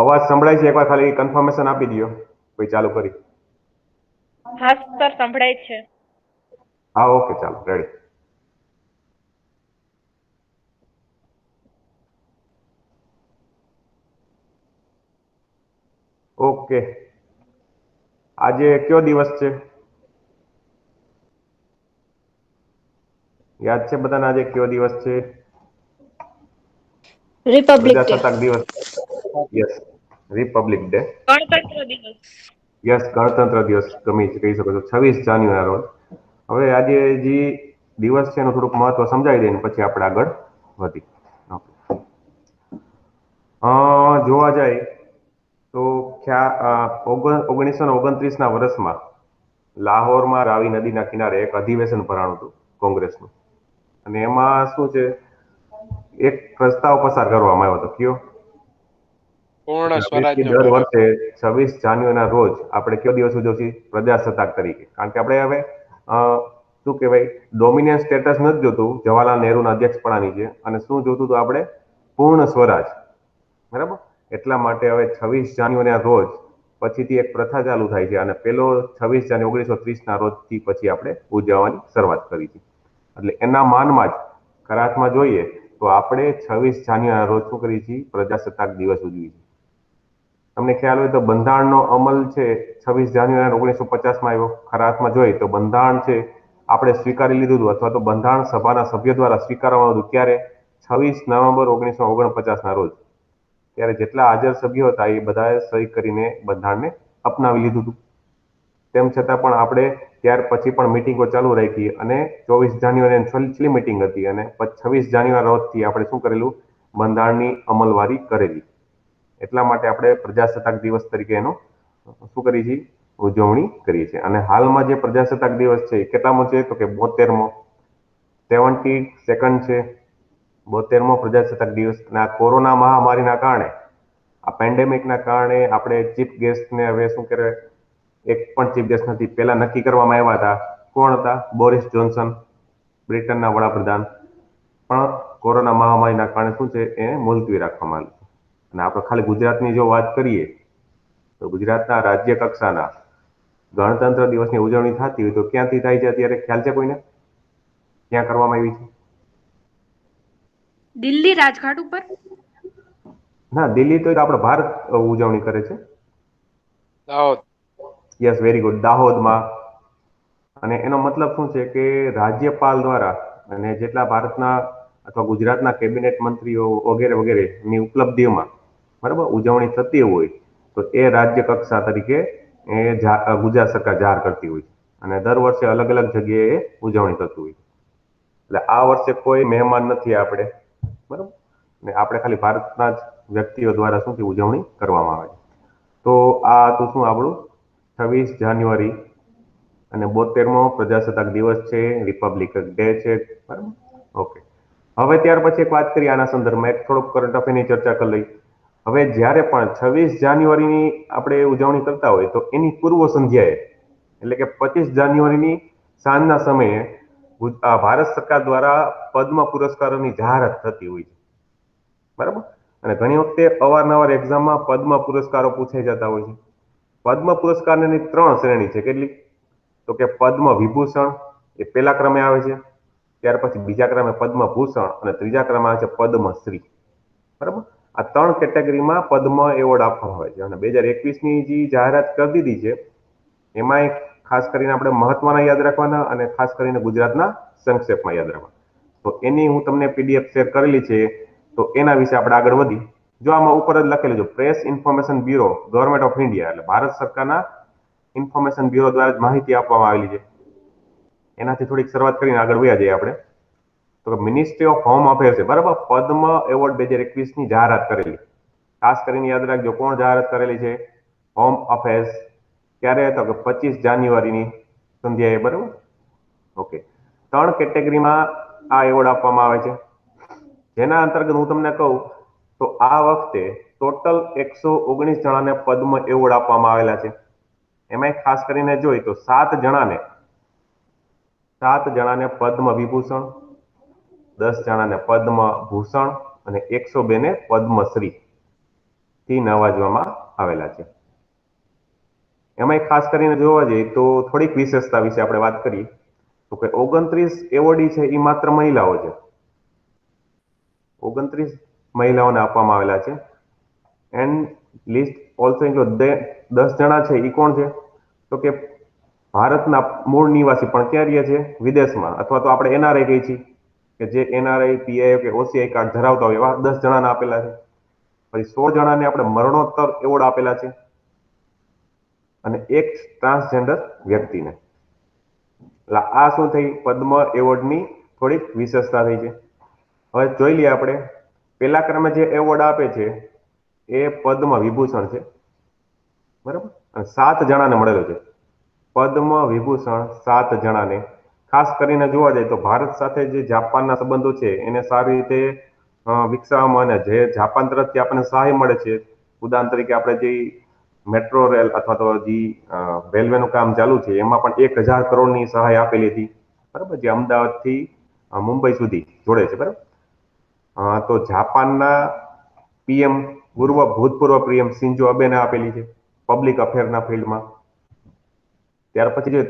અવાજ સંભળાય છે? એકવાર ખાલી કન્ફર્મેશન આપી દો કોઈ ચાલુ કરી. હા સર, સંભળાય છે. હા, ઓકે, ચાલો, રેડી. ઓકે, આજે કયો દિવસ છે? યાદ છે બધાને આજે કયો દિવસ છે? Republic day. પ્રજાસત્તાક દિવસ. Yes, Republic day. ગણતંત્ર દિવસ. યસ, ગણતંત્ર દિવસ તમે કહી શકો છો, 26 જાન્યુઆરી રોજ. હવે આજે જે દિવસ છે એનું થોડુંક મહત્વ સમજાવી દઈએ પછી આપણે આગળ વધી. જોવા જાય તો 1929ના વર્ષમાં લાહોરમાં રાવી નદીના કિનારે એક અધિવેશન ભરાણું હતું કોંગ્રેસનું, અને એમાં શું છે, એક પ્રસ્તાવ પસાર કરવામાં આવ્યો હતો. કયો? પૂર્ણ હવેથી સ્વરાજ્ય દર ભારત. વર્ષે 26 જાન્યુઆરીના રોજ આપણે કયો દિવસ ઉજવશું? પ્રજાસત્તાક તરીકે. કારણ કે આપણે હવે શું કહેવાય, ડોમિનિયન સ્ટેટસ નથી જોતું જવાહરલાલ નહેરુના અધ્યક્ષપણાની છે, અને શું જોતું હતું આપણે? પૂર્ણ સ્વરાજ. બરાબર. એટલા માટે હવે 26 જાન્યુઆરીના રોજ પછીથી એક પ્રથા ચાલુ થાય છે, અને પેલો 26 જાન્યુઆરી 1930ના રોજથી પછી આપણે ઉજવવાની શરૂઆત કરી છે. એટલે એના માનમાં જ ખરાતમાં જોઈએ તો આપણે 26 જાન્યુઆરીના રોજ શું કરીએ છીએ? પ્રજાસત્તાક દિવસ ઉજવીએ છીએ. તમને ખ્યાલ હોય તો બંધારણનો અમલ છે 26 જાન્યુઆરી 1950માં આવ્યો. ખરાતમાં જોઈએ તો બંધારણ છે આપણે સ્વીકારી લીધું હતું, અથવા તો બંધારણ સભાના સભ્યો દ્વારા સ્વીકારવામાં હતું. ક્યારે? 26 નવેમ્બર 1949ના રોજ. ત્યારે જેટલા હાજર સભ્યો હતા એ બધાએ સહી કરીને બંધારણને અપનાવી લીધું હતું. તેમ છતાં પણ આપણે ત્યાર પછી પણ મિટિંગો ચાલુ રાખી, અને 24 જાન્યુઆરી છેલ્લી મિટિંગ હતી, અને 26 જાન્યુઆરી રોજથી આપણે શું કરેલું? બંધારણની અમલવારી કરેલી. એટલા માટે આપણે પ્રજાસત્તાક દિવસ તરીકે એનો શું કરીએ છીએ? ઉજવણી કરીએ છીએ. અને હાલમાં જે પ્રજાસત્તાક દિવસ છે એ કેટલામો છે? તો કે 72મો. 72nd છે 72મો પ્રજાસત્તાક દિવસ. અને આ કોરોના મહામારીના કારણે, આ પેન્ડેમિકના કારણે આપણે ચીફ ગેસ્ટને હવે શું કરે, એક પણ ચીફ ગેસ્ટ નથી. પહેલા નક્કી કરવામાં આવ્યા હતા. કોણ હતા? બોરિસ જોન્સન, બ્રિટનના વડાપ્રધાન. પણ કોરોના મહામારીના કારણે શું છે, એને મુલતવી રાખવામાં આવ્યું. અને આપણે ખાલી ગુજરાતની જો વાત કરીએ તો ગુજરાતના રાજ્ય કક્ષાના ગણતંત્ર દિવસની ઉજવણી થતી હોય તો ક્યાંથી થાય છે અત્યારે? ખ્યાલ છે કોઈને? ક્યાં કરવામાં આવી છે? દિલ્હી રાજઘાટ ઉપર. ના, દિલ્હી તો આપણે ભારત ઉજવણી કરે છે. દાહોદ. યસ, વેરી ગુડ, દાહોદમાં. અને એનો મતલબ શું છે કે રાજ્યપાલ દ્વારા, અને જેટલા ભારતના અથવા ગુજરાતના કેબિનેટ મંત્રીઓ વગેરે વગેરે ની ઉપલબ્ધિઓમાં બરાબર ઉજવણી થતી હોય તો એ રાજ્ય કક્ષા તરીકે ગુજરાત સરકાર જાહેર કરતી હોય છે. અને દર વર્ષે અલગ અલગ જગ્યાએ ઉજવણી થતી હોય. એટલે આ વર્ષે કોઈ મહેમાન નથી આપણે, બરાબર ને, આપણે ખાલી ભારતના જ વ્યક્તિઓ દ્વારા શું ઉજવણી કરવામાં આવે છે. તો આ તો શું આપણું 26 જાન્યુઆરી અને 72મો પ્રજાસત્તાક દિવસ છે, રિપબ્લિક ડે છે, બરાબર. ઓકે, હવે ત્યાર પછી એક વાત કરીએ આના સંદર્ભમાં, એક થોડોક કરંટ અફેરની ચર્ચા કરી લઈ. હવે જ્યારે પણ 26 જાન્યુઆરીની આપણે ઉજવણી કરતા હોય તો એની પૂર્વ સંધ્યાએ, એટલે કે 25 જાન્યુઆરીની સાંજના સમયે ભારત સરકાર દ્વારા પદ્મ પુરસ્કારોની જાહેરાત થતી હોય છે, બરાબર. અને ઘણી વખતે અવારનવાર એક્ઝામમાં પદ્મ પુરસ્કારો પૂછાઈ જતા હોય છે. પદ્મ પુરસ્કારની 3 શ્રેણી છે. કેટલી? તો કે પદ્મ વિભૂષણ એ પહેલા ક્રમે આવે છે, ત્યાર પછી બીજા ક્રમે પદ્મભૂષણ, અને ત્રીજા ક્રમે આવે છે પદ્મશ્રી, બરાબર. આ 3 કેટેગરીમાં પદ્મ એવોર્ડ આપવામાં આવે છે. અને 2021ની જે જાહેરાત કરી દીધી છે એમાં ખાસ કરીને આપણે મહત્વના યાદ રાખવાના, અને ખાસ કરીને ગુજરાતના સંક્ષેપમાં યાદ રાખવાના. તો એની હું તમને પીડીએફ શેર કરેલી છે, તો એના વિશે આપણે આગળ વધી. જો આમાં ઉપર જ લખેલું છે press information bureau, government of India, એટલે ભારત સરકારના ઇન્ફોર્મેશન બ્યુરો દ્વારા જ માહિતી આપવામાં આવેલી છે. એનાથી થોડીક શરૂઆત કરીને આગળ વયા જઈએ આપણે. તો મિનિસ્ટ્રી ઓફ હોમ અફેર્સ છે, બરાબર, પદ્મ એવોર્ડ 2021ની જાહેરાત કરેલી. ખાસ કરીને યાદ રાખજો કોણ જાહેરાત કરેલી છે? Home affairs. ક્યારે? તો કે 25 જાન્યુઆરીની સંધ્યાએ, બરાબર. ઓકે, 3 કેટેગરીમાં આ એવોર્ડ આપવામાં આવે છે. જેના અંતર્ગત હું તમને કહું તો આ વખતે ટોટલ 119 જણાને પદ્મ એવોર્ડ આપવામાં આવેલા છે. એમાં ખાસ કરીને જોઈ તો 7 જણાને પદ્મ વિભૂષણ, 10 જણાને પદ્મ ભૂષણ, અને 102ને પદ્મશ્રી. થી નવાજવામાં આવેલા છે. એમાં ખાસ કરીને જોવા જઈએ તો થોડીક વિશેષતા વિશે આપણે વાત કરીએ તો કે 29 એવોર્ડી છે એ માત્ર મહિલાઓ છે. 29 મહિલાઓને આપવામાં આવેલા છે. એન્ડ લિસ્ટ ઓલ્સો ઇન્ક્લુડ 10 જણા છે એ કોણ છે તો કે ભારતના મૂળ નિવાસી પણ ક્યાં રહે છે વિદેશમાં, અથવા તો આપણે એનઆરઆઈ કહીએ છીએ કે જે એનઆરઆઈ પીઆઈ કે ઓસીઆઈ કાર્ડ ધરાવતા હોય એવા 10 જણાને આપેલા છે. પછી 16 જણાને આપણે મરણોત્તર એવોર્ડ આપેલા છે અને એક ટ્રાન્સજેન્ડર વ્યક્તિને. એટલે આ શું થઈ પદ્મ એવોર્ડની થોડીક વિશેષતા થઈ છે. હવે જોઈ લઈએ આપણે પેલા ક્રમે જે એવોર્ડ આપે છે એ પદ્મ વિભૂષણ છે, બરાબર, અને 7 જણાને મળેલો છે પદ્મ વિભૂષણ. 7 જણાને ખાસ કરીને જોવા જાય તો ભારત સાથે જે જાપાનના સંબંધો છે એને સારી રીતે વિકસાવવામાં અને જે જાપાન તરફથી આપણને સહાય મળે છે, ઉદાહરણ તરીકે આપણે જે મેટ્રો રેલ અથવા તો જે રેલવેનું કામ ચાલુ છે એમાં પણ 1,000 કરોડની સહાય આપેલી હતી, બરાબર, જે અમદાવાદથી મુંબઈ સુધી જોડે છે, બરાબર. તો જાપાનના પીએમ ભૂતપૂર્વ પીએમ શિન્જો અબેને આપેલી છે પબ્લિક અફેરના ફિલ્ડમાં. ત્યાર પછી જે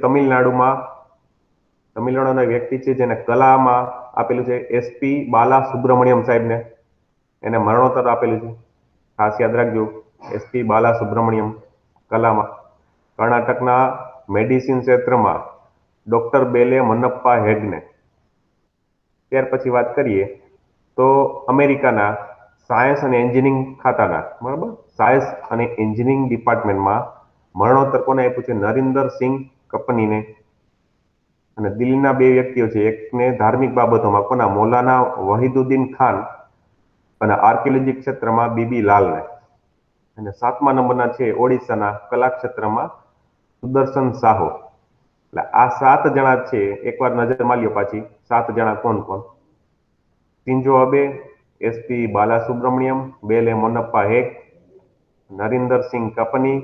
તમિલનાડુના વ્યક્તિ છે જેને કલામાં આપેલું છે એસપી બાલા સુબ્રમણ્યમ સાહેબને, એને મરણોત્તર આપેલું છે. ખાસ યાદ રાખજો, એસપી બાલા સુબ્રમણ્યમ કલામાં. કર્ણાટકના મેડિસિન ક્ષેત્રમાં ડોક્ટર બેલે મન્નપ્પા હેગને. ત્યાર પછી વાત કરીએ તો અમેરિકાના સાયન્સ અને એન્જિનિયરિંગ ખાતાના, બરાબર, સાયન્સ અને એન્જિનિયરિંગ ડિપાર્ટમેન્ટમાં મરણોત્તર કોને આપ્યું છે નરિન્દર સિંહ કપનીને. અને દિલ્હીના 2 વ્યક્તિઓ છે, એકને ધાર્મિક બાબતોમાં કોના મૌલાના વહીદુદ્દીન ખાન અને આર્કિયોલોજી ક્ષેત્રમાં બીબી લાલને. અને 7મા નંબરના છે ઓડિશાના કલા ક્ષેત્રમાં સુદર્શન સાહુ. એટલે આ 7 જણા છે, એકવાર નજર માર્યો પાછી 7 જણા કોણ કોણ: શિન્જો અબે, એસપી બાલાસુબ્રમણ્યમ, બેલે મોનપ્પા હેગ, નરિન્દર સિંહ કપની,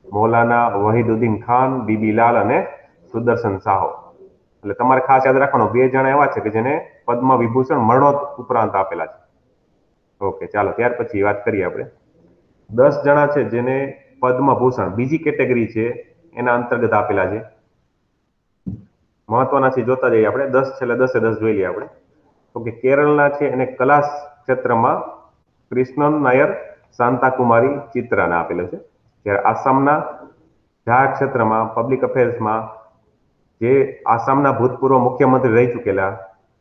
મૌલાના વહીદુદ્દીન ખાન, બીબી લાલ અને સુદર્શન સાહુ. એટલે તમારે ખાસ યાદ રાખવાનું 2 જણા એવા છે કે જેને પદ્મ વિભૂષણ મરણોત્તર ઉપરાંત આપેલા છે. ઓકે, ચાલો ત્યાર પછી વાત કરીએ આપણે 10 જણા છે જેને પદ્મભૂષણ બીજી કેટેગરી છે એના અંતર્ગત આપેલા છે. મહત્વના છે, જોતા જઈએ આપણે 10 છેલ્લે 10 જોઈ લઈએ આપણે. તો કે કેરળના છે એને કલા ક્ષેત્રમાં કૃષ્ણન નાયર શાંતાકુમારી ચિત્રાને આપેલો છે. જ્યારે આસામના જાહેર ક્ષેત્રમાં પબ્લિક અફેર્સમાં જે આસામના ભૂતપૂર્વ મુખ્યમંત્રી રહી ચૂકેલા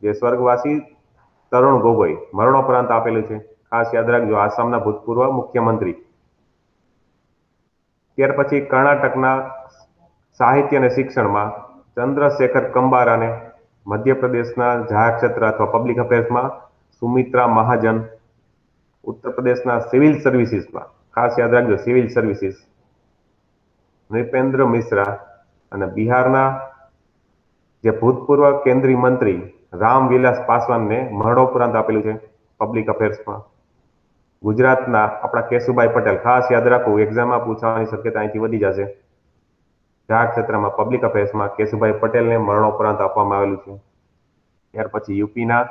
જે સ્વર્ગવાસી તરુણ ગોગોઈ મરણોપરાંત આપેલું છે. ખાસ યાદ રાખજો, આસામના ભૂતપૂર્વ મુખ્યમંત્રી. ત્યાર પછી કર્ણાટકના સાહિત્ય અને શિક્ષણમાં ચંદ્રશેખર કંબારાને, મધ્યપ્રદેશના જાહેર ક્ષેત્ર અથવા પબ્લિક અફેર્સમાં સુમિત્રા મહાજન, ઉત્તર પ્રદેશના સિવિલ સર્વિસીસમાં ખાસ યાદ રાખજો સિવિલ સર્વિસીસ નૃપેન્દ્ર મિશ્રા, અને બિહારના જે ભૂતપૂર્વ કેન્દ્રીય મંત્રી રામવિલાસ પાસવાનને મરણોપરાંત આપેલું છે પબ્લિક અફેર્સમાં. ગુજરાતના આપણા કેશુભાઈ પટેલ, ખાસ યાદ રાખવું, એક્ઝામમાં પૂછવાની શક્યતા અહીંથી વધી જશે. જાહેર ક્ષેત્રમાં પબ્લિક અફેર્સમાં કેશુભાઈ પટેલને મરણોપરાંત આપવામાં આવેલું છે. ત્યાર પછી યુપીના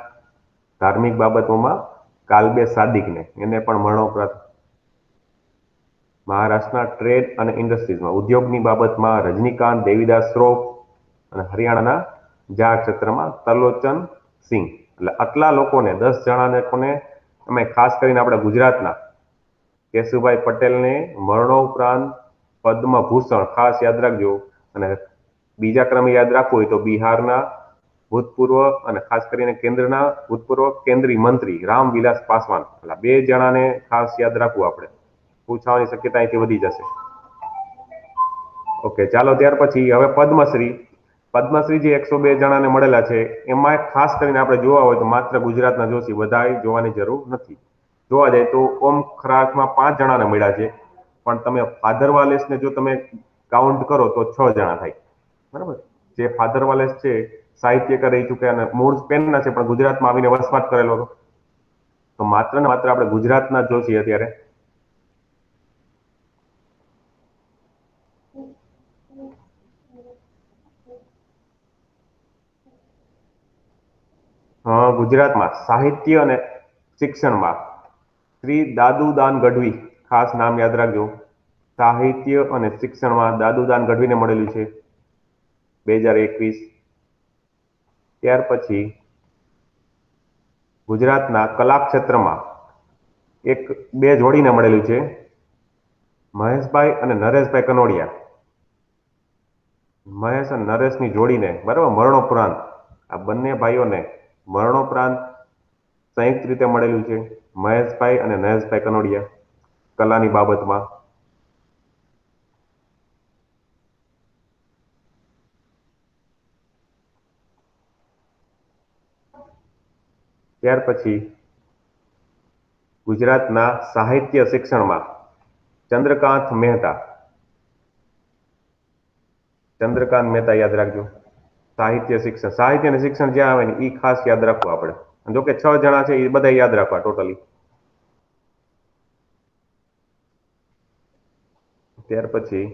ધાર્મિક બાબતોમાં કાલબે સાદિકને, એને પણ મરણોપરાંત. મહારાષ્ટ્રના ટ્રેડ અને ઇન્ડસ્ટ્રીઝમાં ઉદ્યોગની બાબતમાં રજનીકાંત દેવીદાસ શ્રોફ, અને હરિયાણાના જાહેર ક્ષેત્રમાં તરલોચન સિંહ. એટલે આટલા લોકોને 10 જણાને કોને અમે ખાસ કરીને આપણે ગુજરાતના કેશુભાઈ પટેલને મરણોપરાંત પદ્મભૂષણ ખાસ યાદ રાખજો. અને બીજા ક્રમે યાદ રાખવું હોય તો બિહારના ભૂતપૂર્વ અને ખાસ કરીને કેન્દ્રના ભૂતપૂર્વ કેન્દ્રીય મંત્રી રામવિલાસ પાસવાન. એટલે 2 જણાને ખાસ યાદ રાખવું, આપણે પૂછવાની શક્યતા અહીંથી વધી જશે. ઓકે, ચાલો ત્યાર પછી હવે પદ્મશ્રી. પદ્મશ્રી જે 102 જણાને મળેલા છે એમાં ખાસ કરીને આપણે જોવા હોય તો માત્ર ગુજરાતના જોશી, બધા જોવાની જરૂર નથી. જોવા જાય તો ઓમ ખરાખમાં 5 જણાને મળ્યા છે, પણ તમે ફાધર વાલેસને જો તમે કાઉન્ટ કરો તો 6 જણા થાય, બરાબર. જે ફાધર વાલેસ છે સાહિત્યકાર રહી ચૂક્યા અને મૂળ સ્પેનના છે પણ ગુજરાતમાં આવીને વસવાટ કરેલો હતો. તો માત્ર ને માત્ર આપણે ગુજરાતના જોશી અત્યારે. ગુજરાતમાં સાહિત્ય અને શિક્ષણમાં શ્રી દાદુદાન ગઢવી, ખાસ નામ યાદ રાખજો. સાહિત્ય અને શિક્ષણમાં દાદુદાન ગઢવીને મળેલું છે 2021. ત્યાર પછી ગુજરાતના કલા ક્ષેત્રમાં બે જોડીને મળેલું છે, મહેશભાઈ અને નરેશભાઈ કનોડિયા. મહેશ અને નરેશની જોડીને, બરાબર, મરણોપરાંત આ બંને ભાઈઓને મરણોપરાંત સંયુક્ત રીતે મળેલું છે, મહેશભાઈ અને નરેશભાઈ કનોડિયા, કલાની બાબતમાં. ત્યાર પછી ગુજરાતના સાહિત્ય શિક્ષણમાં ચંદ્રકાંત મહેતા. ચંદ્રકાંત મહેતા યાદ રાખજો. સાહિત્ય અને શિક્ષણ જ્યાં આવે ને એ ખાસ યાદ રાખવું આપણે. જો કે 6 જણા છે એ બધા યાદ રાખવા ટોટલી. ત્યાર પછી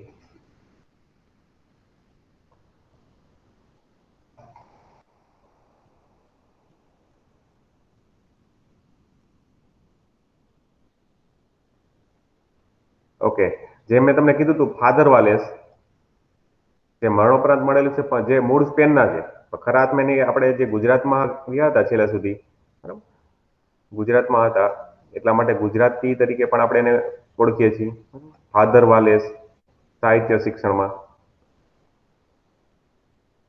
ઓકે, જે મેં તમને કીધું હતું ફાધર વાલેસ, જે મરણોપરાંત મળેલું છે, પણ જે મૂળ સ્પેનના છે, ખરા અર્થમાં આપણે જે ગુજરાતમાં રહ્યા હતા છેલ્લા સુધી, બરાબર, ગુજરાતમાં હતા એટલા માટે ગુજરાતી તરીકે પણ આપણે એને ઓળખીએ છીએ. ફાધર વાલેસ સાહિત્ય શિક્ષણમાં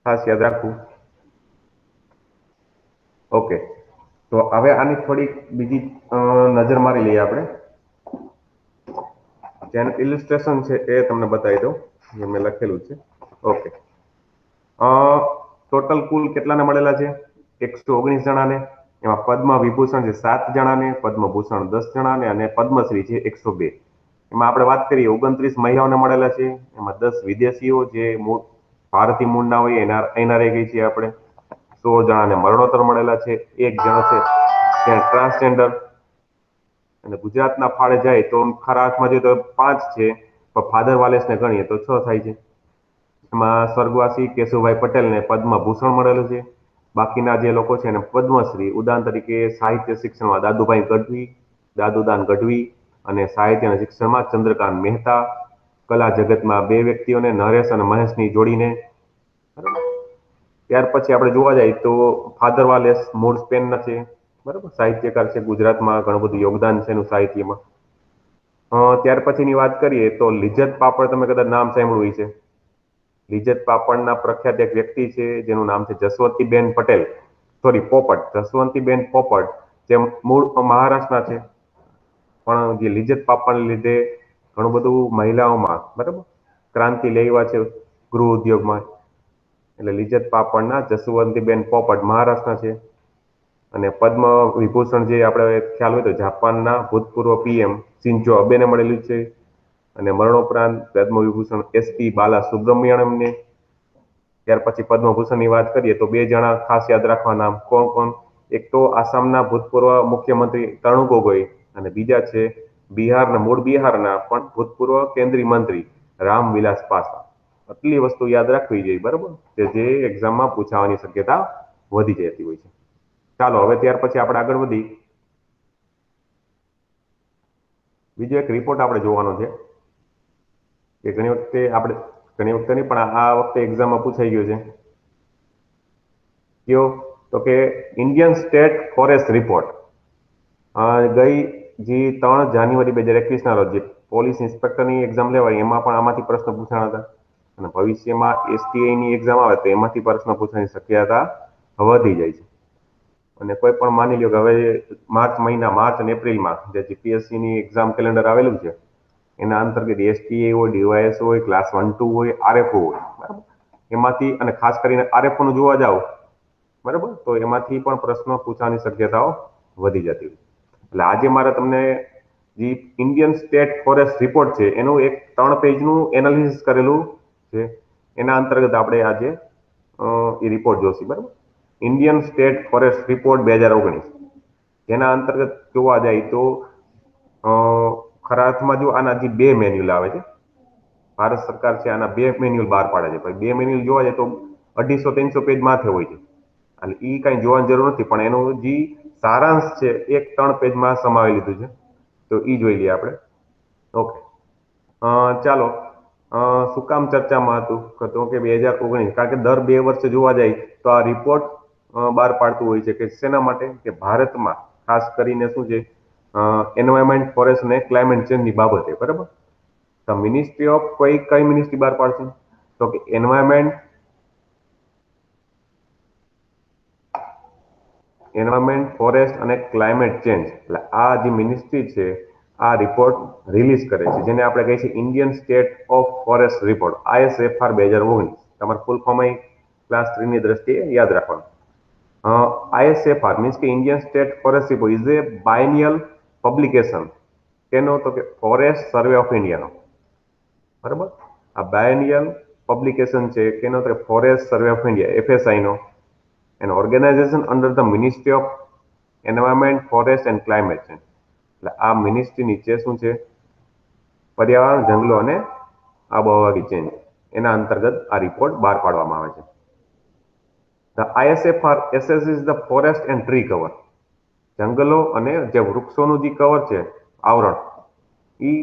ખાસ યાદ રાખવું. ઓકે, તો હવે આની થોડીક બીજી નજર મારી લઈએ આપણે. જેનું ઇલિસ્ટ્રેશન છે એ તમને બતાવી દઉં, જે મેં લખેલું છે. ઓકે, ટોટલ કુલ કેટલાને મળેલા છે? 119 જણાને. એમાં પદ્મ વિભૂષણ છે 7 જણાને, પદ્મભૂષણ 10 જણાને અને પદ્મશ્રી છે 102. એમાં આપણે વાત કરીએ 29 મહિલાઓને મળેલા છે. એમાં 10 વિદેશીઓ જે ભારતીય મૂળના હોય એના રહી ગઈ છે આપણે. 16 જણાને મરણોત્તર મળેલા છે. 1 જણો છે ત્યાં ટ્રાન્સજેન્ડર. અને ગુજરાતના ફાળે જાય તો ખરા અર્થમાં જોઈએ તો 5 છે, પણ ફાધર વાલેસને ગણીએ તો 6 થાય છે. એમાં સ્વર્ગવાસી કેશુભાઈ પટેલને પદ્મભૂષણ મળેલું છે. બાકીના જે લોકો છે એને પદ્મશ્રી. ઉદાહરણ તરીકે સાહિત્ય શિક્ષણમાં દાદુદાન ગઢવી અને સાહિત્ય અને શિક્ષણમાં ચંદ્રકાંત મહેતા. કલા જગતમાં 2 વ્યક્તિઓને, નરેશ અને મહેશની જોડીને. ત્યાર પછી આપણે જોવા જઈએ તો ફાધર વાલેસ મૂળ સ્પેનના છે, બરાબર, સાહિત્યકાર છે, ગુજરાતમાં ઘણું બધું યોગદાન છે એનું સાહિત્યમાં. ત્યાર પછીની વાત કરીએ તો લિજ્જત પાપડ, તમે કદાચ નામ સાંભળ્યું છે. લિજ્જત પાપડના પ્રખ્યાત એક વ્યક્તિ છે જેનું નામ છે જસવંતીબેન પટેલ, સોરી પોપટ, જસવંતીબેન પોપટ, જે મૂળ મહારાષ્ટ્રના છે. પણ જે લિજ્જત પાપડને લીધે ઘણું બધું મહિલાઓમાં, બરાબર, ક્રાંતિ લેવા છે ગૃહ ઉદ્યોગમાં. એટલે લિજ્જત પાપડના જસવંતીબેન પોપટ મહારાષ્ટ્રના છે. અને પદ્મ વિભૂષણ જે આપણે ખ્યાલ હોય તો જાપાનના ભૂતપૂર્વ પીએમ શિન્ઝો અબેને મળેલું છે. અને મરણોપરાંત પદ્મ વિભૂષણ એસપી બાલા સુબ્રમણ્યમને. ત્યાર પછી પદ્મભૂષણની વાત કરીએ તો 2 જણા ખાસ યાદ રાખવા નામ. કોણ કોણ? એક તો આસામના ભૂતપૂર્વ મુખ્યમંત્રી તરુ ગોગોઈ, અને બીજા છે મૂળ બિહારના પણ ભૂતપૂર્વ કેન્દ્રીય મંત્રી રામવિલાસ પાસવાન. આટલી વસ્તુ યાદ રાખવી જોઈએ, બરાબર, કે જે એક્ઝામમાં પૂછાવાની શક્યતા વધી જતી હોય છે. ચાલો હવે ત્યાર પછી આપણે આગળ વધી બીજો એક રિપોર્ટ આપણે જોવાનો છે કે ઘણી વખતે નહીં પણ આ વખતે એક્ઝામમાં પૂછાઈ ગયો છે. કયો? તો કે ઇન્ડિયન સ્ટેટ ફોરેસ્ટ રિપોર્ટ. ગઈ જે 3 જાન્યુઆરી 2021 ના રોજ જે પોલીસ ઇન્સ્પેક્ટરની એક્ઝામ લેવાય એમાં પણ આમાંથી પ્રશ્ન પૂછાણા હતા. અને ભવિષ્યમાં એસટીઆઈની એક્ઝામ આવે તો એમાંથી પ્રશ્ન પૂછવાની શક્યતા વધી જાય છે. અને કોઈ પણ માની લો કે હવે માર્ચ અને એપ્રિલમાં જે જીપીએસસી ની એક્ઝામ કેલેન્ડર આવેલું છે એના અંતર્ગત એસટીએ હોય, ડીવાયએસ હોય, ક્લાસ 1-2 હોય, આરએફઓ હોય, બરાબર, એમાંથી, અને ખાસ કરીને આરએફઓ નું જોવા જાવ, બરાબર, તો એમાંથી પણ પ્રશ્નો પૂછવાની શક્યતાઓ વધી જતી હોય. એટલે આજે મારે તમને જે ઇન્ડિયન સ્ટેટ ફોરેસ્ટ રિપોર્ટ છે એનું એક 3 પેજનું એનાલિસિસ કરેલું છે. એના અંતર્ગત આપણે આજે એ રિપોર્ટ જોશું, બરાબર. Indian state forest report 2019. જેના અંતર્ગત જોવા જાય તો ખરા અર્થમાં જો આના જે 2 મેન્યુઅલ આવે છે, ભારત સરકાર છે આના 2 મેન્યુઅલ બહાર પાડે છે. ભાઈ 2 મેન્યુઅલ જોવા જાય તો 250-300 પેજ માથે હોય છે. એટલે એ કઈ જોવાની જરૂર નથી, પણ એનું જે સારાંશ છે એક 3 પેજમાં સમાવી લીધું છે. તો એ જોઈ લઈએ આપણે. ઓકે, ચાલો, શું કામ ચર્ચામાં હતું તો કે 2019, કારણ કે દર 2 વર્ષે જોવા જાય તો આ રિપોર્ટ બહાર પાડતું હોય છે કે શેના માટે, કે ભારતમાં ખાસ કરીને શું છે, એન્વાયરમેન્ટ, ફોરેસ્ટ અને ક્લાઇમેટ ચેન્જની બાબતે, બરાબર. તો મિનિસ્ટ્રી ઓફ કઈ મિનિસ્ટ્રી બહાર પાડશે, તો કે એન્વાયરમેન્ટ, ફોરેસ્ટ અને ક્લાઇમેટ ચેન્જ. એટલે આ જે મિનિસ્ટ્રી છે આ રિપોર્ટ રિલીઝ કરે છે, જેને આપણે કહીએ છીએ Indian state of forest report, ISFR 2019. તમારે ફૂલ ફોર્મ ક્લાસ 3 ની દ્રષ્ટિએ યાદ રાખવાનું. ISFR મીન્સ કે Indian state forest report is a biennial publication. કેનો, તો કે ફોરેસ્ટ સર્વે ઓફ ઇન્ડિયાનો, બરાબર. આ બાયનિયલ પબ્લિકેશન છે કેનો, તો forest survey of India, FSI નો, an organisation under the ministry of environment, forest and climate change. એટલે આ મિનિસ્ટ્રી નીચે શું છે, પર્યાવરણ, જંગલો અને આબોહવા ચેન્જ, એના અંતર્ગત આ રિપોર્ટ બહાર પાડવામાં આવે છે. The ISFR assesses the forest and tree cover. જંગલો અને જે વૃક્ષોનું જે કવર છે, આવરણ,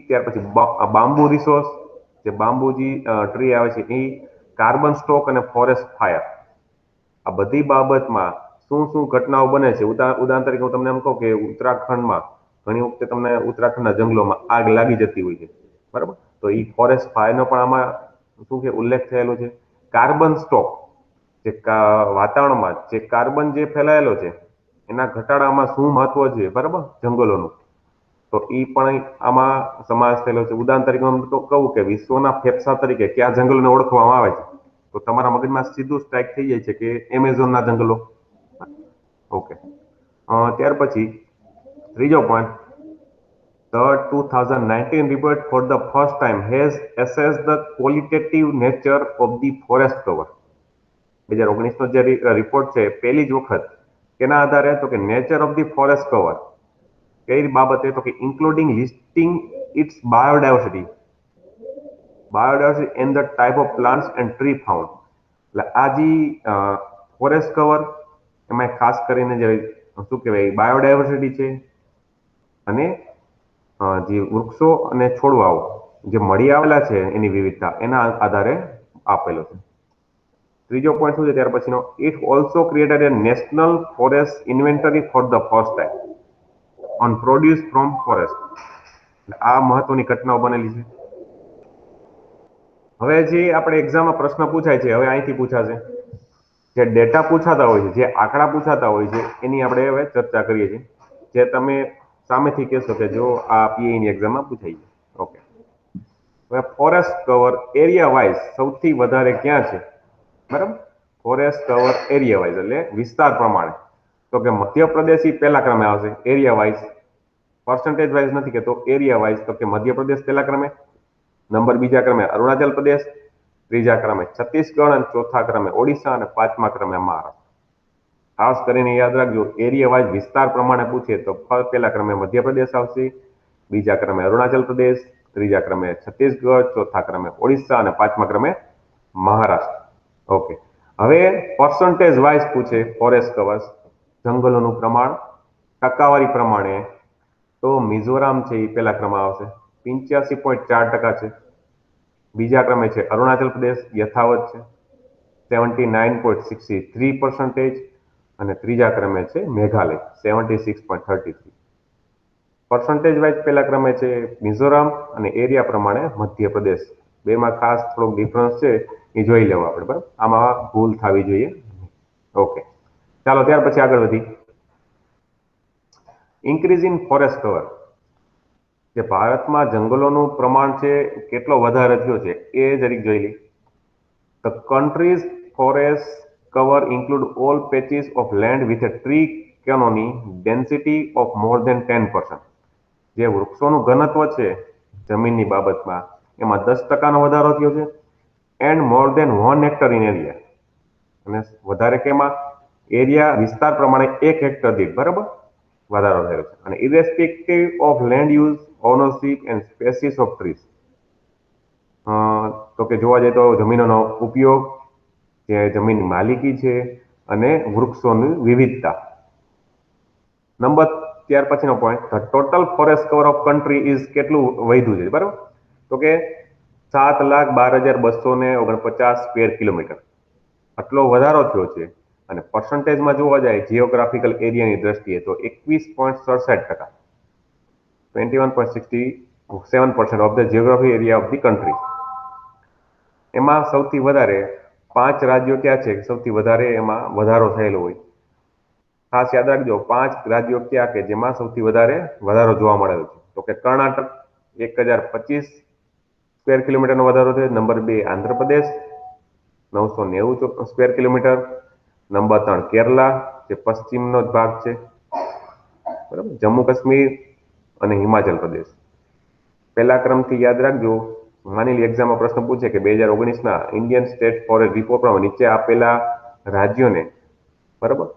ત્યાર પછી બાંબુ રિસોર્સ, જે બાંબુજી ટ્રી આવે છે એ, કાર્બન સ્ટોક અને ફોરેસ્ટ ફાયર. આ બધી બાબતમાં શું શું ઘટનાઓ બને છે. ઉદાહરણ તરીકે હું તમને એમ કહું કે ઉત્તરાખંડમાં ઘણી વખતે તમને ઉત્તરાખંડના જંગલોમાં આગ લાગી જતી હોય છે, બરાબર. તો એ ફોરેસ્ટ ફાયરનો પણ આમાં શું છે, ઉલ્લેખ થયેલો છે. કાર્બન સ્ટોક, જે વાતાવરણમાં જે કાર્બન જે ફેલાયેલો છે એના ઘટાડામાં શું મહત્વ છે, બરાબર, જંગલોનું, તો એ પણ આમાં સમાવેશ થયેલો છે. ઉદાહરણ તરીકે હું તો કહું કે વિશ્વના ફેફસા તરીકે કયા જંગલોને ઓળખવામાં આવે છે, તો તમારા મગજમાં સીધું સ્ટ્રાઇક થઈ જાય છે કે એમેઝોનના જંગલો. ઓકે, ત્યાર પછી ત્રીજો point, the 2019 report for the first time has assessed the qualitative nature of the forest cover. 2019નો જે રિપોર્ટ છે પહેલી જ વખત કેના આધારે, તો કે nature of the forest cover. કઈ બાબતે, તો કે including listing its biodiversity and the type of plants and tree found. એટલે આ જે ફોરેસ્ટ કવર, એમાં ખાસ કરીને જે શું કહેવાય, બાયોડાયવર્સિટી છે અને જે વૃક્ષો અને છોડવાઓ જે મળી આવેલા છે એની વિવિધતા, એના આધારે આપેલો છે. ત્રીજો પોઈન્ટ શું છે ત્યાર પછીનો, it also created A national forest inventory for the first time on produce from forest. આ મહત્વની ઘટનાઓ બનેલી છે. હવે જે આપણે એક્ઝામમાં પ્રશ્ન પૂછાય છે, હવે અહીંથી પૂછાશે. જે ડેટા પૂછાતા હોય છે, જે આંકડા પૂછાતા હોય છે, એની આપણે હવે ચર્ચા કરીએ છીએ, જે તમે સામેથી કહેશો કે જો આ પીએની એક્ઝામમાં પૂછાય છે. ઓકે, હવે ફોરેસ્ટ કવર એરિયા વાઇઝ સૌથી વધારે ક્યાં છે, બરાબર. ફોરેસ્ટ કવર એરિયા વાઇઝ એટલે વિસ્તાર પ્રમાણે, તો કે મધ્યપ્રદેશ પહેલા ક્રમે આવશે એરિયા વાઇઝ, પર્સન્ટેજ વાઇઝ નથી કહેતો, એરિયા વાઇઝ. તો કે મધ્યપ્રદેશ પહેલા ક્રમે, નંબર બીજા ક્રમે અરુણાચલ પ્રદેશ, ત્રીજા ક્રમે છત્તીસગઢ, અને ચોથા ક્રમે ઓડિશા, અને પાંચમા ક્રમે મહારાષ્ટ્ર. ખાસ કરીને યાદ રાખજો, એરિયા વાઇઝ વિસ્તાર પ્રમાણે પૂછે તો પહેલા ક્રમે મધ્યપ્રદેશ આવશે, બીજા ક્રમે અરુણાચલ પ્રદેશ, ત્રીજા ક્રમે છત્તીસગઢ, ચોથા ક્રમે ઓડિશા, અને પાંચમા ક્રમે મહારાષ્ટ્ર. ઓકે, હવે પર્સન્ટેજ વાઇઝ પૂછે ફોરેસ્ટ કવર, જંગલોનું પ્રમાણ ટકાવારી પ્રમાણે, તો મિઝોરામ છે એ પહેલા ક્રમે આવશે, 85.4% છે. બીજા ક્રમે છે અરુણાચલ પ્રદેશ, યથાવત છે, 79.63%. અને ત્રીજા ક્રમે છે મેઘાલય, 76.33%. પર્સન્ટેજ વાઇઝ પહેલા ક્રમે છે મિઝોરામ, અને એરિયા પ્રમાણે મધ્યપ્રદેશ. બેમાં ખાસ થોડોક ડિફરન્સ છે, એ જોઈ લેવો આપણે, બરાબર. આમાં ભૂલ થવી જોઈએ. ઓકે, ચાલો ત્યાર પછી આગળ વધી. ઇન્ક્રીઝ ઇન ફોરેસ્ટ કવર, જે ભારતમાં જંગલોનું પ્રમાણ છે કેટલો વધારે થયો છે એ જરીક જોઈ લઈએ. The countries forest cover include all patches of land with a tree canopy density of more than 10%. જે વૃક્ષોનું ઘનત્વ છે જમીનની બાબતમાં, એમાં 10%નો વધારો થયો છે. And more than 1 hectare in area, અને વધારે કેમાં, એરિયા વિસ્તાર પ્રમાણે 1 હેક્ટર દીઠ, બરાબર, વધારો થયો છે. અને irrespective of land use, ownership and species of trees. તો કે જોવા જઈએ તો જમીનોનો ઉપયોગ, જે જમીનની માલિકી છે, અને વૃક્ષોની વિવિધતા. નંબર ત્યાર પછીનો point, the total forest cover of country is કેટલું વધ્યું છે, બરાબર? તો કે 7,12,249 સ્ક્વેર કિલોમીટર આટલો વધારો થયો છે. અને પર્સન્ટેજમાં જોવા જાય જીઓગ્રાફિકલ એરિયાની દ્રષ્ટિએ તો 21.67%, 21.67% of the geography area of the country. એમાં સૌથી વધારે 5 રાજ્યો ક્યાં છે સૌથી વધારે એમાં વધારો થયેલો હોય? ખાસ યાદ રાખજો, 5 રાજ્યો ક્યાં કે જેમાં સૌથી વધારે વધારો જોવા મળેલો છે? તો કે કર્ણાટક 1,025 સ્ક્વેર કિલોમીટરનો વધારો થયો. Number 2 Andhra Pradesh 990 square kilometre. Number 3 Kerala, જે પશ્ચિમનો જ ભાગ છે, બરાબર. જમ્મુ કાશ્મીર અને હિમાચલ પ્રદેશ. પહેલા ક્રમથી યાદ રાખજો. માની લી એક્ઝામમાં પ્રશ્ન પૂછે કે 2019ના ઇન્ડિયન સ્ટેટ ફોરેસ્ટ રિપોર્ટ પ્રમાણે નીચે આપેલા રાજ્યોને, બરાબર,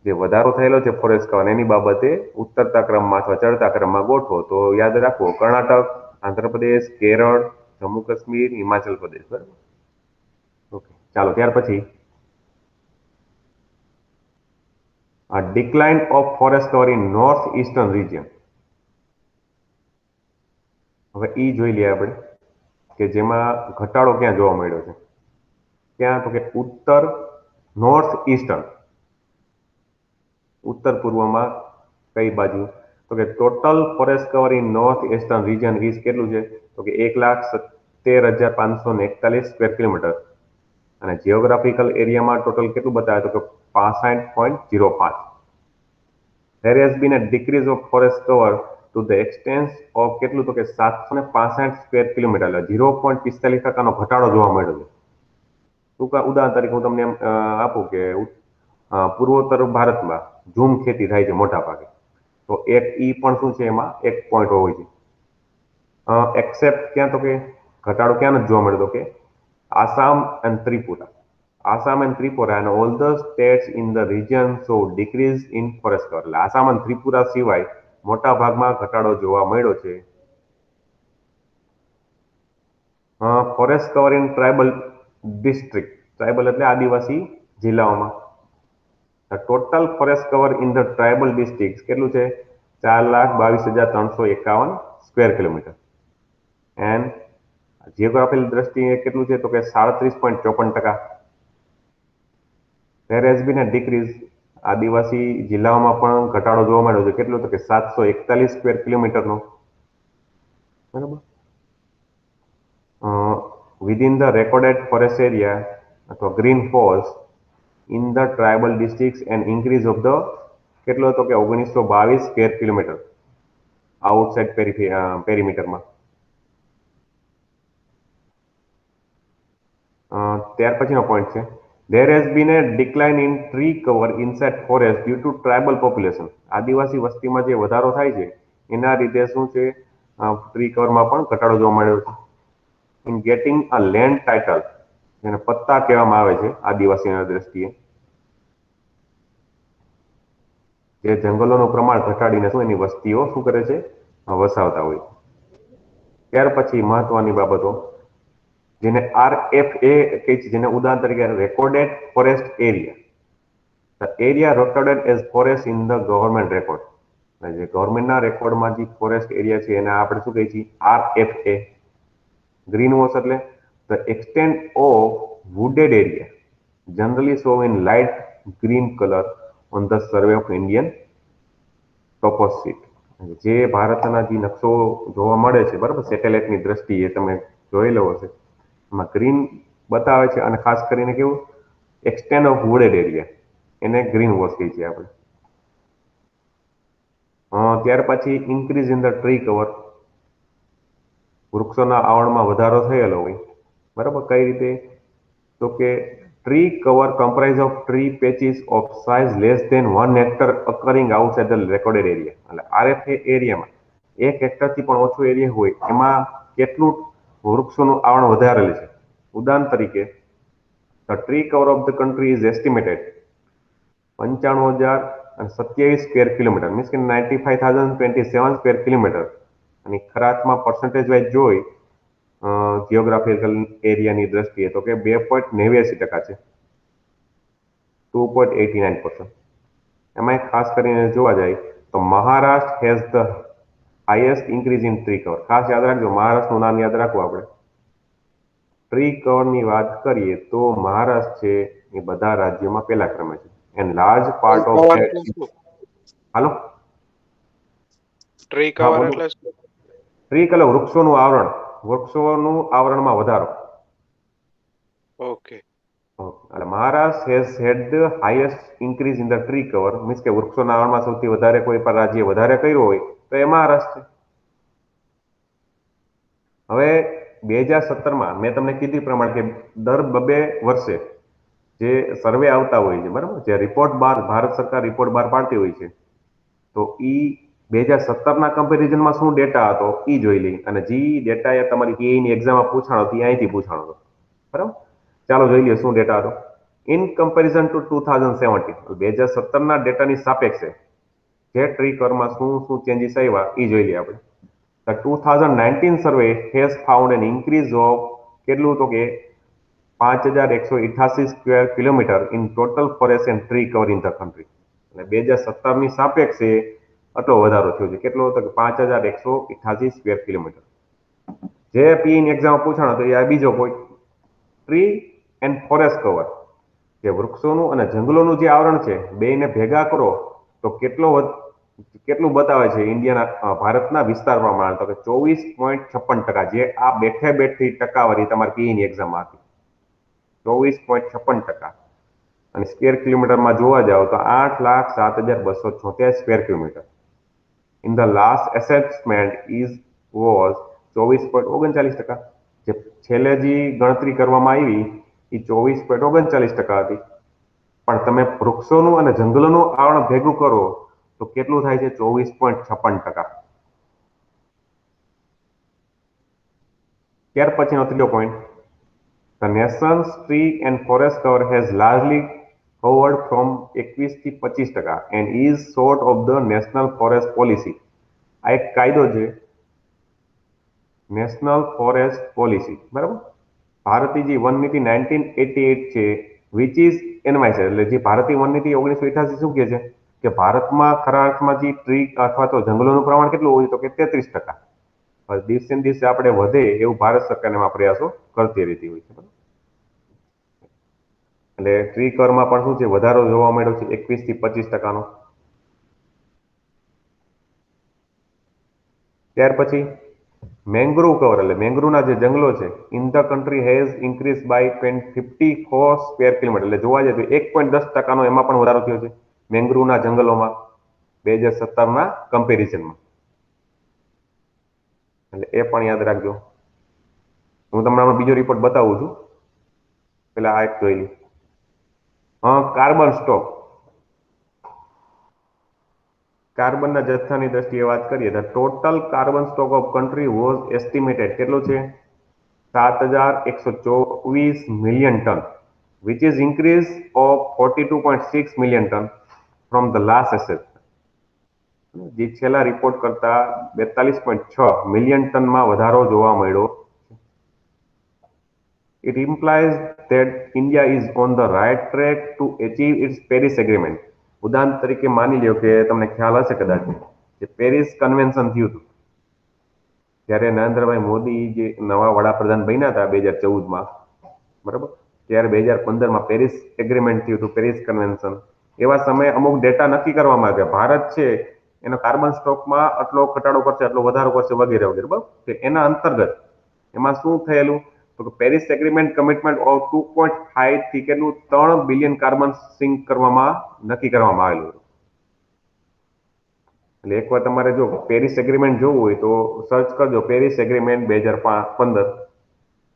જે વધારો થયેલો છે ફોરેસ્ટ કવર એની બાબતે ઉતરતા ક્રમમાં અથવા ચડતા ક્રમમાં ગોઠવો. તો યાદ રાખો કર્ણાટક, આંધ્રપ્રદેશ, કેરળ, જમ્મુ કાશ્મીર, હિમાચલ પ્રદેશ, બરાબર. ઓકે, ચાલો ત્યાર પછી decline of forest cover in north eastern region. હવે ઈ જોઈ લઈએ આપણે કે જેમાં ઘટાડો ક્યાં જોવા મળ્યો છે. ક્યાં? તો કે નોર્થ ઈસ્ટર્ન, ઉત્તર પૂર્વમાં કઈ બાજુ? તો કે total forest cover in north eastern region is કેટલું છે? તો કે 1,70,541 સ્ક્વેર કિલોમીટર. અને જીઓગ્રાફિકલ એરિયામાં ટોટલ કેટલું બતાવે? તો કે 65.05. There has been a decrease of forest cover to the extent of કેટલું? તો કે 765 સ્ક્વેર કિલોમીટર, એટલે 0.45% ઘટાડો જોવા મળ્યો છે. ટૂંકા ઉદાહરણ તરીકે હું તમને એમ આપું કે પૂર્વોત્તર ભારતમાં ઝૂમ ખેતી થાય છે મોટા ભાગે, તો એક ઈ પણ શું છે એમાં એક પોઈન્ટ હોય છે. એક્સેપ્ટ ક્યાં? તો કે ઘટાડો ક્યાં નથી જોવા મળતો? કે Assam and Tripura. Assam and Tripura and all the states in the region show decrease in forest cover. એટલે આસામ અને ત્રિપુરા સિવાય મોટા ભાગમાં ઘટાડો જોવા મળ્યો છે. Forest cover in tribal district. Tribal એટલે આદિવાસી જિલ્લાઓમાં. Total forest cover in the tribal district કેટલું છે? 4,22,351 સ્ક્વેર કિલોમીટર. એન્ડ જીઓગ્રાફિકલ દ્રષ્ટિએ કેટલું છે? તો કે 37.54%. There has been a decrease. આદિવાસી જિલ્લાઓમાં પણ ઘટાડો જોવા મળ્યો છે. કેટલું? તો કે 741 સ્ક્વેર કિલોમીટરનો, બરાબર. Within the recorded forest area અથવા green forest in the tribal district and increase of the કેટલો હતો? કે 1922 સ્ક્વેર કિલોમીટર આઉટસાઇડ પેરીમીટરમાં. ત્યાર પછીનો પોઈન્ટ છે, there has been a decline in tree cover inside forest due to tribal population. આદિવાસી વસ્તીમાં જે વધારો થાય છે એના લીધે શું છે? ટ્રી કવરમાં પણ ઘટાડો જોવા મળ્યો છે. In getting a land title, જેને પત્તા કહેવામાં આવે છે આદિવાસીના દ્રષ્ટિએ, જે જંગલોનું પ્રમાણ ઘટાડીને શું એની વસ્તીઓ શું કરે છે? વસાવતા હોય. ત્યાર પછી મહત્વની બાબતો જેને RFA કહે છે, જેને ઉદાહરણ તરીકે recorded forest area. The area recorded as forest in the government record. જે ગવર્મેન્ટના રેકોર્ડમાં જે ફોરેસ્ટ એરિયા છે એને આપણે શું કહીએ છીએ? RFA. ગ્રીન વોશ એટલે the extent of wooded area generally shown in light green color on the survey of Indian topography. જે ભારતના જે નકશો જોવા મળે છે, બરાબર, સેટેલાઇટની દ્રષ્ટિએ તમે જોયેલો હશે, એમાં ગ્રીન બતાવે છે. અને ખાસ કરીને કેવું? એક્સટેન્ડ ઓફ વુડેડ એરિયા, એને ગ્રીન વોશ કહીએ છીએ આપણે. ત્યાર પછી increase in the tree cover. વૃક્ષોના આવરણમાં વધારો થયેલો હોય, બરાબર. કઈ રીતે? તો કે tree cover comprise of tree patches of size less than 1 hectare occurring outside the recorded area. એટલે RFA એરિયામાં 1 હેક્ટરથી પણ ઓછો એરિયા હોય એમાં કેટલું વૃક્ષોનું આવરણ વધારેલું છે? ઉદાહરણ તરીકે the tree cover of the country is estimated 95,027 square kilometre, means કે 95,027 સ્ક્વેર કિલોમીટર. અને ખરાતમાં પર્સન્ટેજ વાઇઝ જોઈ જીઓગ્રાફિકલ એરિયાની દ્રષ્ટિએ તો કે 2.89% છે, 2.89%. એમાં ખાસ કરીને જોવા જાય તો Maharashtra has the highest increase in tree cover. ખાસ યાદ રાખજો, મહારાષ્ટ્રનું નામ યાદ રાખવું આપણે. ટ્રી કવરની વાત કરીએ તો મહારાષ્ટ્ર છે એ બધા રાજ્યોમાં પહેલા ક્રમે છે. And large part of cover that. એટલે શું? હાલો. ટ્રી હા કવર બોલો. એટલે શું? ટ્રી કલર વૃક્ષોનું આવરણ, વૃક્ષોનું આવરણમાં વધારો. ઓકે. એટલે Maharashtra has had the highest increase in the tree cover, means કે વૃક્ષોના આવરણમાં સૌથી વધારે કોઈ પણ રાજ્ય વધારે કર્યું હોય તો એ મહારાષ્ટ્ર છે. હવે 2017માં મેં તમને કીધું પ્રમાણે કે દર બબે વર્ષે જે સર્વે આવતા હોય છે, બરાબર, જે રિપોર્ટ બહાર ભારત સરકાર રિપોર્ટ બહાર પાડતી હોય છે, તો ઈ 2017ના કમ્પેરિઝનમાં શું ડેટા હતો ઈ જોઈ લઈ. અને જે ડેટા એ તમારી પીએની એક્ઝામમાં પૂછાણો હતો અહીંથી પૂછાણો હતો, બરાબર. ચાલો જોઈ લઈએ શું ડેટા હતો. ઇન કમ્પેરિઝન ટુ 2017, 2017ના ડેટાની સાપેક્ષે જે ટ્રી કવરમાં શું શું ચેન્જીસ આવ્યા એ જોઈ લઈએ આપણે. The 2019 survey has found an increase of કેટલું તો કે 5188 square kilometre in total forest and tree cover in the country. એટલે 2017ની સાપેક્ષે આટલો વધારો થયો છે. કેટલો હતો કે 5188 સ્ક્વેર કિલોમીટર. જે પીઈની એક્ઝામ પૂછાણો તો એ આ બીજો point. Tree and forest cover, જે વૃક્ષોનું અને જંગલોનું જે આવરણ છે બેને ભેગા કરો તો કેટલું બતાવે છે ઇન્ડિયાના ભારતના વિસ્તાર પ્રમાણે, તો કે 24.56%. જે આ બેઠે બેઠી ટકાવારી તમારી પીઈની એક્ઝામમાં હતી, 24.56%. અને સ્ક્વેર કિલોમીટરમાં જોવા જાવ તો 8,07,276 square kilometre. In the last assessment was 24.39%. જે છેલ્લે જે ગણતરી કરવામાં આવી એ 24.39% હતી. પણ તમે વૃક્ષોનું અને જંગલોનું આવરણ ભેગું કરો તો કેટલું થાય છે? 24.56%. ત્યાર પછીનો ત્રીજો point. The nation's tree and forest cover has largely covered from 21 થી 25% and is short of the national forest policy. આ એક કાયદો છે, નેશનલ ફોરેસ્ટ પોલિસી, બરાબર. ભારતીય જે વન નીતિ 1988 છે, વિચ ઇઝ એનવાય છે, એટલે જે ભારતીય વન નીતિ 1988 શું કહે છે કે ભારતમાં ખરા અર્થમાં જે ટ્રી અથવા તો જંગલોનું પ્રમાણ કેટલું હોય તો કે 33%. દિવસે ને દિવસે આપણે વધે એવું ભારત સરકાર એમાં પ્રયાસો કરતી રહેતી હોય છે. એટલે ટ્રી કવરમાં પણ શું છે, વધારો જોવા મળ્યો છે 21 થી 25%નો. ત્યાર પછી મેંગ્રુવ કવર, એટલે મેંગ્રુવના જે જંગલો છે, in the country has increase by 54 square kilometre. એટલે જોવા જઈએ તો 1.10%નો એમાં પણ વધારો થયો છે મેંગ્રુવના જંગલોમાં 2017ના કમ્પેરિઝનમાં. એટલે એ પણ યાદ રાખજો. હું તમને આનો બીજો રિપોર્ટ બતાવું છું. પેલા આ એક જોઈ લી. કાર્બન સ્ટોક, કાર્બનના જથ્થાની દ્રષ્ટિએ વાત કરીએ તો total carbon stock of country was estimated કેટલો છે? 7,124 million ton, which is increase of 42.6 million ton from the last assessment. જે છેલ્લા રિપોર્ટ કરતા 42.6 મિલિયન ટનમાં વધારો જોવા મળ્યો. It implies that India is on the right track to achieve its Paris Agreement. ઉદાહરણ તરીકે માની લ્યો કે તમને ખ્યાલ હશે કદાચ કે પેરિસ કન્વેન્શન થયું હતું ત્યારે નરેન્દ્રભાઈ મોદી જે નવા વડાપ્રધાન બન્યા હતા 2014માં, બરાબર, ત્યારે 2015માં પેરિસ એગ્રીમેન્ટ થયું હતું, પેરિસ કન્વેન્શન. એવા સમયે અમુક ડેટા નક્કી કરવામાં આવ્યા, ભારત છે એનો કાર્બન સ્ટોકમાં આટલો ઘટાડો કરશે, આટલો વધારો કરશે, વગેરે વગેરે, બરાબર. એના અંતર્ગત એમાં શું થયેલું તો પેરિસ એગ્રીમેન્ટ કમિટમેન્ટ ઓફ 2.5 થી કેટલું 3 બિલિયન કાર્બન સિંક કરવામાં નક્કી કરવામાં આવેલું હતું. એટલે એકવાર તમારે જો પેરિસ એગ્રીમેન્ટ જોવું હોય તો સર્ચ કરજો પેરિસ એગ્રીમેન્ટ 2015,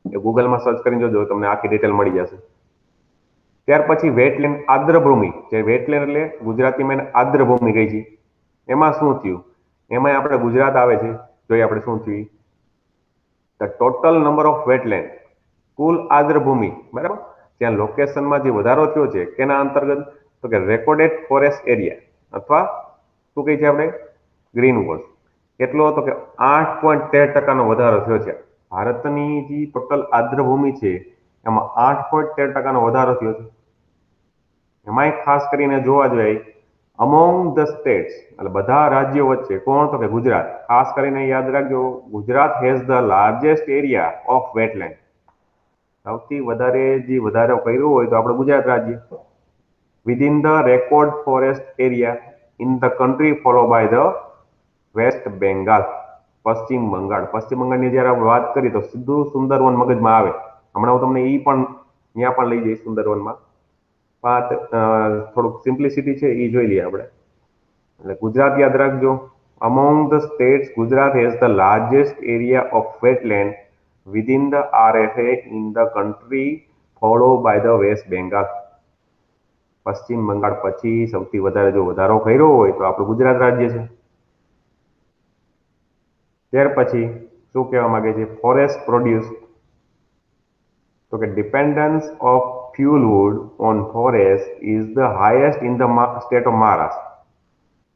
એ ગૂગલમાં સર્ચ કરીને જોજો, તમને આખી ડિટેલ મળી જશે. ત્યાર પછી વેટલેન્ડ, આર્દ્રભૂમિ, જે વેટલેન્ડ એટલે ગુજરાતીમાં એને આર્દ્રભૂમિ કહી છે. એમાં શું થયું? એમાં આપણે ગુજરાત આવે છે, જોઈએ આપણે શું થયું. The total number of wetland, કુલ આર્દ્રભૂમિ, બરાબર, ત્યાં લોકેશનમાં જે વધારો થયો છે કેના અંતર્ગત તો કે રેકોર્ડેડ ફોરેસ્ટ એરિયા અથવા શું કહે છે આપણે ગ્રીન વોલ્સ. કેટલો હતો કે 8.13%નો વધારો થયો છે. ભારતની જે ટોટલ આર્દ્રભૂમિ છે એમાં 8.13%નો વધારો થયો છે. એમાંય ખાસ કરીને જોવા જોઈએ અમોંગ ધ સ્ટેટ્સ એટલે બધા રાજ્યો વચ્ચે કોણ તો કે ગુજરાત. ખાસ કરીને યાદ રાખજો, Gujarat has the largest area of wetland. સૌથી વધારે જે વધારો કર્યો હોય તો આપણે ગુજરાત રાજ્ય. Within the record forest area in the country follow by the West Bengal. Paschim Bangal. પશ્ચિમ બંગાળની જયારે આપણે વાત કરીએ તો સીધું સુંદરવન મગજમાં આવે. હમણાં હું તમને ઈ પણ ત્યાં પણ લઈ જઈશ સુંદરવનમાં. થોડુંક સિમ્પ્લિસિટી છે એ જોઈ લઈએ આપણે. એટલે ગુજરાત યાદ રાખજો. Among the states Gujarat has the largest area of wetland within the RFA in the country follow by the West Bengal. Paschim Bangal પછી સૌથી વધારે જો વધારો કર્યો હોય તો આપણું ગુજરાત રાજ્ય છે. ત્યાર પછી શું કહેવા માંગે છે? ફોરેસ્ટ પ્રોડ્યુસ, તો કે dependence of fuel wood on forest is the highest in the state of Maharashtra.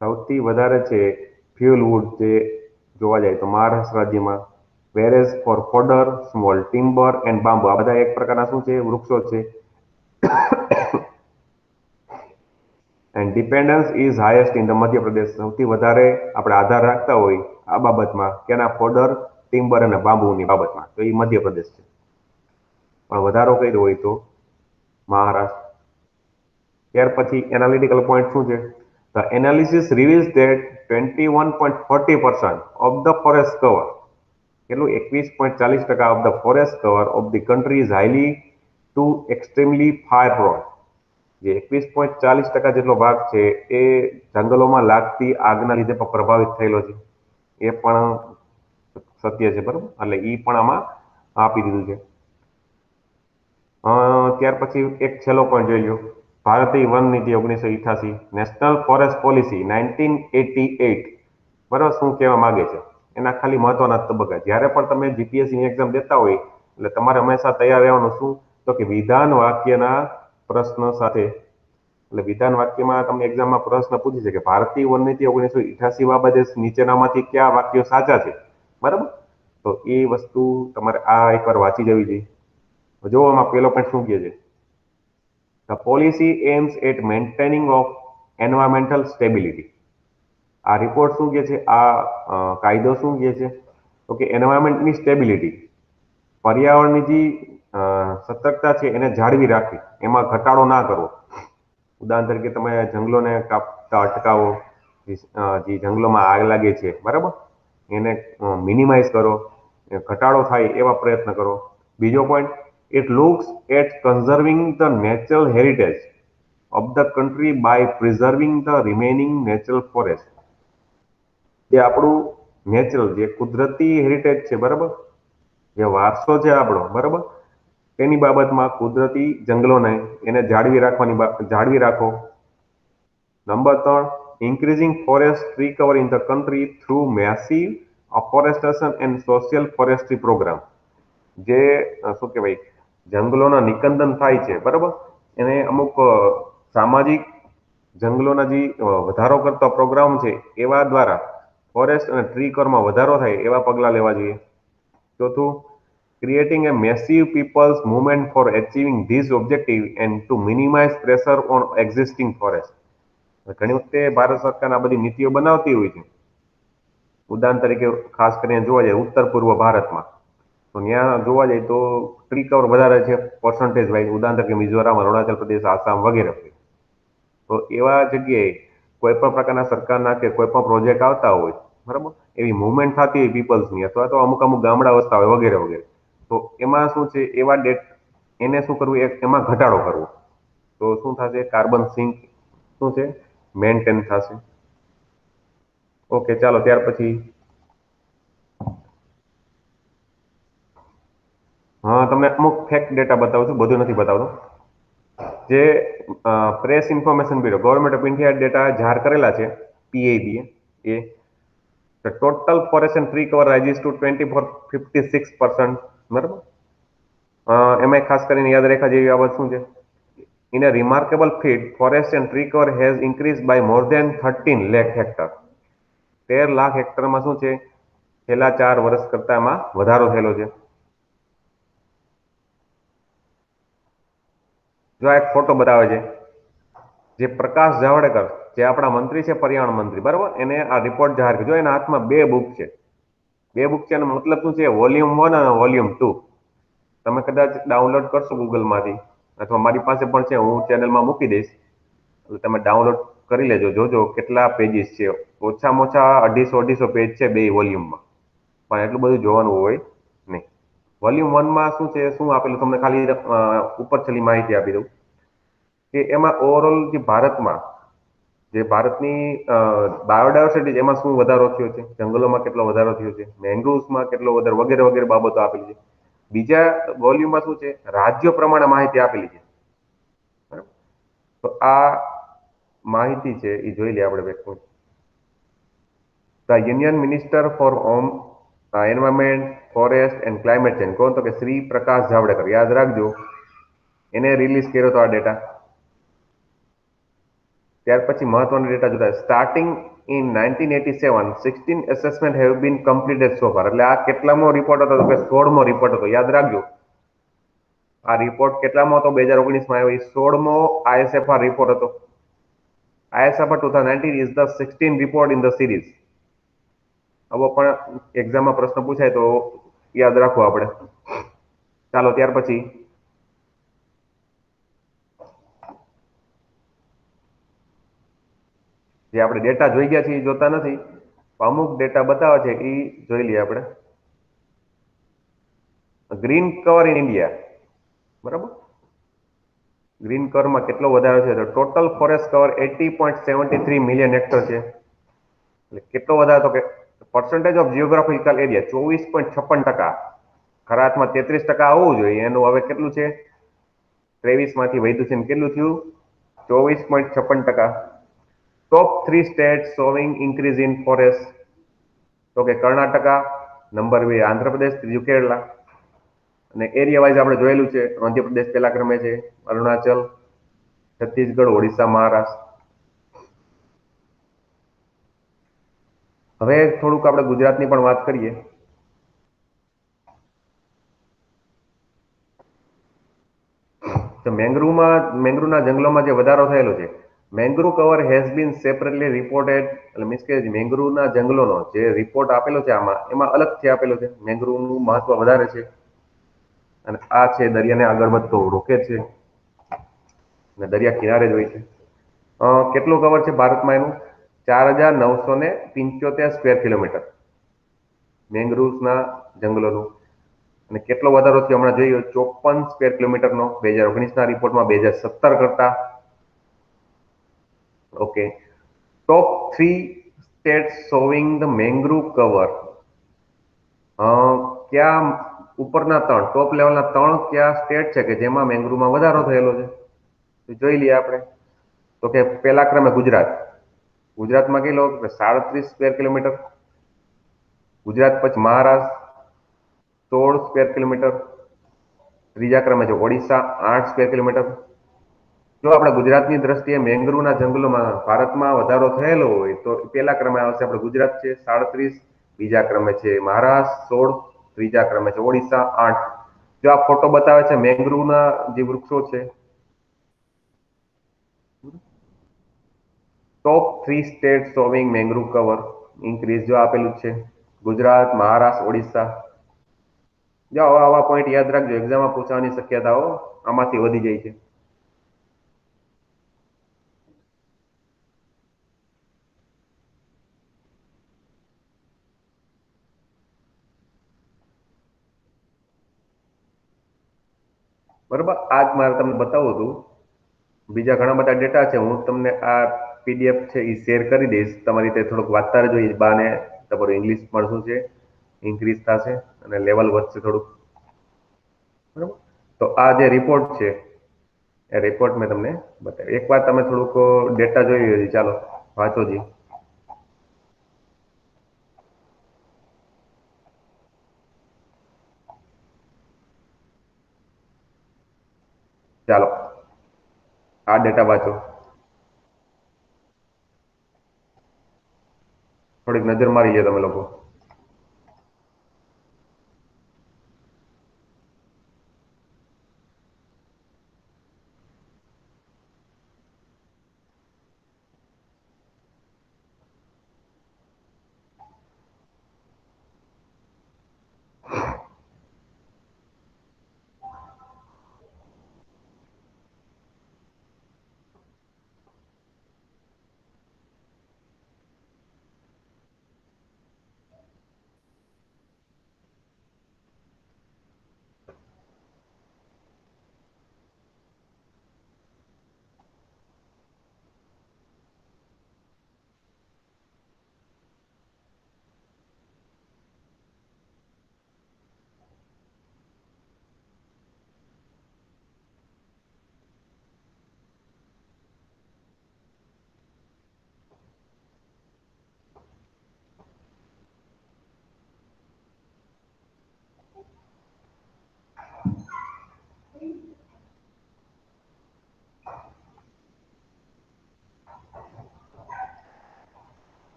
સૌથી વધારે છે ફ્યુલ વુડ જે જોવા જાય તો મહારાષ્ટ્ર રાજ્યમાં. Whereas for fodder, small timber and bamboo, આ બધા એક પ્રકારના શું છે? વૃક્ષો છે. And dependence is highest in the Madhya Pradesh. સૌથી વધારે આપણે આધાર રાખતા હોય આ બાબતમાં કેના? ફોડર, ટિમ્બર અને બાંબુની બાબતમાં, તો એ મધ્યપ્રદેશ છે. પણ વધારો કર્યો હોય તો મહારાષ્ટ્ર. ત્યાર પછી એનાલિટિકલ પોઈન્ટ શું છે? The analysis reveals that 21.40% of the forest cover, કેટલું? 21.40% of the forest cover of the country is highly to extremely fire prone. જે 21.40% જેટલો ભાગ છે એ જંગલોમાં લાગતી આગના લીધે પણ પ્રભાવિત થયેલો છે. એ પણ સત્ય છે, બરાબર? એટલે એ પણ આમાં આપી દીધું છે. ત્યાર પછી એક છેલ્લો પોઈન્ટ જોઈ લો. ભારતીય વન નીતિ 1988, નેશનલ ફોરેસ્ટ પોલિસી 1988, બરાબર? શું કહેવા માંગે છે? એના ખાલી મહત્વના તબક્કા. જ્યારે પણ તમે GPSC ની એક્ઝામ દેતા હોય એટલે તમારે હંમેશા તૈયાર રહેવાનું. શું તો કે વિધાન વાક્યના પ્રશ્ન સાથે. એટલે વિધાન વાક્યમાં તમને એક્ઝામમાં પ્રશ્ન પૂછી છે કે ભારતીય વન નીતિ 1988 બાબતે નીચેનામાંથી કયા વાક્યો સાચા છે, બરાબર? તો એ વસ્તુ તમારે આ એકવાર વાંચી જવી જોઈએ. જો આમાં પેલો પોઈન્ટ શું કહે છે? The policy aims at maintaining of environmental stability. આ રિપોર્ટ શું કહે છે? આ કાયદો શું કહે છે? તો કે એન્વાયરમેન્ટની સ્ટેબિલિટી, પર્યાવરણની જે સતર્કતા છે એને જાળવી રાખવી, એમાં ઘટાડો ના કરવો. ઉદાહરણ તરીકે તમે જંગલોને કાપતા અટકાવો, જે જંગલોમાં આગ લાગે છે, બરાબર, એને મિનિમાઇઝ કરો, ઘટાડો થાય એવા પ્રયત્ન કરો. બીજો point, it looks at conserving the natural heritage of the country by preserving the remaining natural forest. જે આપણું નેચરલ જે કુદરતી હેરિટેજ છે, બરાબર, જે વારસો છે આપણો, બરાબર, તેની બાબતમાં કુદરતી જંગલોને એને જાળવી રાખો. Number 3, increasing forest tree cover in the country through massive afforestation and social forestry program. જે શું કહેવાય, જંગલોના નિકંદન થાય છે, બરાબર, એને અમુક સામાજિક જંગલોના જે વધારો કરતા પ્રોગ્રામ છે એવા દ્વારા ફોરેસ્ટ અને ટ્રી કવરમાં વધારો થાય એવા પગલાં લેવા જોઈએ. ચોથું, creating a massive people's movement for achieving this objective and to minimize pressure on existing forest. ઘણી વખતે ભારત સરકાર આ બધી નીતિઓ બનાવતી હોય છે. ઉદાહરણ તરીકે ખાસ કરીને જોવા જાય ઉત્તર પૂર્વ ભારતમાં, તો ત્યાં જોવા જાય તો ટ્રી કવર વધારે છે પર્સન્ટેજ વાઇઝ. ઉદાહરણ તરીકે મિઝોરમ, અરુણાચલ પ્રદેશ, આસામ વગેરે. તો એવા જગ્યાએ કોઈ પણ પ્રકારના સરકારના કે કોઈ પણ પ્રોજેક્ટ આવતા હોય, બરાબર, એવી મુવમેન્ટ થતી હોય પીપલ્સની, અથવા તો અમુક અમુક ગામડા વસતા હોય વગેરે વગેરે, તો એમાં શું છે, એવા એને શું કરવું, એમાં ઘટાડો કરવો. તો શું થશે? કાર્બન સિંક શું છે? મેન્ટેન થશે. ઓકે, ચાલો ત્યાર પછી તમને અમુક ફેક્ટ ડેટા બતાવું છું, બધું નથી બતાવતો. જે press information bureau, government of India data જાહેર કરેલા છે, PIB એ total forest and tree cover rises to 24.56%, બરાબર. એમાં ખાસ કરીને યાદ રાખવા જેવી બાબત શું છે? In a remarkable feat, forest and tree cover has increase by more than 13 lakh hectare. 13 lakh હેક્ટરમાં શું છે? છેલ્લા 4 વર્ષ કરતા એમાં વધારો થયેલો છે. જો આ એક ફોટો બતાવે છે, જે પ્રકાશ જાવડેકર જે આપણા મંત્રી છે પર્યાવરણ મંત્રી, બરાબર, એને આ રિપોર્ટ જાહેર કર્યો. એના હાથમાં બે બુક છે. બે બુક છે એનો મતલબ શું છે? વોલ્યુમ 1 અને વોલ્યુમ 2. તમે કદાચ ડાઉનલોડ કરશો ગૂગલમાંથી, અથવા મારી પાસે પણ છે, હું ચેનલમાં મૂકી દઈશ, એટલે તમે ડાઉનલોડ કરી લેજો. જોજો કેટલા પેજીસ છે. ઓછામાં ઓછા 250 પેજ છે બે વોલ્યુમમાં, પણ એટલું બધું જોવાનું હોય નહીં. વોલ્યુમ 1માં શું છે, શું આપેલું, તમને ખાલી ઉપર છેલ્લી માહિતી આપી દઉં કે એમાં ઓવરઓલ જે ભારતની બાયોડાયવર્સિટી, એમાં શું વધારો થયો છે, જંગલોમાં કેટલો વધારો થયો છે, મેંગ્રુવ્સમાં કેટલો વધારો, વગેરે વગેરે બાબતો આપેલી છે. બીજા વોલ્યુમમાં શું છે, રાજ્યો પ્રમાણે માહિતી આપેલી છે. બરાબર? તો આ માહિતી છે એ જોઈ લઈએ આપણે વ્યક્તિ. The union minister four home environment, forest and climate change, કોણ? તો કે શ્રી પ્રકાશ જાવડેકર. યાદ રાખજો, એને રિલીઝ કર્યો હતો આ ડેટા. ત્યાર પછી મહત્વના ડેટા જોતા, starting in 1987 16 assessment have been completed so far. એટલે આ કેટલામો રિપોર્ટ હતો? તો કે 16મો રિપોર્ટ હતો. યાદ રાખજો, આ રિપોર્ટ કેટલામો હતો? 2019માં આવ્યો. એ 16મો ISFR રિપોર્ટ હતો. ISFR 2019 is the 16th report in the series. આવો પણ એક્ઝામમાં પ્રશ્ન પૂછાય તો યાદ રાખવું આપણે. ચાલો, ત્યાર પછી જે આપણે ડેટા જોઈ ગયા છે એ જોતા નથી, અમુક ડેટા બતાવે છે એ જોઈ લઈએ આપણે. ગ્રીન કવર ઇન ઇન્ડિયા, બરાબર, ગ્રીન કવરમાં કેટલો વધારો છે? તો total forest cover 80.73 million hectare છે. એટલે કેટલો વધારો? તો કે પર્સન્ટેજ ઓફ જીઓગ્રાફિકલ એરિયા 24.56%. ખરા અર્થમાં 33% આવવું જોઈએ, એનું હવે કેટલું છે? 23માંથી વધ્યું છે. કેટલું થયું? 24.56%. ટોપ 3 state showing increase in forest, તો કે કર્ણાટકા, નંબર 2 આંધ્રપ્રદેશ, ત્રીજું કેરલા. અને એરિયા વાઇઝ આપણે જોયેલું છે, મધ્યપ્રદેશ પહેલા ક્રમે છે, અરુણાચલ, છત્તીસગઢ, ઓડિશા, મહારાષ્ટ્ર. હવે થોડુંક આપણે ગુજરાતની પણ વાત કરીએ. તો મેંગ્રુવના જંગલોમાં જે વધારો થયેલો છે, mangrove cover has been separately reported. એટલે મીન્સ કે મેંગ્રુવના જંગલોનો જે રિપોર્ટ આપેલો છે આમાં, એમાં અલગથી આપેલો છે. મેંગ્રુવનું મહત્વ વધારે છે. અને આ છે દરિયાને આગળ વધતો રોકે છે, અને દરિયા કિનારે જ હોય છે. કેટલું કવર છે ભારતમાં એનું? 4975 સ્ક્વેર કિલોમીટર મેંગ્રુવ્સના જંગલોનું. અને કેટલો વધારો થયો હમણાં જોઈએ? 54 સ્ક્વેર કિલોમીટરનો 2019ના રિપોર્ટમાં, 2017 કરતા. Okay. Top 3 state showing the mangrove cover. ક્યાં ઉપરના 3 ટોપ લેવલના 3 કયા સ્ટેટ છે કે જેમાં મેંગ્રુવમાં વધારો થયેલો છે? તો જોઈ લઈએ આપણે. તો કે પહેલા ક્રમે ગુજરાત. ગુજરાતમાં કેટલો? 37 સ્ક્વેર કિલોમીટર. ગુજરાત પછી મહારાષ્ટ્ર, 16 સ્ક્વેર કિલોમીટર. ત્રીજા ક્રમે છે ઓડિશા, 8 સ્ક્વેર કિલોમીટર. જો આપણે ગુજરાતની દ્રષ્ટિએ મેંગ્રુવના જંગલોમાં ભારતમાં વધારો થયેલો હોય તો પહેલા ક્રમે આવશે આપણે ગુજરાત છે, 37. બીજા ક્રમે છે મહારાષ્ટ્ર, 16. ત્રીજા ક્રમે છે ઓડિશા, 8. જો આ ફોટો બતાવે છે મેંગ્રુવના જે વૃક્ષો છે, ટોપ 3 state showing mangrove cover increase જો આપેલું છે, ગુજરાત, મહારાષ્ટ્ર, ઓડિશા. જો આવા પોઈન્ટ યાદ રાખજો, એક્ઝામમાં પૂછવાની શક્યતાઓ આમાંથી વધી જાય છે. બરાબર, આ જ મારે તમને બતાવવું હતું. બીજા ઘણા બધા ડેટા છે, હું તમને આ PDF છે એ શેર કરી દઈશ. તમારી રીતે થોડુંક વાંચતા રહેજો. એ બાને તમારું ઇંગ્લિશ પણ શું છે, ઇન્ક્રીઝ થશે અને લેવલ વધશે થોડુંક. બરાબર, તો આ જે રિપોર્ટ છે એ રિપોર્ટ મેં તમને બતાવ્યો. એકવાર તમે થોડુંક ડેટા જોઈ લેજો. ચાલો, વાંચો જી. ચાલો, આ ડેટા વાંચો. થોડીક નજર મારી લો તમે લોકો.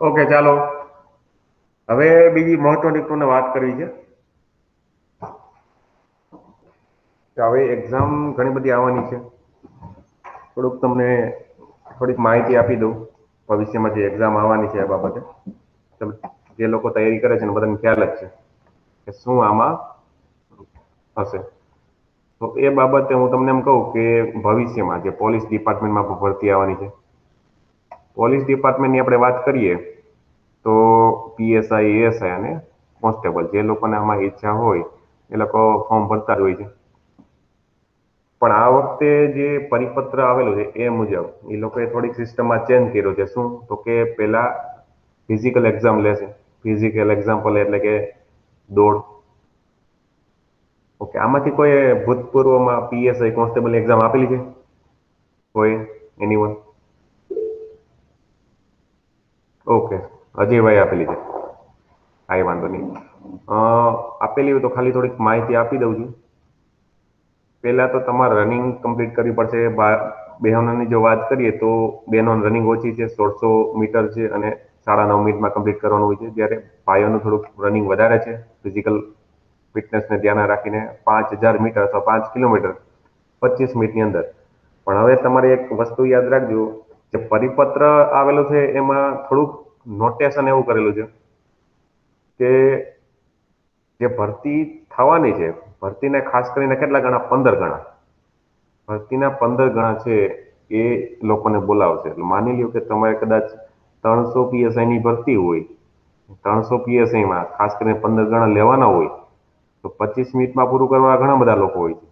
ઓકે, ચાલો હવે બીજી મહત્વની તમને વાત કરવી છે કે હવે એક્ઝામ ઘણી બધી આવવાની છે. તમને થોડીક માહિતી આપી દઉં ભવિષ્યમાં જે એક્ઝામ આવવાની છે એ બાબતે. જે લોકો તૈયારી કરે છે ને બધાને ખ્યાલ જ છે કે શું આમાં હશે. તો એ બાબતે હું તમને એમ કહું કે ભવિષ્યમાં જે પોલીસ ડિપાર્ટમેન્ટમાં ભરતી આવવાની છે, પોલીસ ડિપાર્ટમેન્ટની આપણે વાત કરીએ તો પીએસઆઈ, એએસઆઈ અને કોન્સ્ટેબલ જે લોકોને આમાં ઈચ્છા હોય એ લોકો ફોર્મ ભરતા જ હોય છે. પણ આ વખતે જે પરિપત્ર આવેલો છે એ મુજબ એ લોકોએ થોડીક સિસ્ટમમાં ચેન્જ કર્યો છે. શું તો કે પેલા ફિઝિકલ એક્ઝામ લેશે. ફિઝિકલ એક્ઝામ્પલ એટલે કે દોડ. ઓકે, આમાંથી કોઈ ભૂતપૂર્વમાં પીએસઆઈ કોન્સ્ટેબલ એક્ઝામ આપેલી છે કોઈ? એનીવન? ઓકે, અજયભાઈ આપેલી છે. કાંઈ વાંધો નહીં. આપેલી હોય તો ખાલી થોડીક માહિતી આપી દઉં છું. પહેલા તો તમારે રનિંગ કમ્પ્લીટ કરવી પડશે. બહેનોની જો વાત કરીએ તો બહેનો રનિંગ ઓછી છે, 1600 મીટર છે અને 9.5 મિનિટમાં કમ્પ્લીટ કરવાનું હોય છે. જ્યારે ભાઈઓનું થોડુંક રનિંગ વધારે છે, ફિઝિકલ ફિટનેસને ધ્યાને રાખીને 5000 મીટર અથવા 5 કિલોમીટર 25 મિનિટની અંદર. પણ હવે તમારે એક વસ્તુ યાદ રાખજો, જે પરિપત્ર આવેલો છે એમાં થોડુંક નોટેશન એવું કરેલું છે કે જે ભરતી થવાની છે, ભરતીને ખાસ કરીને કેટલા ગણા? 15 ગણા. ભરતીના 15 ગણા છે એ લોકોને બોલાવશે. એટલે માની લ્યો કે તમારે કદાચ 300 પીએસઆઈ ની ભરતી હોય, 300 પીએસઆઈમાં ખાસ કરીને 15 ગણા લેવાના હોય તો 25 મિનિટમાં પૂરું કરવા ઘણા બધા લોકો હોય છે.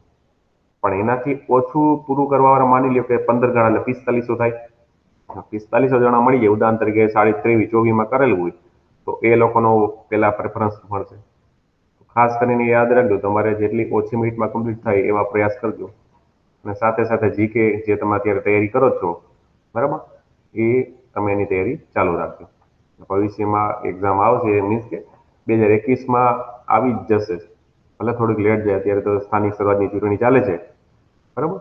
પણ એનાથી ઓછું પૂરું કરવા વાળા માની લ્યો કે 15 ગણા એટલે 4500 થાય. 4500 જણા મળી જાય, ઉદાહરણ તરીકે 23-24 માં કરેલું હોય તો એ લોકોનો પેલા પ્રેફરન્સ મળશે. ખાસ કરીને યાદ રાખજો, તમારે જેટલી ઓછી મિનિટમાં કમ્પ્લીટ થાય એવા પ્રયાસ કરજો. અને સાથે સાથે જીકે જે તમે અત્યારે તૈયારી કરો છો, બરાબર, એ તમે એની તૈયારી ચાલુ રાખજો. ભવિષ્યમાં એક્ઝામ આવશે, મીન્સ કે 2021માં આવી જ જશે. ભલે થોડીક લેટ જાય, અત્યારે તો સ્થાનિક સ્વરાજની ચૂંટણી ચાલે છે, બરાબર.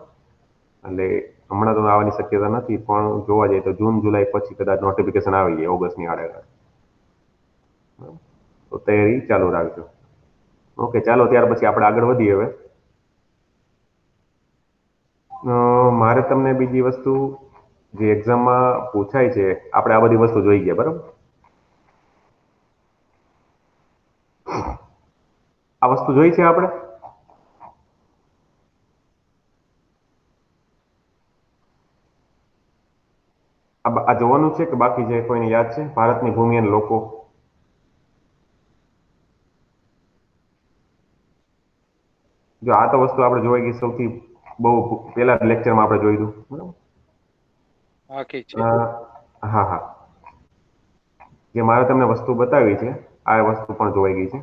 એટલે હમણાં તો આવવાની શક્યતા નથી, પણ જોવા જઈએ તો જૂન જુલાઈ પછી કદાચ નોટિફિકેશન આવી જાય, ઓગસ્ટની આડે. તો તૈયારી ચાલુ રાખજો. ઓકે, ચાલો ત્યાર પછી આપણે આગળ વધીએ. હવે મારે તમને બીજી વસ્તુ જે એક્ઝામમાં પૂછાય છે, આપણે આ બધી વસ્તુ જોઈ ગયા, બરાબર. આ વસ્તુ જોઈ છે આપણે. આ જોવાનું છે કે બાકી છે? કોઈને યાદ છે? ભારતની ભૂમિ અને લોકો. જો આ તો વસ્તુ આપણે જોઈ ગઈ, સૌથી બહુ પહેલા લેક્ચરમાં આપણે જોઈ દઉં, બરાબર. બાકી છે. હા હા, જે મારે તમને વસ્તુ બતાવી છે આ વસ્તુ પણ જોવાઈ ગઈ છે.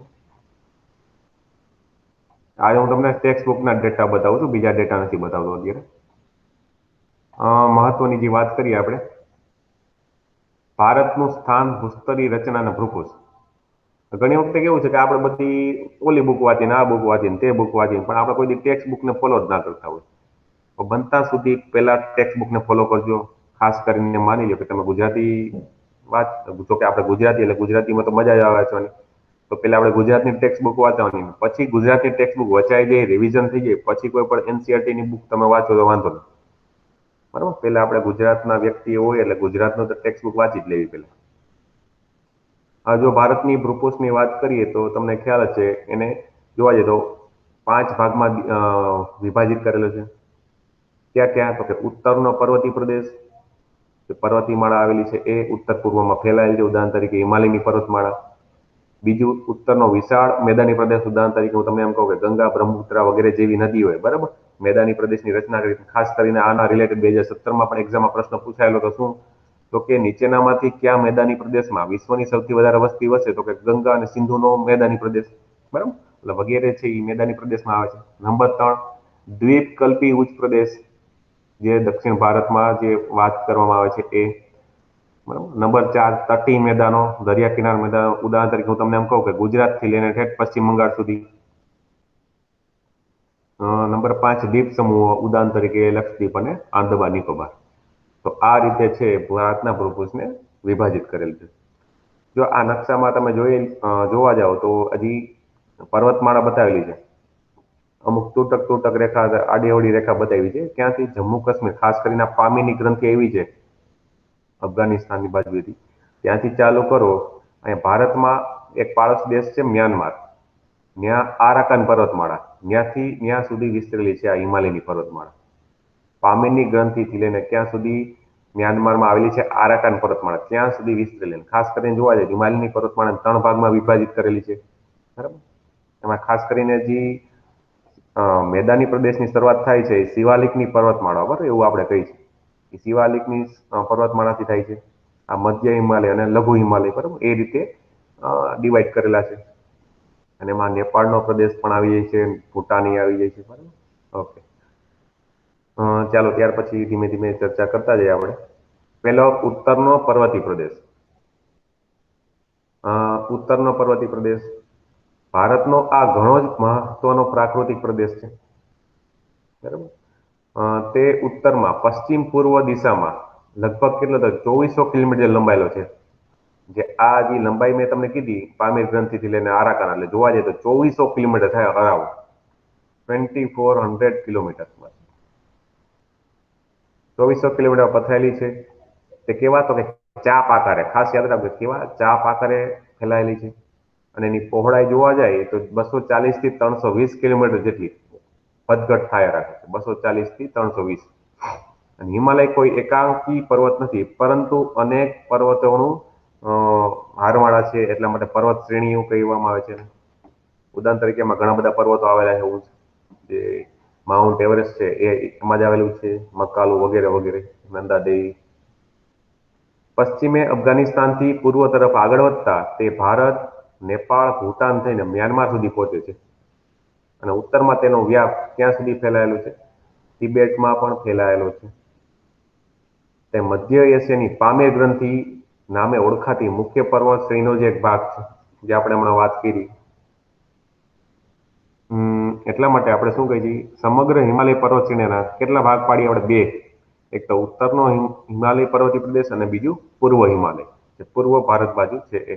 આજે હું તમને ટેક્સ્ટ બુકના ડેટા બતાવું છું, બીજા ડેટા નથી બતાવતો અત્યારે. મહત્વની જે વાત કરીએ આપણે, ભારતનું સ્થાન ભૂસ્તરી રચના અને ભૂપુષ. ઘણી વખતે કેવું છે કે આપણે બધી ઓલી બુક વાંચીને, આ બુક વાંચીને, તે બુક વાંચીને, પણ આપણે કોઈ ટેક્સ્ટ બુકને ફોલો જ ના કરતા હોય. તો બનતા સુધી પહેલા ટેક્સ્ટ બુકને ફોલો કરજો. ખાસ કરીને માની લો કે તમે ગુજરાતી જો કે આપણે ગુજરાતી એટલે ગુજરાતીમાં તો મજા જ આવે છે. તો પેલા આપણે ગુજરાતની ટેક્સ્ટ બુક વાંચવાની, પછી ગુજરાતી ટેક્સ્ટ બુક વચાઈ જાય, રિવિઝન થઈ જાય, પછી કોઈ પણ એનસીઆરટી ની બુક તમે વાંચો તો વાંધો નહીં, બરાબર. પેલા આપણે ગુજરાતના વ્યક્તિ હોય એટલે ગુજરાતનું તો ટેક્સ્ટ બુક વાંચી જ લેવી પેલા. જો ભારતની ભૂપૃષ્ઠની વાત કરીએ તો તમને ખ્યાલ હશે, એને જોવા જઈએ તો 5 ભાગમાં વિભાજિત કરેલો છે. ક્યાં ક્યાં? તો કે ઉત્તરનો પર્વતીય પ્રદેશ, જે પર્વતીય માળા આવેલી છે એ ઉત્તર પૂર્વમાં ફેલાયેલી છે, ઉદાહરણ તરીકે હિમાલયની પર્વતમાળા. બીજું, ઉત્તરનો વિશાળ મેદાની પ્રદેશ, ઉદાહરણ તરીકે હું તમને એમ કહું કે ગંગા, બ્રહ્મપુત્રા વગેરે જેવી નદી હોય, બરાબર. મેદાની પ્રદેશની રચના કરી. ખાસ કરીને આના રિલેટેડ 2017માં પણ એક્ઝામમાં પ્રશ્ન પૂછાયેલો તો શું તો કે નીચેનામાંથી કયા મેદાની પ્રદેશમાં વિશ્વની સૌથી વધારે વસ્તી વસે? તો કે ગંગા અને સિંધુનો મેદાની પ્રદેશ, બરાબર. એટલે વગેરે છે એ મેદાની પ્રદેશમાં આવે છે. નંબર 3, દ્વીપકલ્પી ઉચ્ચ પ્રદેશ, જે દક્ષિણ ભારતમાં જે વાત કરવામાં આવે છે એ, બરાબર. નંબર 4, તટીય મેદાનો, દરિયા કિનારા મેદાનો, ઉદાહરણ તરીકે હું તમને એમ કહું કે ગુજરાતથી લઈને ઠેઠ પશ્ચિમ બંગાળ સુધી. નંબર 5, દ્વીપ સમૂહો, ઉદાહરણ તરીકે લક્ષદ્વીપ અને આંદામાન નિકોબાર. તો આ રીતે છે ભારતના ભૂપૃષ્ઠને વિભાજિત કરેલ છે. જો આ નકશામાં તમે જોવા જાઓ તો હજી પર્વતમાળા બતાવેલી છે, અમુક તૂટક તૂટક રેખા આડી અવળી રેખા બતાવી છે, ક્યાંથી જમ્મુ કાશ્મીર ખાસ કરીને આ પામીની ગ્રંથિ એવી છે અફઘાનિસ્તાનની બાજુથી, ત્યાંથી ચાલુ કરો અને ભારતમાં એક પાડોશ દેશ છે મ્યાનમાર, ત્યાં આરાકાન પર્વતમાળા ત્યાં સુધી વિસ્તરેલી છે આ હિમાલયની પર્વતમાળા. પામીરની ગ્રંથિથી લઈને ક્યાં સુધી મ્યાનમારમાં આવેલી છે આરાકાન પર્વતમાળા ત્યાં સુધી વિસ્તરેલી. ખાસ કરીને જોવા જાય હિમાલયની પર્વતમાળા 3 ભાગમાં વિભાજિત કરેલી છે, બરાબર. એમાં ખાસ કરીને જે મેદાની પ્રદેશની શરૂઆત થાય છે એ શિવાલિકની પર્વતમાળા, બરાબર, એવું આપણે કહી છે. એ શિવાલિકની પર્વતમાળાથી થાય છે. આ મધ્ય હિમાલય અને લઘુ હિમાલય, બરાબર, એ રીતે ડિવાઈડ કરેલા છે. અને એમાં નેપાળનો પ્રદેશ પણ આવી જાય છે, ભૂટાની આવી જાય છે, બરાબર. ઓકે, ચાલો ત્યાર પછી ધીમે ધીમે ચર્ચા કરતા જઈએ આપણે. પેલો ઉત્તરનો પર્વતીય પ્રદેશ. ઉત્તરનો પર્વતીય પ્રદેશ ભારતનો આ ઘણો જ મહત્વનો પ્રાકૃતિક પ્રદેશ છે, બરાબર. તે ઉત્તરમાં પશ્ચિમ પૂર્વ દિશામાં લગભગ કેટલો થાય 2400 કિલોમીટર લંબાયેલો છે. જે આ જે લંબાઈ મેં તમને કીધી પામીર ગ્રંથિથી લઈને આરાકાન, એટલે જોવા જઈએ તો 2400 કિલોમીટર થાય, અરાઉન્ડ 2400 કિલોમીટર. 2400 કિલોમીટર પથરાયેલી છે. તે કેવા તો કે ચાપ આકારે, ખાસ યાદ રાખજો, કેવા ચાપ આકારે ફેલાયેલી છે. અને એની પહોળાઈ જોવા જાય તો 240 થી 320 કિલોમીટર જેટલી વધઘટ થાય રાખે છે, 240 થી 320. અને હિમાલય કોઈ એકાંકી પર્વત નથી, પરંતુ અનેક પર્વતોનું હારમાળા છે, એટલા માટે પર્વત શ્રેણી એવું કહેવામાં આવે છે. ઉદાહરણ તરીકે એમાં ઘણા બધા પર્વતો આવેલા છે, જે માઉન્ટ એવરેસ્ટ છે એ એમાં જ આવેલું છે, મકાલુ વગેરે વગેરે, નંદા દેવી. પશ્ચિમે અફઘાનિસ્તાનથી પૂર્વ તરફ આગળ વધતા તે ભારત, નેપાળ, ભૂટાન થઈને મ્યાનમાર સુધી પહોંચે છે. અને ઉત્તરમાં તેનો વ્યાપ ક્યાં સુધી ફેલાયેલો છે? તિબેટમાં પણ ફેલાયેલો છે. તે મધ્ય એશિયાની પામીર ગ્રંથિ નામે ઓળખાતી મુખ્ય પર્વત શ્રેણીનો જ એક ભાગ છે, જે આપણે હમણાં વાત કરી. એટલા માટે આપણે શું કહીએ છીએ, સમગ્ર હિમાલય પર્વત શ્રેણીના કેટલા ભાગ પાડીએ આપણે? બે. એક તો ઉત્તરનો હિમાલય પર્વતીય પ્રદેશ અને બીજું પૂર્વ હિમાલય, જે પૂર્વ ભારત બાજુ છે એ.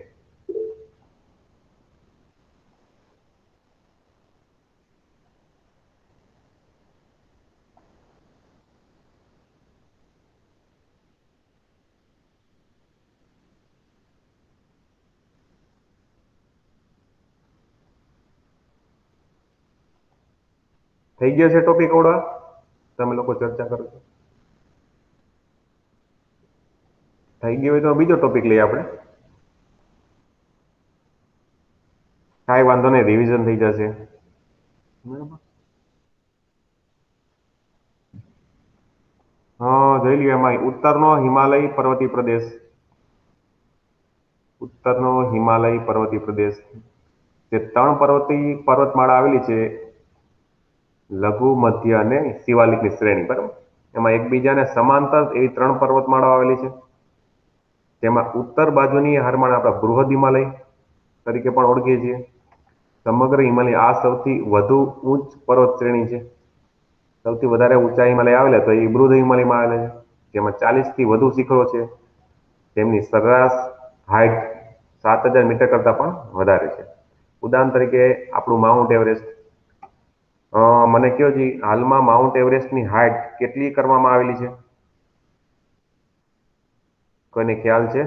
થઈ ગયો છે ટોપિક ઓળવા? તમે લોકો ચર્ચા કરો છો. થઈ ગયો હોય તો બીજો ટોપિક લઈએ આપણે. કાંઈ વાંધો નહીં, રિવિઝન થઈ જશે, બરાબર. જોઈ લઈએ એમાં ઉત્તરનો હિમાલય પર્વતીય પ્રદેશ. ઉત્તરનો હિમાલય પર્વતીય પ્રદેશ, જે 3 પર્વતમાળા આવેલી છે, લઘુ, મધ્ય અને શિવાલિકની શ્રેણી, બરાબર. એમાં એકબીજાને સમાંતર એવી 3 પર્વતમાળાઓ આવેલી છે. તેમાં ઉત્તર બાજુની હારમાળા આપણે બૃહદ હિમાલય તરીકે પણ ઓળખીએ છીએ. સમગ્ર હિમાલય આ સૌથી વધુ ઉચ્ચ પર્વત શ્રેણી છે. સૌથી વધારે ઊંચા હિમાલય આવેલા તો એ બૃહદ હિમાલયમાં આવેલા છે, જેમાં 40 થી વધુ શિખરો છે. તેમની સરેરાશ હાઈટ 7000 મીટર કરતા પણ વધારે છે. ઉદાહરણ તરીકે આપણું માઉન્ટ એવરેસ્ટ. મને કહો જી, હાલમાં માઉન્ટ એવરેસ્ટની હાઈટ કેટલી કરવામાં આવેલી છે? કોઈને ખ્યાલ છે?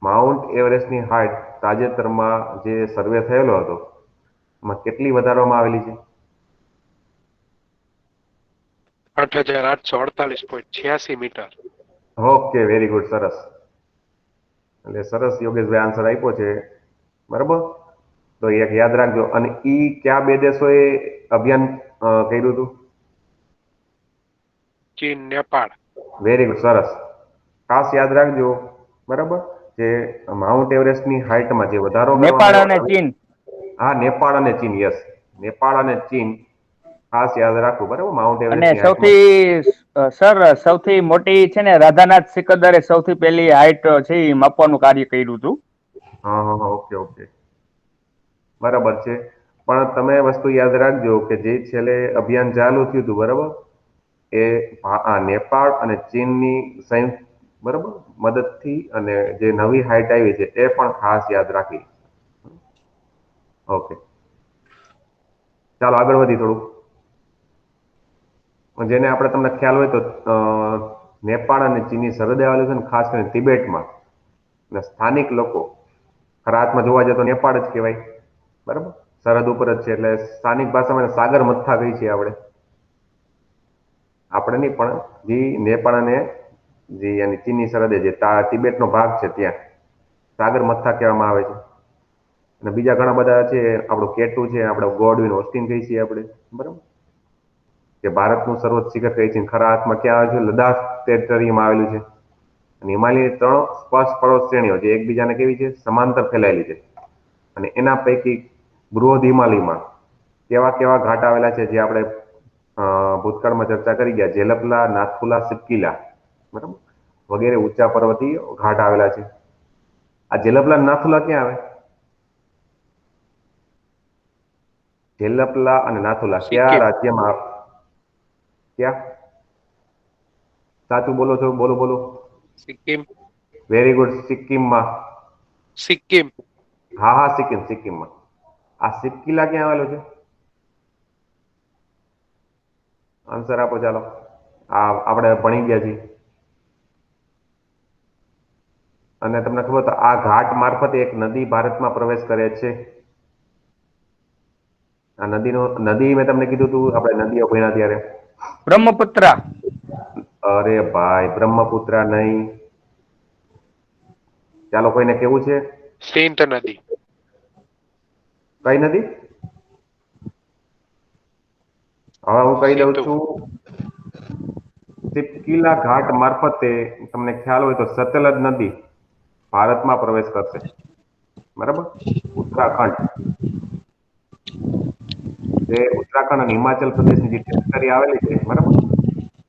માઉન્ટ એવરેસ્ટની હાઈટ તાજેતરમાં જે સર્વે થયેલો હતો એમાં કેટલી વધારવામાં આવેલી છે? 8848.86 મીટર. ઓકે, વેરી ગુડ, સરસ. એટલે સરસ યોગેશભાઈ આન્સર આપ્યો છે, બરાબર. તો એક યાદ રાખજો. અને ઈ કયા બે દેશોએ અભિયાન કર્યું હતું? ચીન, નેપાળ. વેરી ગુડ, સરસ. ખાસ યાદ રાખજો, બરાબર. જે માઉન્ટ એવરેસ્ટની હાઈટમાં જે વધારો નેપાળ કરવામાં અને આવ્યો, ચીન. હા, નેપાળ અને ચીન, યસ, નેપાળ અને ચીન. ખાસ યાદ રાખવું, બરાબર. માઉન્ટ અને એવરેસ્ટની હાઈટમાં સૌથી મોટી છે ને રાધાનાથ સિકંદરે સૌથી પહેલી હાઈટ છે એ માપવાનું કાર્ય કર્યું હતું. હા હા હા, ઓકે ઓકે, બરાબર છે. પણ તમે વસ્તુ યાદ રાખજો કે જે છેલ્લે અભિયાન ચાલુ થયું હતું, બરાબર, એ નેપાળ અને ચીનની સંયુક્ત બરાબર, મદદથી, અને જે નવી હાઇટ આવી છે એ પણ ખાસ યાદ રાખી. ઓકે, ચાલો આગળ વધી થોડું. જેને આપણે તમને ખ્યાલ હોય તો નેપાળ અને ચીનની સરહદે આવેલું છે ને, ખાસ કરીને તિબેટમાં. અને સ્થાનિક લોકો ખરા અર્થમાં જોવા જાય તો નેપાળ જ કહેવાય, બરાબર, સરહદ ઉપર જ છે. એટલે સ્થાનિક ભાષામાં એને સાગર મથા કહી છીએ આપણે નહીં, પણ જે નેપાળ અને જે એની ચીનની સરહદે જે તિબેટનો ભાગ છે ત્યાં સાગર મથા કહેવામાં આવે છે. અને બીજા ઘણા બધા છે, આપણું કેટુ છે, આપણે ગોડવિન ઓસ્ટિન કહીએ છીએ આપણે, બરાબર, કે ભારતનું સર્વોચ્ચ શિખર કહે છે. ખરા અર્થમાં ક્યાં આવે છે? લદ્દાખ ટેરિટરીમાં આવેલું છે. અને હિમાલયની 3 સ્પર્શ પર્વત શ્રેણીઓ જે એકબીજાને કેવી છે? સમાંતર ફેલાયેલી છે. અને એના પૈકી બૃહદ હિમાલયમાં કેવા કેવા ઘાટ આવેલા છે, જે આપણે ભૂતકાળમાં ચર્ચા કરી ગયા, જેલપલા, નાથુલા, સિપકીલા, બરાબર, વગેરે ઊંચા પર્વતીય ઘાટ આવેલા છે. આ જેલપલા નાથુલા ક્યાં આવે? જેલપલા અને નાથુલા કયા સિક્કિમ. રાજ્યમાં ક્યાં? સાચું બોલો છો, બોલો બોલો. સિક્કિમ. વેરી ગુડ, સિક્કિમમાં. સિક્કિમ. હા હા, સિક્કિમમાં. આ સિપકીલા ક્યાં આવેલો છે? આન્સર આપો ચાલો. આપણે ભણી ગયા છીએ. અને તમને ખબર તો આ ઘાટ મારફતે એક નદી ભારતમાં પ્રવેશ કરે છે. આ નદી મેં તમને કીધું તું, આપણે નદીઓ ભણ્યા ત્યારે. બ્રહ્મપુત્ર. અરે ભાઈ, બ્રહ્મપુત્ર નહીં. ચાલો, કોઈને કેવું છે? સિંધ નદી. કઈ નદી? હવે હું કહી દઉં સીધું. છું. સિપકીલા ઘાટ મારફતે તમને ખ્યાલ હોય તો સતલજ નદી ભારતમાં પ્રવેશ કરશે, બરાબર. ઉત્તરાખંડ, જે ઉત્તરાખંડ અને હિમાચલ પ્રદેશની જે ટેરિટરી આવેલી છે, બરાબર,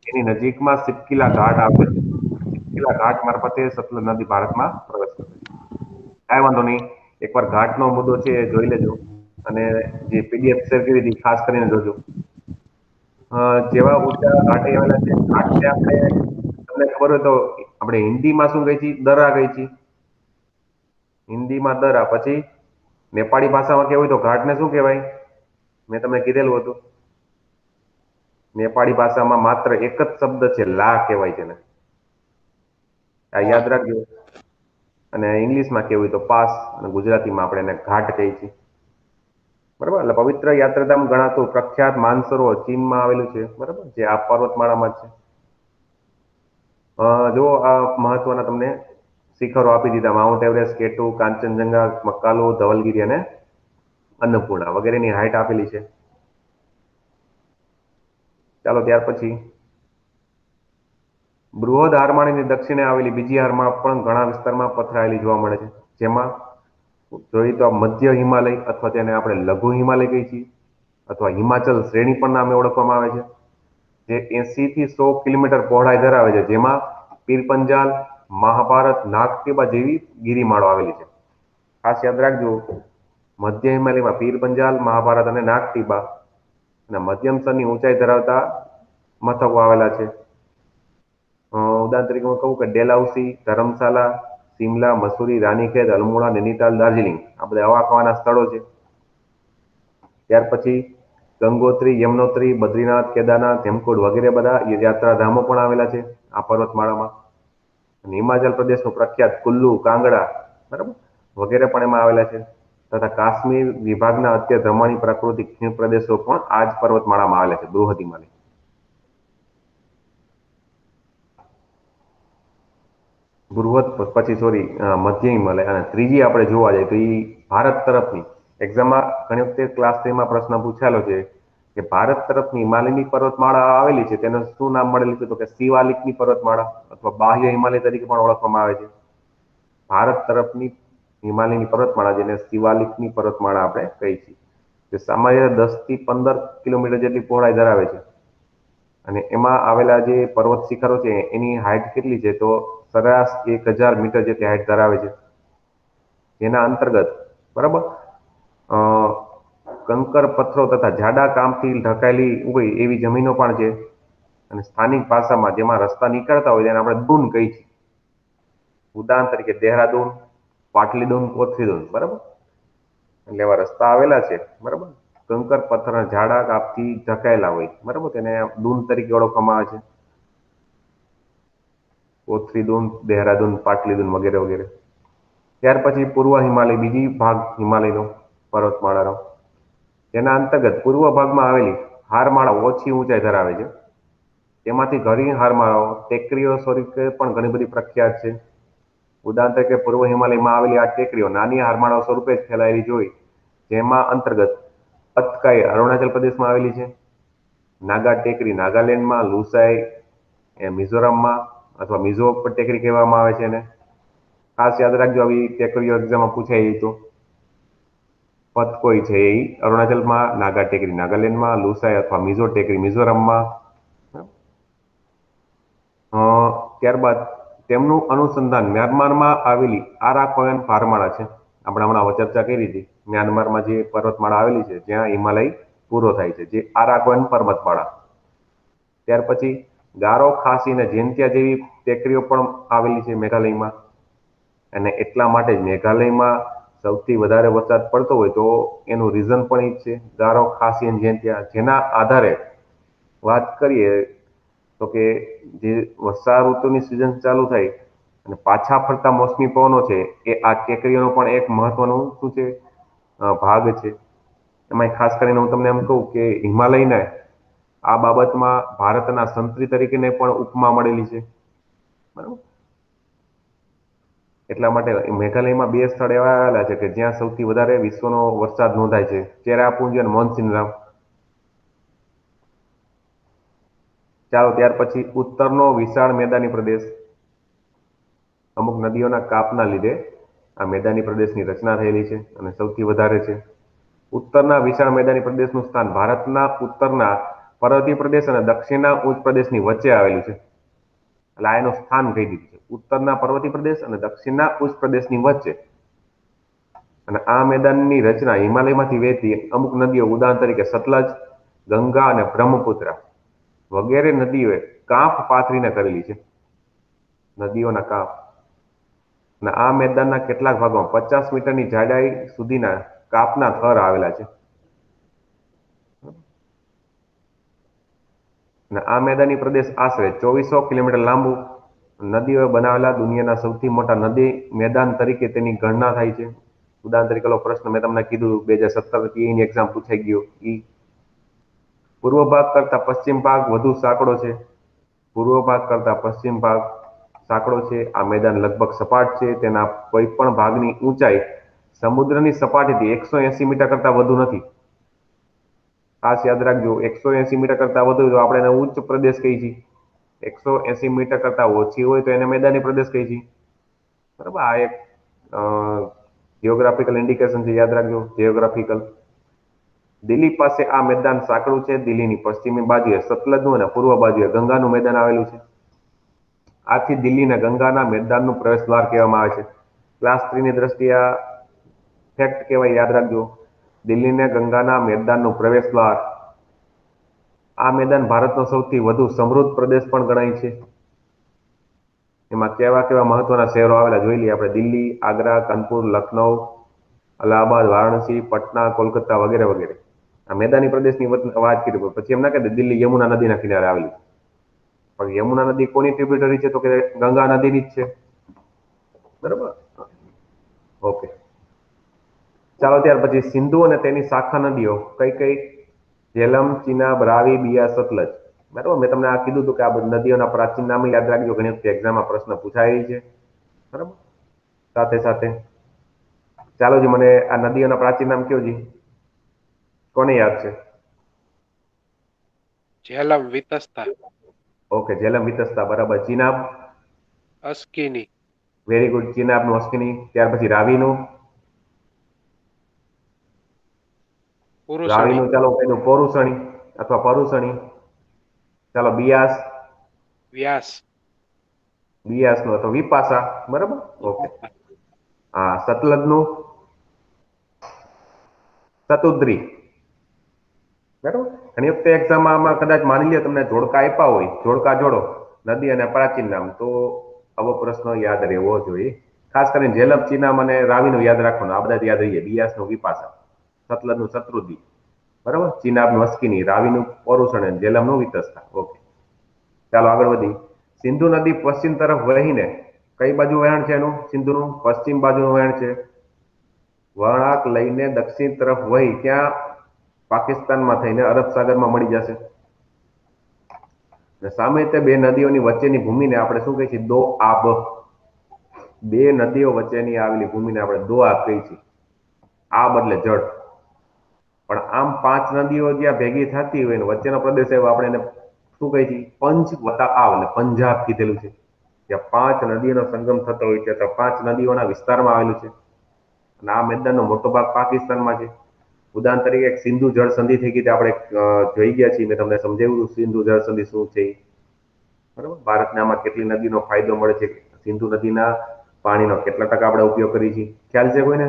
એની નજીકમાં સિપકીલા ઘાટ આવે છે. સિપકીલા ઘાટ મારફતે સતલજ નદી ભારતમાં પ્રવેશ કરે છે. કાંઈ વાંધો નહીં, એકવાર ઘાટનો મુદ્દો છે એ જોઈ લેજો. અને જે પીડીએફ શેર કરી હતી ખાસ કરીને જોજો. જેવા ઊંચા ઘાટે આવેલા છે, ઘાટને આપણે, તમને ખબર હોય તો આપણે હિન્દીમાં શું કહી છીએ? દરા કહી છીએ. હિન્દીમાં દરા. પછી નેપાળી ભાષામાં કેવું હોય તો ઘાટને શું કહેવાય? મેં તમને કીધેલું હતું. નેપાળી ભાષામાં માત્ર એક જ શબ્દ છે, લા કહેવાય છે ને. આ યાદ રાખજો. અને ઇંગ્લિશમાં કેવું હોય તો પાસ, અને ગુજરાતીમાં આપણે એને ઘાટ કહીએ છીએ, બરાબર. એટલે પવિત્ર યાત્રાધામ ગણાતું પ્રખ્યાત માનસરોવર ચીનમાં આવેલું છે, બરાબર, જે આ પર્વતમાળામાં જ છે. જો આ મહત્વના તમને શિખરો આપી દીધા: માઉન્ટ એવરેસ્ટ, કેટુ, કાંચનજંગા, મકાલુ, ધવલગીરી અને અન્નપૂર્ણા વગેરેની હાઇટ આપેલી છે. ચાલો, ત્યાર પછી બૃહદ હારમાળાની દક્ષિણે આવેલી બીજી હારમાં પણ ઘણા વિસ્તારમાં પથરાયેલી જોવા મળે છે. જેમાં જોઈએ તો મધ્ય હિમાલય, અથવા તેને આપણે લઘુ હિમાલય કહીએ છીએ, અથવા હિમાચલ શ્રેણી પણ નામે ઓળખવામાં આવે છે, જે 80 થી 100 કિલોમીટર પહોળાઈ ધરાવે છે. જેમાં પીરપંજાલ, મહાભારત, નાગતીબા જેવી ગિરિમાળો આવેલી છે. ખાસ યાદ રાખજો, મધ્ય હિમાલયમાં પીરપંજાલ, મહાભારત અને નાગતીબા અને મધ્યમ સ્તરની ઊંચાઈ ધરાવતા મથકો આવેલા છે. ઉદાહરણ તરીકે હું કહું કે ડેલહાઉસી, ધર્મશાલા, શિમલા, મસૂરી, રાનીખેત, અલ્મોડા, નૈનીતાલ, દાર્જિલિંગ આ બધા હવા ખાવાના સ્થળો છે. ત્યાર પછી ગંગોત્રી, યમનોત્રી, બદ્રીનાથ, કેદારનાથ, હેમકુંડ વગેરે બધા યાત્રાધામો પણ આવેલા છે આ પર્વતમાળામાં. અને હિમાચલ પ્રદેશનું પ્રખ્યાત કુલ્લુ, કાંગડા, બરાબર, વગેરે પણ એમાં આવેલા છે. તથા કાશ્મીર વિભાગના અત્યંત રમણીય પ્રાકૃતિક ખીણ પ્રદેશો પણ આ જ પર્વતમાળામાં આવેલા છે, બૃહદ હિમાલય. પછી સોરી, મધ્ય હિમાલય. અને ત્રીજી આપણે જોવા જઈએ તો એ ભારત તરફની, એક્ઝામમાં ઘણી વખતે ક્લાસ 3માં પ્રશ્ન પૂછાયેલો છે કે ભારત તરફની હિમાલયની પર્વતમાળા આવેલી છે તેનું શું નામ મળેલું છે? તો કે શિવાલિકની પર્વતમાળા, અથવા બાહ્ય હિમાલય તરીકે પણ ઓળખવામાં આવે છે. ભારત તરફની હિમાલયની પર્વતમાળા, જેને શિવાલિકની પર્વતમાળા આપણે કહીએ છીએ, તે સામાન્ય 10 થી 15 કિલોમીટર જેટલી પહોળાઈ ધરાવે છે. અને એમાં આવેલા જે પર્વત શિખરો છે એની હાઇટ કેટલી છે? તો સરેરાશ 1000 મીટર જેટલી હાઇટ ધરાવે છે. જેના અંતર્ગત, બરાબર, કંકર પથ્થરો તથા જાડા કામથી ઢંકાયેલી હોય એવી જમીનો પણ છે. અને સ્થાનિક ભાષામાં જેમાં રસ્તા નીકળતા હોય તેને આપણે દૂન કહીએ છીએ. ઉદાહરણ તરીકે દેહરાદૂન, પાટલીદૂન, કોથરીદૂન, બરાબર. એટલે એવા રસ્તા આવેલા છે, બરાબર. કંકર પથ્થરના ઝાડા કાપથી ઢંકાયેલા હોય, બરાબર, તેને દૂન તરીકે ઓળખવામાં આવે છે. કોથરીદૂન, દેહરાદૂન, પાટલીદૂન વગેરે વગેરે. ત્યાર પછી પૂર્વ હિમાલય, બીજી ભાગ હિમાલયનો પર્વતમાળાનો, તેના અંતર્ગત પૂર્વ ભાગમાં આવેલી હારમાળા ઓછી ઊંચાઈ ધરાવે છે. તેમાંથી ઘણી હારમાળાઓ ટેકરીઓ સ્વરૂપે પણ ઘણી બધી પ્રખ્યાત છે. ઉદાહરણ તરીકે પૂર્વ હિમાલયમાં આવેલી આ ટેકરીઓ નાની હારમાળાઓ સ્વરૂપે જ ફેલાયેલી જોઈ, જેમાં અંતર્ગત અતકાઈ અરુણાચલ પ્રદેશમાં આવેલી છે, નાગા ટેકરી નાગાલેન્ડમાં, લુસાઈ એ મિઝોરમમાં અથવા મિઝો ટેકરી કહેવામાં આવે છે એને. ખાસ યાદ રાખજો, આવી ટેકરીઓ એક્ઝામમાં પૂછાય તો. પતકોઈ છે એ અરુણાચલમાં, નાગા ટેકરી નાગાલેન્ડમાં, લુસાઈ અથવા મિઝો ટેકરી મિઝોરમમાં. ત્યારબાદ તેમનું અનુસંધાન મ્યાનમારમાં આવેલી આરાકોયન હારમાળા છે. આપણે હમણાં ચર્ચા કરી હતી, મ્યાનમારમાં જે પર્વતમાળા આવેલી છે જ્યાં હિમાલય પૂરો થાય છે, જે આરાકોયન પર્વતમાળા. ત્યાર પછી ગારો, ખાસી અને જેન્તિયા જેવી ટેકરીઓ પણ આવેલી છે મેઘાલયમાં. અને એટલા માટે જ મેઘાલયમાં સૌથી વધારે વરસાદ પડતો હોય તો એનું રીઝન પણ એ જ છે, ગારો, ખાસી અને જેન્તિયા. જેના આધારે વાત કરીએ તો કે જે વર્ષા ઋતુની સિઝન ચાલુ થાય અને પાછા ફરતા મોસમી પવનો છે, એ આ ટેકરીઓનો પણ એક મહત્વનું શું છે, ભાગ છે. એમાં ખાસ કરીને હું તમને એમ કહું કે હિમાલયને આ બાબતમાં ભારતના સંતરી તરીકેને પણ ઉપમા મળેલી છે, બરાબર. એટલા માટે મેઘાલયમાં બે સ્થળ એવા આવેલા છે કે જ્યાં સૌથી વધારે વિશ્વનો વરસાદ નોંધાય છે, ચેરાપુંજી અને મોનસિનરામ. ચાલો ત્યાર પછી ઉત્તરનો વિશાળ મેદાની પ્રદેશ. અમુક નદીઓના કાપના લીધે આ મેદાની પ્રદેશની રચના થયેલી છે અને સૌથી વધારે છે. ઉત્તરના વિશાળ મેદાની પ્રદેશનું સ્થાન ભારતના ઉત્તરના પર્વતીય પ્રદેશ અને દક્ષિણના ઉચ્ચ પ્રદેશની વચ્ચે આવેલું છે. એટલે આ એનું સ્થાન કહી દીધું છે, ઉત્તરના પર્વતીય પ્રદેશ અને દક્ષિણના ઉચ્ચ પ્રદેશની વચ્ચે. અને આ મેદાનની રચના હિમાલયમાંથી વહેતી અમુક નદીઓ, ઉદાહરણ તરીકે સતલજ, ગંગા અને બ્રહ્મપુત્રા વગેરે નદીઓએ કાંપ પાથરીને કરેલી છે, નદીઓના કાંપ. અને આ મેદાનના કેટલાક ભાગમાં 50 મીટરની જાડાઈ સુધીના કાપના થર આવેલા છે. અને આ મેદાની પ્રદેશ આશરે 2400 કિલોમીટર લાંબુ, નદીઓએ બનાવેલા દુનિયાના સૌથી મોટા નદી મેદાન તરીકે તેની ગણના થાય છે. ઉદાહરણ તરીકે પ્રશ્ન મેં તમને કીધું 2017 ની એક્ઝામ પૂછાઈ ગયો ઈ. પૂર્વ ભાગ કરતા પશ્ચિમ ભાગ વધુ સાંકડો છે. પૂર્વ ભાગ કરતા પશ્ચિમ ભાગ સાંકડો છે. આ મેદાન લગભગ સપાટ છે. તેના કોઈ પણ ભાગની ઊંચાઈ સમુદ્રની સપાટીથી 180 મીટર કરતા વધુ નથી. ખાસ યાદ રાખજો, 180 મીટર કરતા વધુ તો આપણે એને ઉચ્ચ પ્રદેશ કહીએ છીએ. 180 મીટર કરતા ઓછી હોય તો એને મેદાની પ્રદેશ કહીએ છીએ, બરાબર. આ એક જિયોગ્રાફિકલ ઇન્ડિકેશન છે, યાદ રાખજો, જિયોગ્રાફિકલ. દિલ્હી પાસે આ મેદાન સાંકડું છે. દિલ્હીની પશ્ચિમી બાજુએ સતલજનું અને પૂર્વ બાજુએ ગંગાનું મેદાન આવેલું છે. આથી દિલ્હીને ગંગાના મેદાનનું પ્રવેશ દ્વાર કહેવામાં આવે છે. ક્લાસ 3 ની દ્રષ્ટિએ ફેક્ટ કહેવાય, યાદ રાખજો. દિલ્હીને ગંગાના મેદાનનું પ્રવેશ દ્વાર. આ મેદાન ભારતનો સૌથી વધુ સમૃદ્ધ પ્રદેશ પણ ગણાય છે. એમાં કેવા કેવા મહત્વના શહેરો આવેલા જોઈ લઈએ આપણે. દિલ્હી, આગ્રા, કાનપુર, લખનઉ, અલ્હાબાદ, વારાણસી, પટના, કોલકાતા વગેરે વગેરે. આ મેદાની પ્રદેશની વાત કરી પછી એમ ના કહે દિલ્હી યમુના નદીના કિનારે આવેલી. પણ યમુના નદી કોની ટ્રિબ્યુટરી છે? તો કે ગંગા નદીની જ છે, બરાબર. ઓકે, ચાલો ત્યાર પછી સિંધુ અને તેની શાખા નદીઓ કઈ કઈ? ઝેલમ, ચિનાબ, રાવી, બિયાસ, સતલજ, બરાબર. મેં તમને આ કીધું હતું કે આ બધી નદીઓના પ્રાચીન નામ યાદ રાખજો, ઘણી વખત એક્ઝામમાં પ્રશ્ન પૂછાય છે, બરાબર. સાથે સાથે ચાલો જી, મને આ નદીઓના પ્રાચીન નામ કયો જી, કોને યાદ છે? ઝેલમ, વિતસ્તા. ઓકે, ઝેલમ, વિતસ્તા, બરાબર. ચિનાબ? અસ્કિની. વેરી ગુડ, ચિનાબનું અસ્કિની. ત્યાર પછી રાવીનું? પુરુષણી. રાવીનું ચાલો કીધું પૌરુષણી અથવા પરુષણી. ચાલો બિયાસ? વ્યાસ. બિયાસનું અથવા વિપાસા, બરાબર. ઓકે. હા, સતલજનું? સતુદ્રી, બરાબર. ઘણી વખતે એક્ઝામમાં કદાચ માની લ્યો તમને જોડકા આપ્યા હોય, જોડકા જોડો નદી અને પ્રાચીન નામ, તો આવો પ્રશ્ન યાદ રહેવો જોઈએ. ખાસ કરીને ઝેલમ ચીનાબ અને રાવીનું યાદ રાખવાનું, આ બધા યાદ રહીએ. બિયાસનું વિપાસા, સતલજનું શત્રુદ્વીપ, બરાબર, ચીનાબનું અસ્કિની, રાવીનું પરુષણ અને ઝેલમનું વિતસ્તા. ઓકે, ચાલો આગળ વધી. સિંધુ નદી પશ્ચિમ તરફ વહીને કઈ બાજુ વહેણ છે એનું? સિંધુનું પશ્ચિમ બાજુનું વહેણ છે. વળાંક લઈને દક્ષિણ તરફ વહી ત્યાં પાકિસ્તાનમાં થઈને અરબ સાગરમાં મળી જશે. અને સામે તે બે નદીઓની વચ્ચેની ભૂમિને આપણે શું કહીએ છીએ? દો આબ. બે નદીઓ વચ્ચેની આવેલી ભૂમિને આપણે દો આબ કહીએ છીએ. આબ એટલે જળ. પણ આમ 5 નદીઓ જ્યાં ભેગી થતી હોય ને વચ્ચેનો પ્રદેશ એવો આપણે એને શું કહીએ છીએ? પંચ વત્તા આવ એટલે પંજાબ કીધેલું છે. ત્યાં 5 નદીઓનો સંગમ થતો હોય છે, તો 5 નદીઓના વિસ્તારમાં આવેલું છે. અને આ મેદાનનો મોટો ભાગ પાકિસ્તાનમાં છે. ઉદાહરણ તરીકે એક સિંધુ જળ સંધિ થઈ ગઈ, આપણે જોઈ ગયા છીએ. મેં તમને સમજાવ્યું સિંધુ જળ સંધિ શું છે, બરાબર. ભારતને આમાં કેટલી નદીનો ફાયદો મળે છે, સિંધુ નદીના પાણીનો કેટલા ટકા આપણે ઉપયોગ કરીએ છીએ, ખ્યાલ છે કોઈને?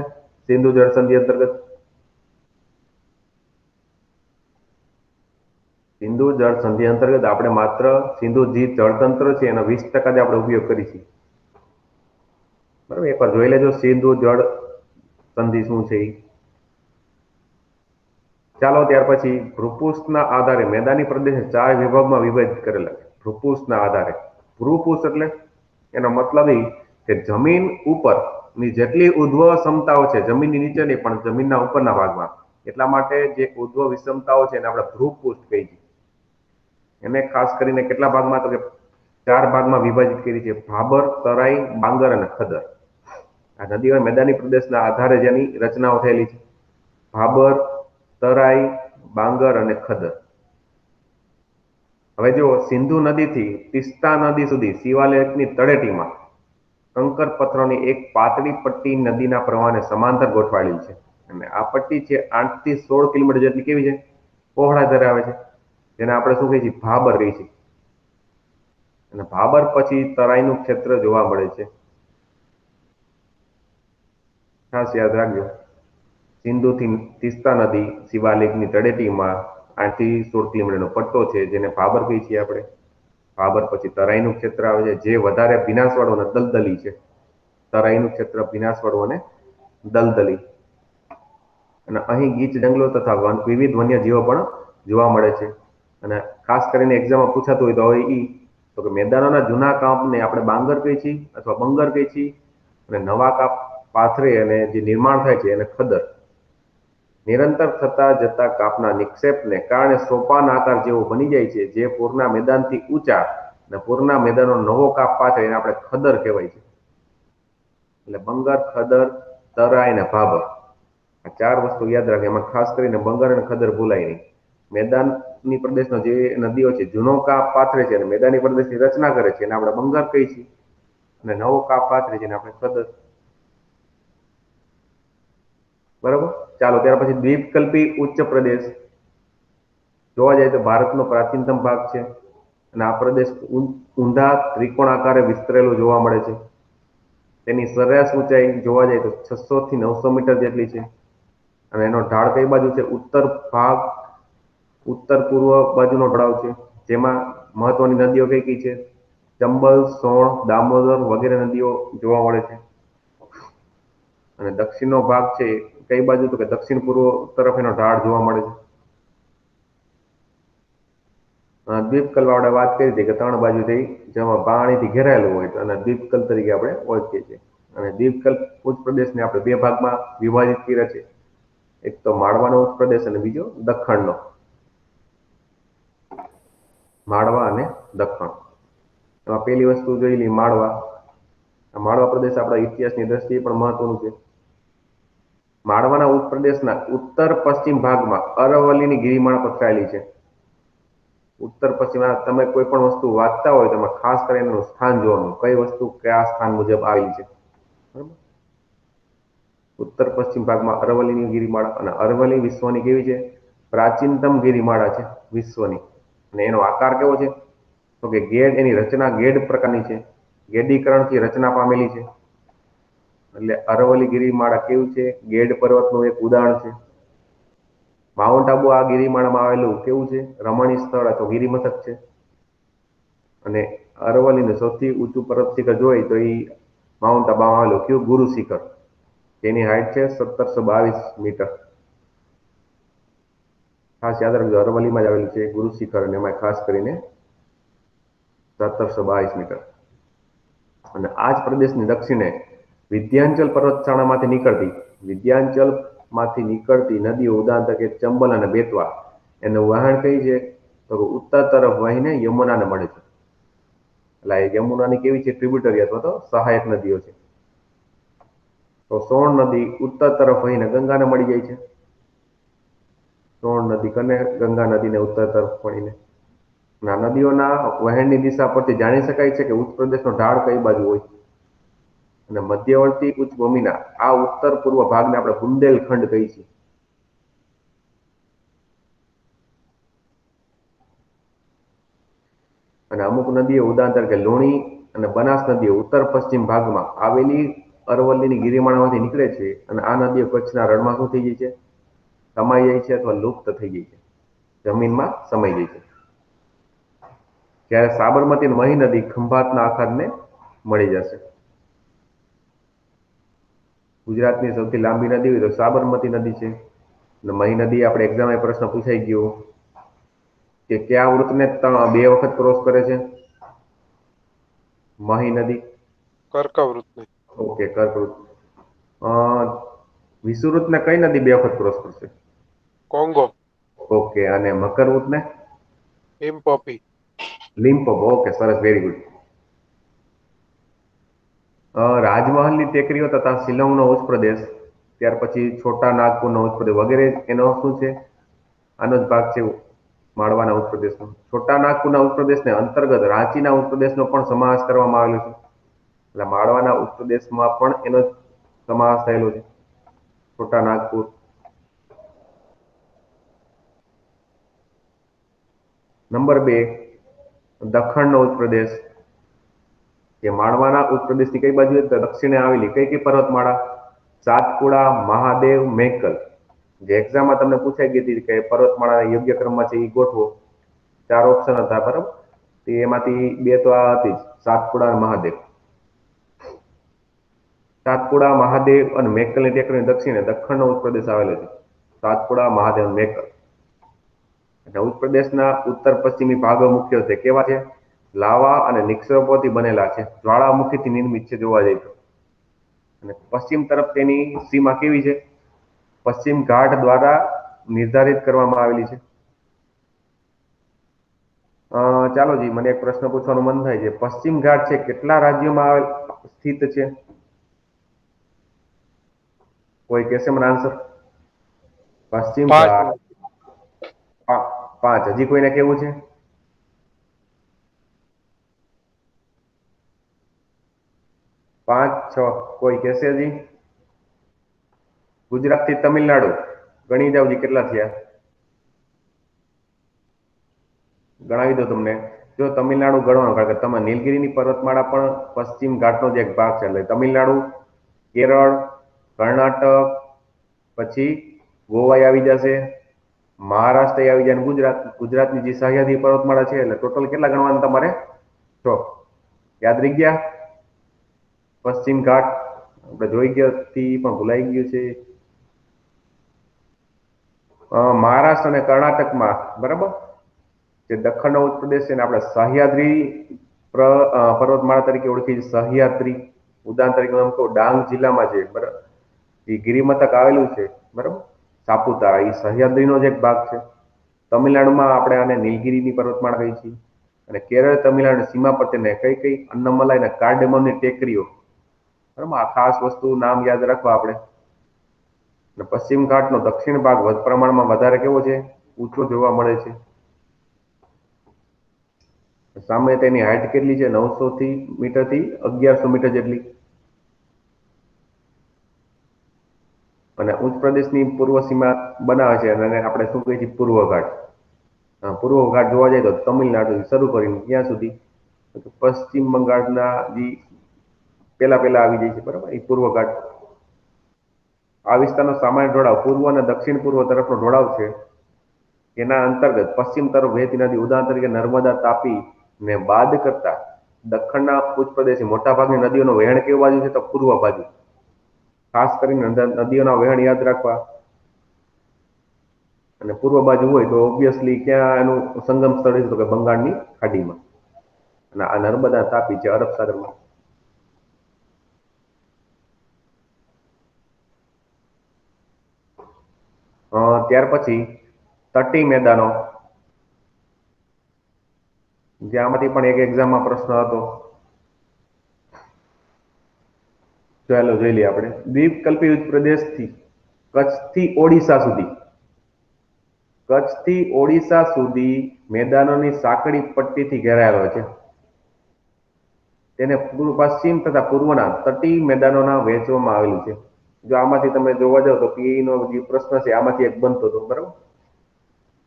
સિંધુ જળ સંધિ અંતર્ગત સિંધુ જળ સંધિ અંતર્ગત આપણે માત્ર સિંધુ જે જળતંત્ર છે એનો 20% જ આપણે ઉપયોગ કરીએ છીએ, બરાબર. એકવાર જોઈ લેજો સિંધુ જળ સંધિ શું છે. ચાલો ત્યાર પછી ભૂપૃષ્ઠના આધારે મેદાની પ્રદેશ 4 વિભાગમાં વિભાજિત કરેલા છે. ભૂપૃષ્ઠના આધારે, ભૂપૃષ્ઠ એટલે એનો મતલબ એ કે જમીન ઉપરની જેટલી ઉદ્ભવ ક્ષમતાઓ છે, જમીનની નીચે નહીં પણ જમીનના ઉપરના ભાગમાં, એટલા માટે જે ઉદ્ભવ વિષમતાઓ છે એને આપણે ભૂપૃષ્ઠ કહીએ છીએ. એને ખાસ કરીને કેટલા ભાગમાં? તો કે 4 ભાગમાં વિભાજિત કરી છે: ભાબર, તરાઈ, બાંગર અને ખદર. આ નદીઓ મેદાની પ્રદેશના આધારે જેની રચનાઓ થયેલી છે: ભાબર, તરાઈ, બાંગર અને ખદર. હવે જો સિંધુ નદીથી તિસ્તા નદી સુધી શિવાલેખની તળેટીમાં કંકર પથ્થરોની એક પાતળી પટ્ટી નદીના પ્રવાહને સમાંતર ગોઠવાયેલી છે. અને આ પટ્ટી છે 8 થી 16 કિલોમીટર જેટલી કેવી છે? પહોળાઈ ધરાવે છે. જેને આપણે શું કહીએ છીએ? ભાબર કહીએ છીએ. અને ભાબર પછી તરાઈનું ક્ષેત્ર જોવા મળે છે. ખાસ યાદ રાખજો, સિંધુથી તિસ્તા નદી શિવાલિકની તળેટીમાં 8 થી 16 કિલોમીટરનો પટ્ટો છે, જેને ભાબર કહીએ છીએ આપણે. ભાબર પછી તરાઈનું ક્ષેત્ર આવે છે, જે વધારે ભીનાશવાળું અને દલદલી છે. તરાઈનું ક્ષેત્ર ભીનાશવાળું અને દલદલી. અને અહીં ગીચ જંગલો તથા વિવિધ વન્યજીવો પણ જોવા મળે છે. અને ખાસ કરીને એક્ઝામમાં પૂછાતું હોય તો હવે તો કે મેદાનોના જૂના કાપને આપણે બાંગર કહીએ છીએ અથવા બંગર કહીએ છીએ, અને નવા કાપ પાથરે અને જે નિર્માણ થાય છે એને ખદર. નિરંતર થતા જતા કાપના નિક્ષેપને કારણે સોપાન આકાર જેવો બની જાય છે, જે પૂરના મેદાનથી ઊંચા અને પૂરના મેદાનનો નવો કાપ પાથરે એને આપણે ખદર કહેવાય છે. એટલે બંગર, ખદર, તરાઈ અને ભાબર, આ 4 વસ્તુ યાદ રાખે. એમાં ખાસ કરીને બંગર અને ખદર ભૂલાય નહીં. મેદાની પ્રદેશનો જે નદીઓ છે જૂનો કાપ પાથરે છે અને મેદાની પ્રદેશની રચના કરે છે એને આપણે બંગર કહીએ છીએ, અને નવો કાપ પાથરે છે એને આપણે ખદર. બરાબર. ચાલો ત્યાર પછી દ્વીપકલ્પી ઉચ્ચ પ્રદેશ જોવા જાય તો ભારતનો પ્રાચીનતમ ભાગ છે. અને આ પ્રદેશ ઊંડા ત્રિકોણ આકારે વિસ્તરેલો જોવા મળે છે. તેની સરેરાશ ઊંચાઈ જોવા જાય તો 600 થી 900 મીટર જેટલી છે. અને એનો ઢાળ કઈ બાજુ છે? ઉત્તર ભાગ, ઉત્તર પૂર્વ બાજુનો ઢળાવ છે. જેમાં મહત્વની નદીઓ કઈ કઈ છે? ચંબલ, સોણ, દામોદર વગેરે નદીઓ જોવા મળે છે. અને દક્ષિણનો ભાગ છે કઈ બાજુ? તો કે દક્ષિણ પૂર્વ તરફ એનો ઢાળ જોવા મળે છે. દ્વીપકલ્પ આપણે વાત કરી હતી કે 3 બાજુથી જેમાં પાણીથી ઘેરાયેલું હોય અને દ્વીપકલ્પ તરીકે આપણે ઓળખીએ છીએ. અને દ્વીપકલ્પ ઉચ્ચ પ્રદેશને આપણે 2 ભાગમાં વિભાજિત કર્યા છે: એક તો માળવાનો ઉચ્ચ પ્રદેશ અને બીજો દખણનો. માળવા અને દખણ. એમાં પહેલી વસ્તુ જોઈ લઈએ, માળવા. માળવા પ્રદેશ આપણા ઇતિહાસની દ્રષ્ટિએ પણ મહત્વનું છે. માળવાના ઉચ્ચ પ્રદેશના ઉત્તર પશ્ચિમ ભાગમાં અરવલ્લીની ગિરિમાળા પથરાયેલી છે. ઉત્તર પશ્ચિમ, તમે કોઈ પણ વસ્તુ વાંચતા હોય તો એમાં ખાસ કરીને એનું સ્થાન જોવાનું, કઈ વસ્તુ કયા સ્થાન મુજબ આવેલી છે. બરાબર. ઉત્તર પશ્ચિમ ભાગમાં અરવલ્લીની ગિરિમાળા. અને અરવલ્લી વિશ્વની કેવી છે? પ્રાચીનતમ ગિરિમાળા છે વિશ્વની. અને એનો આકાર કેવો છે? તો કે ગેડ, એની રચના ગેડ પ્રકારની છે, ગેડીકરણથી રચના પામેલી છે. એટલે અરવલ્લી ગિરિમાળા કેવું છે? ગેડ પર્વતનું એક ઉદાહરણ છે. માઉન્ટ આબુ આ ગિરિમાળામાં આવેલું કેવું છે? રમણીય સ્થળ અથવા ગિરિમથક છે. અને અરવલ્લીનું સૌથી ઊંચું પર્વત શિખર જોઈએ તો એ માઉન્ટ આબામાં આવેલું કયું ગુરુ શિખર, તેની હાઈટ છે 1722 મીટર. ખાસ યાદ રાખજો, અરવલ્લીમાં જ આવેલું છે ગુરુ શિખર, અને એમાં ખાસ કરીને 1722 મીટર. અને આ જ પ્રદેશની દક્ષિણે વિધ્યાંચલ પર્વતશાળામાંથી નીકળતી નદીઓ, ઉદાહરણ તરીકે ચંબલ અને બેતવા, એનું વહાણ કઈ છે તો ઉત્તર તરફ વહીને યમુનાને મળે છે. એટલે એ યમુનાની કેવી છે, ટ્રિબ્યુટરી અથવા તો સહાયક નદીઓ છે. તો સોણ નદી ઉત્તર તરફ વહીને ગંગાને મળી જાય છે. સોણ નદી કને ગંગા નદીને ઉત્તર તરફ મળીને. આ નદીઓના વહેણની દિશા પરથી જાણી શકાય છે કે ઉચ્ચ પ્રદેશનો ઢાળ કઈ બાજુ હોય. અને મધ્યવર્તી ઉચ્ચ ભૂમિના આ ઉત્તર પૂર્વ ભાગને આપણે બુંદેલખંડ કહીએ છીએ. અને અમુક નદીઓ, ઉદાહરણ તરીકે લુણી અને બનાસ નદીઓ ઉત્તર પશ્ચિમ ભાગમાં આવેલી અરવલ્લીની ગિરિમાળામાંથી નીકળે છે, અને આ નદીઓ કચ્છના રણમાં શું થઈ જાય છે, સમાઈ જાય છે અથવા લુપ્ત થઈ જાય છે, જમીનમાં સમાઈ જાય છે. જ્યારે સાબરમતી અને મહી નદી ખંભાતના આખાને મળી જશે. ગુજરાતની સૌથી લાંબી નદી હોય તો સાબરમતી નદી છે. અને મહી નદી આપણે એક્ઝામમાં પ્રશ્ન પૂછાઈ ગયો કે કયા વૃત્તને 2 વખત ક્રોસ કરે છે? મહી નદી કર્કવૃતને. ઓકે, કર્કવૃત. વિષુવવૃત્તને કઈ નદી 2 વખત ક્રોસ કરશે? કોંગો. ઓકે, અને મકરવૃત્તને? લિમ્પોપી. લિમ્પોપો. ઓકે, સરસ, વેરી ગુડ. રાજમહલની ટેકરીઓ તથા શિલોંગનો ઉચ્ચ પ્રદેશ, ત્યાર પછી છોટા નાગપુરનો ઉચ્ચ પ્રદેશ વગેરે એનો શું છે? આનો જ ભાગ છે માળવાના ઉચ્ચ પ્રદેશનો. છોટા નાગપુરના ઉચ્ચ પ્રદેશને અંતર્ગત રાંચીના ઉચ્ચ પ્રદેશનો પણ સમાવેશ કરવામાં આવેલો છે. એટલે માળવાના ઉચ્ચ પ્રદેશમાં પણ એનો સમાવેશ થયેલો છે, છોટા નાગપુર. નંબર 2, દખણનો ઉચ્ચ પ્રદેશ. કે માળવાના ઉચ્ચ પ્રદેશની કઈ બાજુ દક્ષિણે આવેલી કઈ પર્વતમાળા? સાતપુડા, મહાદેવ, મેકલ. જે એક્ઝામમાં તમને પૂછાઈ ગઈ હતી કે પર્વતમાળા યોગ્ય ક્રમમાં છે એ ગોઠવો. 4 ઓપ્શન હતા, બરાબર? તો એમાંથી 2 તો આ હતી જ, સાતપુડા અને મહાદેવ. સાતપુડા, મહાદેવ અને મેકલની ટેકરીની દક્ષિણે દખણનો ઉચ્ચ પ્રદેશ આવેલો છે. સાતપુડા, મહાદેવ, મેકલ. એટલે ઉચ્ચ પ્રદેશના ઉત્તર પશ્ચિમી ભાગો મુખ્યત્વે કેવા છે? લાવા અને નિક્ષેપોથી બનેલા છે, જ્વાળામુખીથી નિર્મિત છે જોવા જઈએ તો. અને પશ્ચિમ તરફ તેની સીમા કેવી છે? પશ્ચિમ ઘાટ દ્વારા નિર્ધારિત કરવામાં આવેલી છે. ચાલો જી, મને એક પ્રશ્ન પૂછવાનું મન થાય છે. પશ્ચિમ ઘાટ છે કેટલા રાજ્યોમાં સ્થિત છે? કોઈ કહેશે મને આન્સર? પશ્ચિમ ઘાટ 5. હજી કોઈને કેવું છે? પાંચ, 6 કોઈ કહેશે હજી? ગુજરાતથી તમિલનાડુ ગણી જાવજી, કેટલા થયા? ગણાવી દો તમને. જો તમિલનાડુ ગણવાનું, કારણ કે તમે નીલગિરીની પર્વતમાળા પણ પશ્ચિમ ઘાટનો જ એક ભાગ છે. એટલે તમિલનાડુ, કેરળ, કર્ણાટક, પછી ગોવા આવી જશે, મહારાષ્ટ્ર આવી જાય, ગુજરાતની જે સહ્યાદ્રી પર્વતમાળા છે. એટલે ટોટલ કેટલા ગણવાના તમારે? 6. યાદ રહી ગયા? પશ્ચિમ ઘાટ આપણે જોઈ ગયા પણ ભૂલાઈ ગયું છે. મહારાષ્ટ્ર અને કર્ણાટકમાં, બરાબર, જે દખણનો ઉચ્ચ પ્રદેશ છે ને આપણે સહ્યાદ્રી પર્વતમાળા તરીકે ઓળખીએ છીએ. સહ્યાદ્રી, ઉદાહરણ તરીકે હું કહું, ડાંગ જિલ્લામાં છે, બરાબર, એ ગિરિમથક આવેલું છે, બરાબર, સાપુતારા, એ સહ્યાદ્રીનો જ એક ભાગ છે. તમિલનાડુમાં આપણે આને નીલગિરીની પર્વતમાળા કહીએ છીએ. અને કેરળ તમિલનાડુ સીમા પર તેને કઈ અન્નમલાઈ અને કાર્ડેમમની ટેકરીઓ, બરાબર, આ ખાસ વસ્તુ નામ યાદ રાખવા આપણે. અને પશ્ચિમ ઘાટનો દક્ષિણ ભાગ વધુ પ્રમાણમાં વધારે કેવો છે? ઊંચો જોવા મળે છે. સામે તેની હાઈટ કેટલી છે? 900 મીટરથી 1100 મીટર જેટલી. અને ઉચ્ચ પ્રદેશની પૂર્વ સીમા બનાવે છે, અને આપણે શું કહીએ છીએ? પૂર્વ ઘાટ. પૂર્વ ઘાટ જોવા જાય તો તમિલનાડુથી શરૂ કરીને ક્યાં સુધી? પશ્ચિમ બંગાળના જે પેલા આવી જાય છે, બરાબર, એ પૂર્વ ઘાટ. આ વિસ્તારનો સામાન્ય ઢોળાવ પૂર્વ અને દક્ષિણ પૂર્વ તરફનો ઢોળાવ છે. એના અંતર્ગત પશ્ચિમ તરફ વહેતી નદી, ઉદાહરણ તરીકે નર્મદા, તાપી ને બાદ કરતા દક્ષિણના ઉચ્ચ પ્રદેશની મોટાભાગની નદીઓનું વહેણ કેવું બાજુ છે? તો પૂર્વ બાજુ. ખાસ કરીને નદીઓના વહેણ યાદ રાખવા. અને પૂર્વ બાજુ હોય તો ઓબ્વિયસલી ક્યાં એનું સંગમ સ્થળ છે? તો કે બંગાળની ખાડીમાં. અને આ નર્મદા તાપી છે અરબ સાગરમાં. ત્યાર પછી તટી મેદાનો, જે આમાંથી પણ એક એક્ઝામમાં પ્રશ્ન હતો. ચાલો જોઈ લઈએ આપણે. દ્વીપકલ્પી પ્રદેશથી કચ્છથી ઓડિશા સુધી, કચ્છથી ઓડિશા સુધી મેદાનોની સાંકડી પટ્ટીથી ઘેરાયેલો છે. તેને પશ્ચિમ તથા પૂર્વના તટી મેદાનોના વહેંચવામાં આવેલું છે. જો આમાંથી તમે જોવા જાવ તો પીઈ નો જે પ્રશ્ન છે આમાંથી એક બનતો હતો, બરાબર.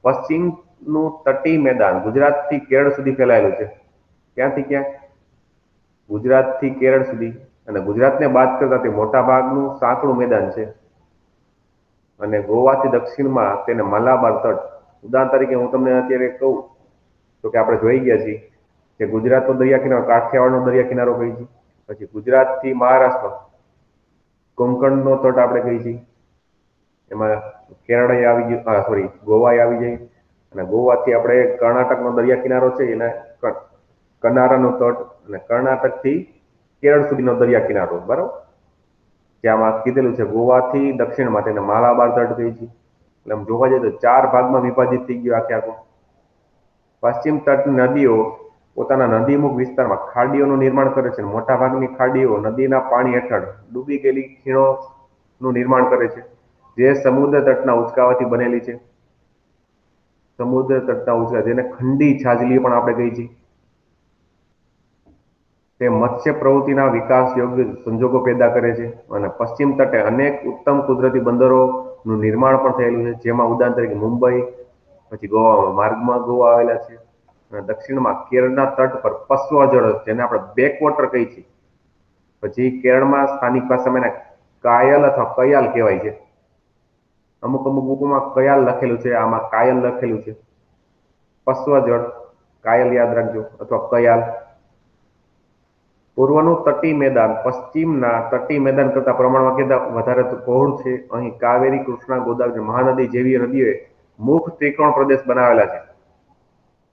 પશ્ચિમનું તટી મેદાન ગુજરાતથી કેરળ સુધી ફેલાયેલું છે. ક્યાંથી ક્યાં? ગુજરાતથી કેરળ સુધી. અને ગુજરાતને બાદ કરતા તે મોટા ભાગનું સાંકડું મેદાન છે. અને ગોવાથી દક્ષિણમાં તેને મલાબાર તટ. ઉદાહરણ તરીકે હું તમને અત્યારે કહું તો કે આપણે જોઈ ગયા છીએ કે ગુજરાતનો દરિયા કિનારો, કાઠિયાવાડનો દરિયા કિનારો કઈ છે. પછી ગુજરાતથી મહારાષ્ટ્ર કોંકણનો તટ આપણે કઈ છીએ. એમાં કેરળ આવી ગયું, સોરી ગોવા આવી જાય. અને ગોવાથી આપણે કર્ણાટકનો દરિયા કિનારો છે એને કનારાનો તટ, અને કર્ણાટકથી કેરળ સુધીનો દરિયા કિનારો, બરાબર. જ્યાં કીધેલું છે ગોવાથી દક્ષિણમાં તેને માલાબાર તટ કહે છે. એટલે આમ જોવા જઈએ તો 4 ભાગમાં વિભાજિત થઈ ગયો આખે આખો. પશ્ચિમ તટની નદીઓ પોતાના નદીમુખ વિસ્તારમાં ખાડીઓનું નિર્માણ કરે છે. મોટા ભાગની ખાડીઓ નદીના પાણી હેઠળ ડૂબી ગયેલી ખીણોનું નિર્માણ કરે છે, જે સમુદ્ર તટના ઉંચકાવાથી બનેલી છે. સમુદ્ર તટના ઉંચકા, જેને ખંડી છાજલી પણ આપણે કહી છીએ. તે મત્સ્ય પ્રવૃત્તિના વિકાસ યોગ્ય સંજોગો પેદા કરે છે. અને પશ્ચિમ તટે અનેક ઉત્તમ કુદરતી બંદરોનું નિર્માણ પણ થયેલું છે, જેમાં ઉદાહરણ તરીકે મુંબઈ, પછી ગોવામાં માર્ગમાં ગોવા આવેલા છે. અને દક્ષિણમાં કેરળના તટ પર પશ્વ જળ, જેને આપણે બેકવોટર કહી છીએ. પછી કેરળમાં સ્થાનિક ભાષામાં એને કાયલ અથવા કયાલ કહેવાય છે. અમુક અમુક બુકોમાં કયાલ લખેલું છે, આમાં કાયલ લખેલું છે. પશ્વ જળ, કાયલ યાદ રાખજો, અથવા કયાલ. પૂર્વનું તટી મેદાન પશ્ચિમના તટી મેદાન કરતા પ્રમાણમાં વધારે પહોળું છે. અહીં કાવેરી, કૃષ્ણા, ગોદાવરી, મહાનદી જેવી નદીઓએ મુખ ત્રિકોણ પ્રદેશ બનાવેલા છે.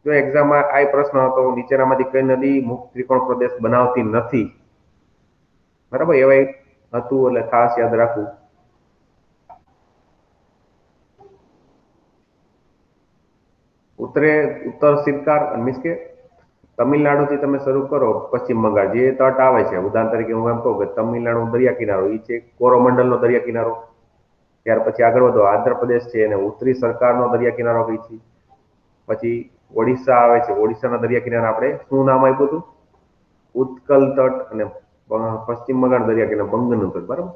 જો એક્ઝામમાં આ પ્રશ્ન હતો, નીચેનામાંથી કઈ નદી મુખ ત્રિકોણ પ્રદેશ બનાવતી નથી? બરાબર, એવા હતું, એટલે ખાસ યાદ રાખવું. ઉત્તર સિરકાર, મીન્સ કે તમિલનાડુથી તમે શરૂ કરો, પશ્ચિમ બંગાળ જે તટ આવે છે, ઉદાહરણ તરીકે હું એમ કહું કે તમિલનાડુ દરિયા કિનારો એ છે કોરોમંડલનો દરિયા કિનારો. ત્યાર પછી આગળ વધો, આંધ્રપ્રદેશ છે એને ઉત્તરી સરકારનો દરિયા કિનારો કહી છે. પછી ઓડિશા આવે છે, ઓડિશાના દરિયા કિનારા આપણે શું નામ આપ્યું હતું? ઉત્કલ તટ. અને પશ્ચિમ બંગાળ દરિયા કિનારો બંગનું તટ, બરાબર,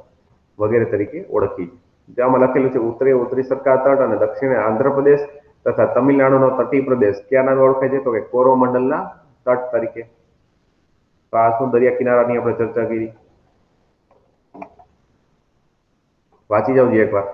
વગેરે તરીકે ઓળખી. જેમાં લખેલું છે ઉત્તરી સરકાર તટ અને દક્ષિણે આંધ્રપ્રદેશ તથા તમિલનાડુનો તટી પ્રદેશ ક્યાં નામે ઓળખાય છે? તો કે કોરોમંડલના તટ તરીકે. તો આ શું દરિયા કિનારાની આપણે ચર્ચા કરી. વાંચી જાવજો એકવાર.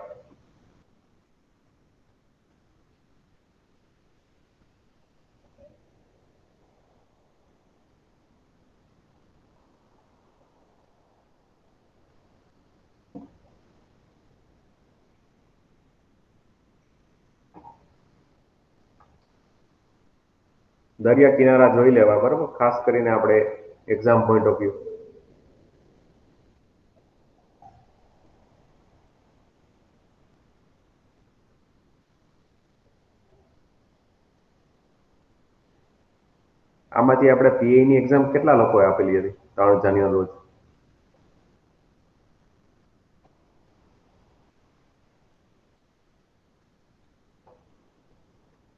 દરિયા કિનારા જોઈ લેવા, બરાબર, ખાસ કરીને આપણે એક્ઝામ પોઈન્ટ ઓફ વ્યૂ. આમાંથી આપણે પીએ ની એક્ઝામ કેટલા લોકોએ આપેલી હતી 3 જાન્યુઆરી રોજ?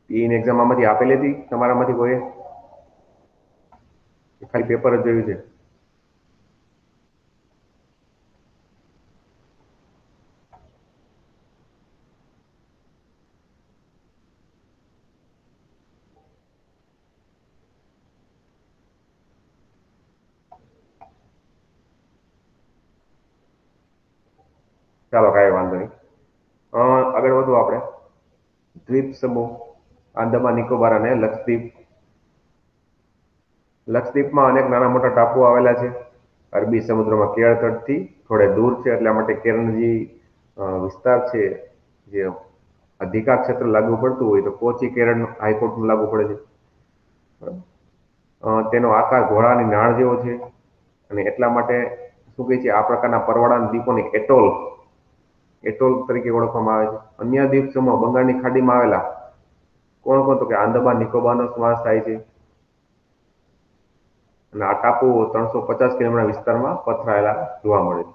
પીએ ની એક્ઝામ આમાંથી આપેલી હતી તમારામાંથી કોઈ? ખાલી પેપર જ જોયું છે? ચાલો, કાંઈ વાંધો નહીં. આગળ વધુ આપણે. દ્વીપ સમૂહ, આંદામાન નિકોબાર અને લક્ષદ્વીપ. લક્ષદ્વીપમાં અનેક નાના મોટા ટાપુઓ આવેલા છે. અરબી સમુદ્રમાં કેરળ તટથી થોડે દૂર છે, એટલા માટે કેરળની વિસ્તાર છે, જે અધિકાર ક્ષેત્ર લાગુ પડતું હોય તો કોચી કેરળ હાઈકોર્ટનું લાગુ પડે છે. બરાબર. તેનો આકાર ઘોડાની નાળ જેવો છે, અને એટલા માટે શું કહે છે, આ પ્રકારના પરવાળા દ્વીપોને એટોલ તરીકે ઓળખવામાં આવે છે. અન્ય દ્વીપ સમૂહ બંગાળની ખાડીમાં આવેલા કોણ કોણ, તો કે આંદામાન નિકોબારનો સમાવેશ થાય છે. અને આ ટાપુઓ 350 કિલોમીટર વિસ્તારમાં પથરાયેલા જોવા મળે છે.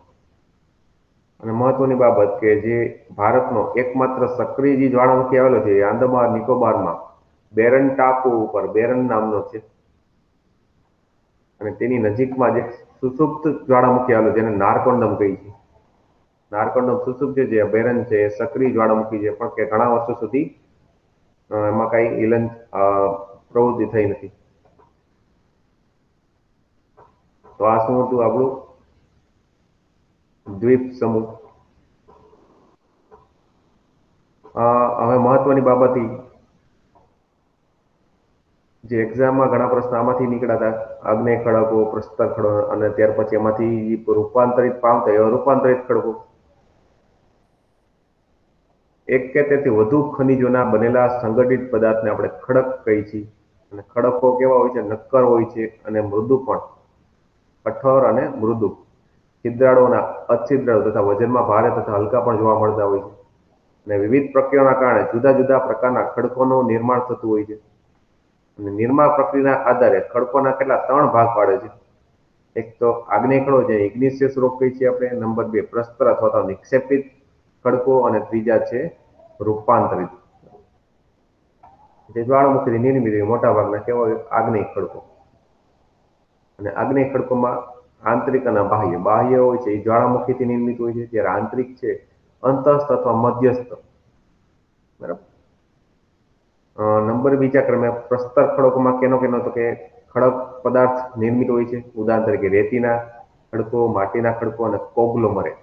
અને મહત્વની બાબત કે જે ભારતનો એકમાત્ર સક્રિય જે જ્વાળામુખી આવેલો છે એ આંદામાન નિકોબારમાં બેરન ટાપુ ઉપર બેરન નામનો છે. અને તેની નજીકમાં જે સુસુપ્ત જ્વાળામુખી આવેલું જેને નારકોંડમ કહી છે. નારકોંડમ સુસુપ્ત જે બેરન છે એ સક્રિય જ્વાળામુખી છે, પણ કે ઘણા વર્ષો સુધી એમાં કઈ ઇલન પ્રવૃત્તિ થઈ નથી. તો આ શું હતું આપણું દ્વીપ સમૂહ. હવે મહત્વની બાબત જે એક્ઝામમાં ઘણા પ્રશ્નો આમાંથી નીકળ્યા હતા, આગ્નેય ખડકો, પ્રસ્તર ખડકો, અને ત્યાર પછી એમાંથી રૂપાંતરિત પામતા એવા રૂપાંતરિત ખડકો. એક કે તેથી વધુ ખનિજોના બનેલા સંગઠિત પદાર્થને આપણે ખડક કહી છીએ. અને ખડકો કેવા હોય છે? નક્કર હોય છે અને મૃદુ પણ, કઠોર અને મૃદુ, છિદ્રાળુઓના અછિદ્રાળુ તથા વજનમાં ભારે તથા હલકા પણ જોવા મળતા હોય છે. અને વિવિધ પ્રક્રિયાઓના કારણે જુદા જુદા પ્રકારના ખડકોનું નિર્માણ થતું હોય છે. અને નિર્માણ પ્રક્રિયાના આધારે ખડકોના કેટલા 3 ભાગ પાડે છે. એક તો આગ્નેય ખડકો છે, ઇગ્નિશિયસ રોક કહી છીએ આપણે. નંબર 2 પ્રસ્તર અથવા તો નિક્ષેપિત ખડકો, અને ત્રીજા છે રૂપાંતરિત, જે જ્વાળામુખીથી નિર્મિત મોટા ભાગના કેવા હોય? આગ્નેય ખડકો. અને આગ્નેય ખડકોમાં આંતરિક અને બાહ્ય હોય છે એ જ્વાળામુખીથી નિર્મિત હોય છે, જ્યારે આંતરિક છે અંતસ્થ અથવા મધ્યસ્થ. બરાબર. નંબર બીજા ક્રમે પ્રસ્તર ખડકોમાં કેનો તો કે ખડક પદાર્થ નિર્મિત હોય છે. ઉદાહરણ તરીકે રેતીના ખડકો, માટીના ખડકો અને કોગ્લોમરેટ.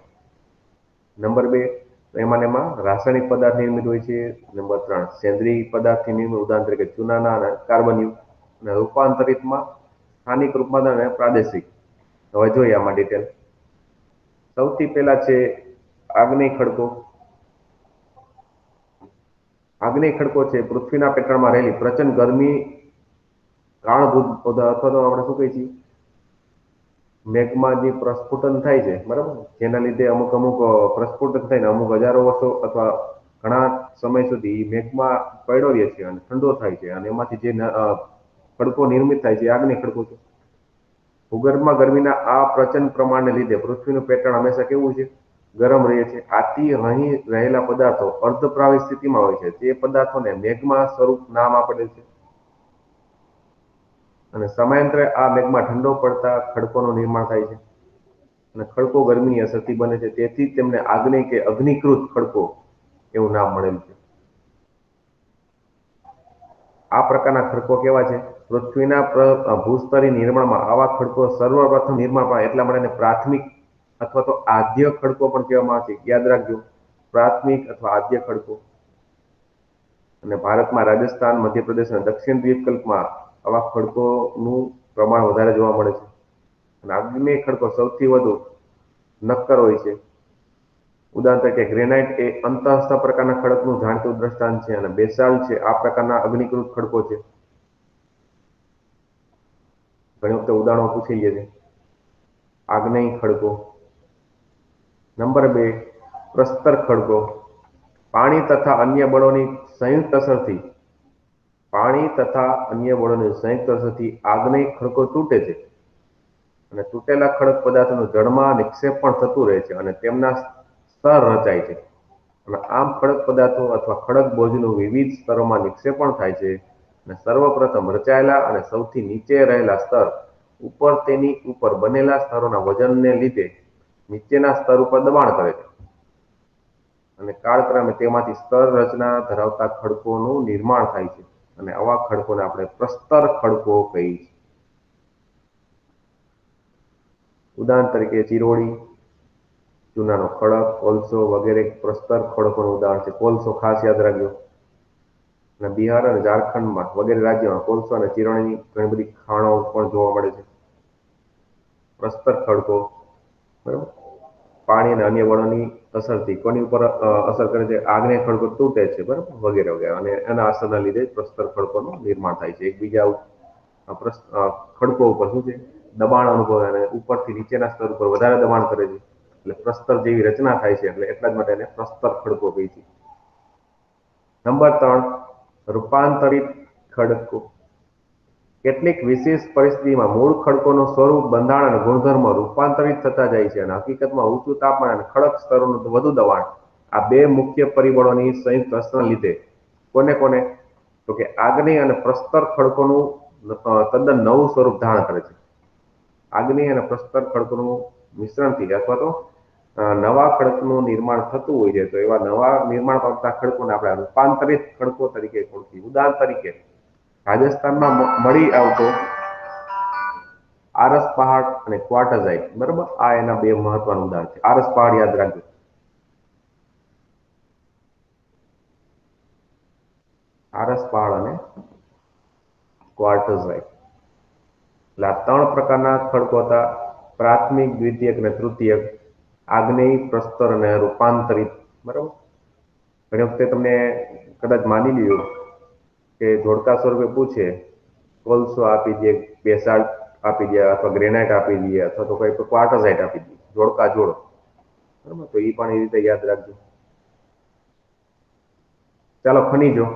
નંબર 2 એમાં રાસાયણિક પદાર્થ નિર્મિત હોય છે. નંબર 3 સેન્દ્રીય પદાર્થથી નિર્મિત, ઉદાહરણ તરીકે ચૂનાના અને કાર્બનયુક્ત. અને રૂપાંતરિતમાં સ્થાનિક રૂપાંતર અને પ્રાદેશિક. હવે જોઈએ આમાં ડિટેલ. સૌથી પહેલા છે આગ્નેય ખડકો. આગ્નેય ખડકો છે પૃથ્વીના પેટાળમાં રહેલી પ્રચંડ ગરમી કારણભૂત અથવા તો આપણે શું કહીએ છીએ, મેઘમાં જે પ્રસ્ફુટન થાય છે, બરાબર, જેના લીધે અમુક પ્રસ્ફુટન થઈને અમુક હજારો વર્ષો અથવા ઘણા સમય સુધી મેઘમાં પડ્યો રહે છે અને ઠંડો થાય છે, અને એમાંથી જે ખડકો નિર્મિત થાય છે એ આગ્નેય ખડકો છે. ભૂગર્ભમાં ગરમીના આ પ્રચંડ પ્રમાણને લીધે પૃથ્વીનું પેટાળ હંમેશા કેવું છે? ગરમ રહે છે. આથી અહીં રહેલા પદાર્થો અર્ધપ્રાવી સ્થિતિમાં હોય છે. તે પદાર્થોને મેગ્મા સ્વરૂપ નામ આપેલ છે. અને સમયાંતરે આ મેઘમાં ઠંડો પડતા ખડકોનું નિર્માણ થાય છે. અને ખડકો ગરમીની અસરથી બને છે, તેથી તેમને આગ્નેય કે અગ્નિકૃત ખડકો એવું નામ મળેલ છે. આ પ્રકારના ખડકો કેવા છે? પૃથ્વીના ભૂસ્તરીય નિર્માણમાં આવા ખડકો સર્વપ્રથમ નિર્માણ પામે, એટલા માટે પ્રાથમિક અથવા તો આદ્ય ખડકો પણ કહેવામાં આવે છે. યાદ રાખજો, પ્રાથમિક અથવા આદ્ય ખડકો. અને ભારતમાં રાજસ્થાન, મધ્યપ્રદેશ અને દક્ષિણ દ્વીપકલ્પમાં આવા ખડકોનું પ્રમાણ વધારે જોવા મળે છે. અને આગ્નેય ખડકો સૌથી વધુ નક્કર હોય છે. ઉદાહરણ તરીકે ગ્રેનાઇટ એ અંતઃસ્થ પ્રકારના ખડકનું જાણીતું દ્રષ્ટાંત છે, અને બેસાલ્ટ છે આ પ્રકારના અગ્નિકૃત ખડકો છે. ઘણી વખતે ઉદાહરણો પૂછી લે છે. આગ્નેય ખડકો. નંબર 2 પ્રસ્તર ખડકો. પાણી તથા અન્ય બળોની સંયુક્ત અસરથી આગ્નેય ખડકો તૂટે છે. અને તૂટેલા ખડક પદાર્થોનું જળમાં નિક્ષેપ પણ થતું રહે છે, અને તેમના સ્તર રચાય છે. અને આમ ખડક પદાર્થો અથવા ખડક બોજનું વિવિધ સ્તરોમાં નિક્ષેપણ થાય છે. અને સર્વપ્રથમ રચાયેલા અને સૌથી નીચે રહેલા સ્તર ઉપર તેની ઉપર બનેલા સ્તરોના વજનને લીધે નીચેના સ્તર ઉપર દબાણ કરે છે. અને કાળક્રમે તેમાંથી સ્તર રચના ધરાવતા ખડકોનું નિર્માણ થાય છે. અને આવા ખડકોને આપણે પ્રસ્તર ખડકો કહીએ છીએ. ઉદાહરણ તરીકે ચિરોડી, ચૂનાનો ખડક, કોલસો વગેરે પ્રસ્તર ખડકોનું ઉદાહરણ છે. કોલસો ખાસ યાદ રાખજો. અને બિહાર અને ઝારખંડમાં વગેરે રાજ્યોમાં કોલસો અને ચીરણીની ઘણી બધી ખાણો પણ જોવા મળે છે. પ્રસ્તર ખડકો, બરાબર, પાણી અને અન્ય બળોની અસરથી કોની ઉપર અસર કરે છે? આગ્નેય ખડકો તૂટે છે, બરાબર, વગેરે વગેરે, અને એના અસરના લીધે પ્રસ્તર ખડકોનું નિર્માણ થાય છે. એકબીજા ખડકો ઉપર શું છે? દબાણ અનુભવે અને ઉપરથી નીચેના સ્તર ઉપર વધારે દબાણ કરે છે, એટલે પ્રસ્તર જેવી રચના થાય છે. એટલે એટલા જ માટે એને પ્રસ્તર ખડકો કહે છે. નંબર 3, રૂપાંતરિત ખડકો. કેટલીક વિશેષ પરિસ્થિતિમાં મૂળ ખડકોનું સ્વરૂપ, બંધારણ અને ગુણધર્મ રૂપાંતરિત થતા જાય છે, અને હકીકતમાં ઊંચું તાપમાન અને ખડક સ્તરોનું વધુ દબાણ, આ બે મુખ્ય પરિબળોની સંયુક્ત અસરના લીધે કોને તો કે આગ્નેય અને પ્રસ્તર ખડકોનું તદ્દન નવું સ્વરૂપ ધારણ કરે છે. આગ્નેય અને પ્રસ્તર ખડકોનું મિશ્રણથી અથવા તો નવા ખડકનું નિર્માણ થતું હોય છે. તો એવા નવા નિર્માણ પામતા ખડકોને આપણે રૂપાંતરિત ખડકો તરીકે ઓળખીએ. ઉદાહરણ તરીકે રાજસ્થાનમાં મળી આવતો આરસ પહાડ અને ક્વાર્ટઝાઇટ, બરાબર, આ એના બે મહત્વના ઉદાહરણ છે. આરસ પહાડ યાદ રાખજો. આરસ પહાડ અને ક્વાર્ટઝાઇટ, એટલે આ 3 પ્રકારના ખડકો હતા: પ્રાથમિક, દ્વિતીયક અને તૃતીયક, આગ્નેય, પ્રસ્તર અને રૂપાંતરિત. બરાબર. ઘણી વખતે તમને કદાચ માની લ્યો કે જોડકા સ્વરૂપે પૂછે, કોલસો આપી દે, બેસાલ્ટ આપી દે, અથવા ગ્રેનાઇટ આપી દે, અથવા તો કોઈ ક્વાર્ટઝાઇટ આપી દે, જોડકા જોડો, બરાબર. તો એ પણ એ રીતે યાદ રાખજો. ચાલો, ખનીજો.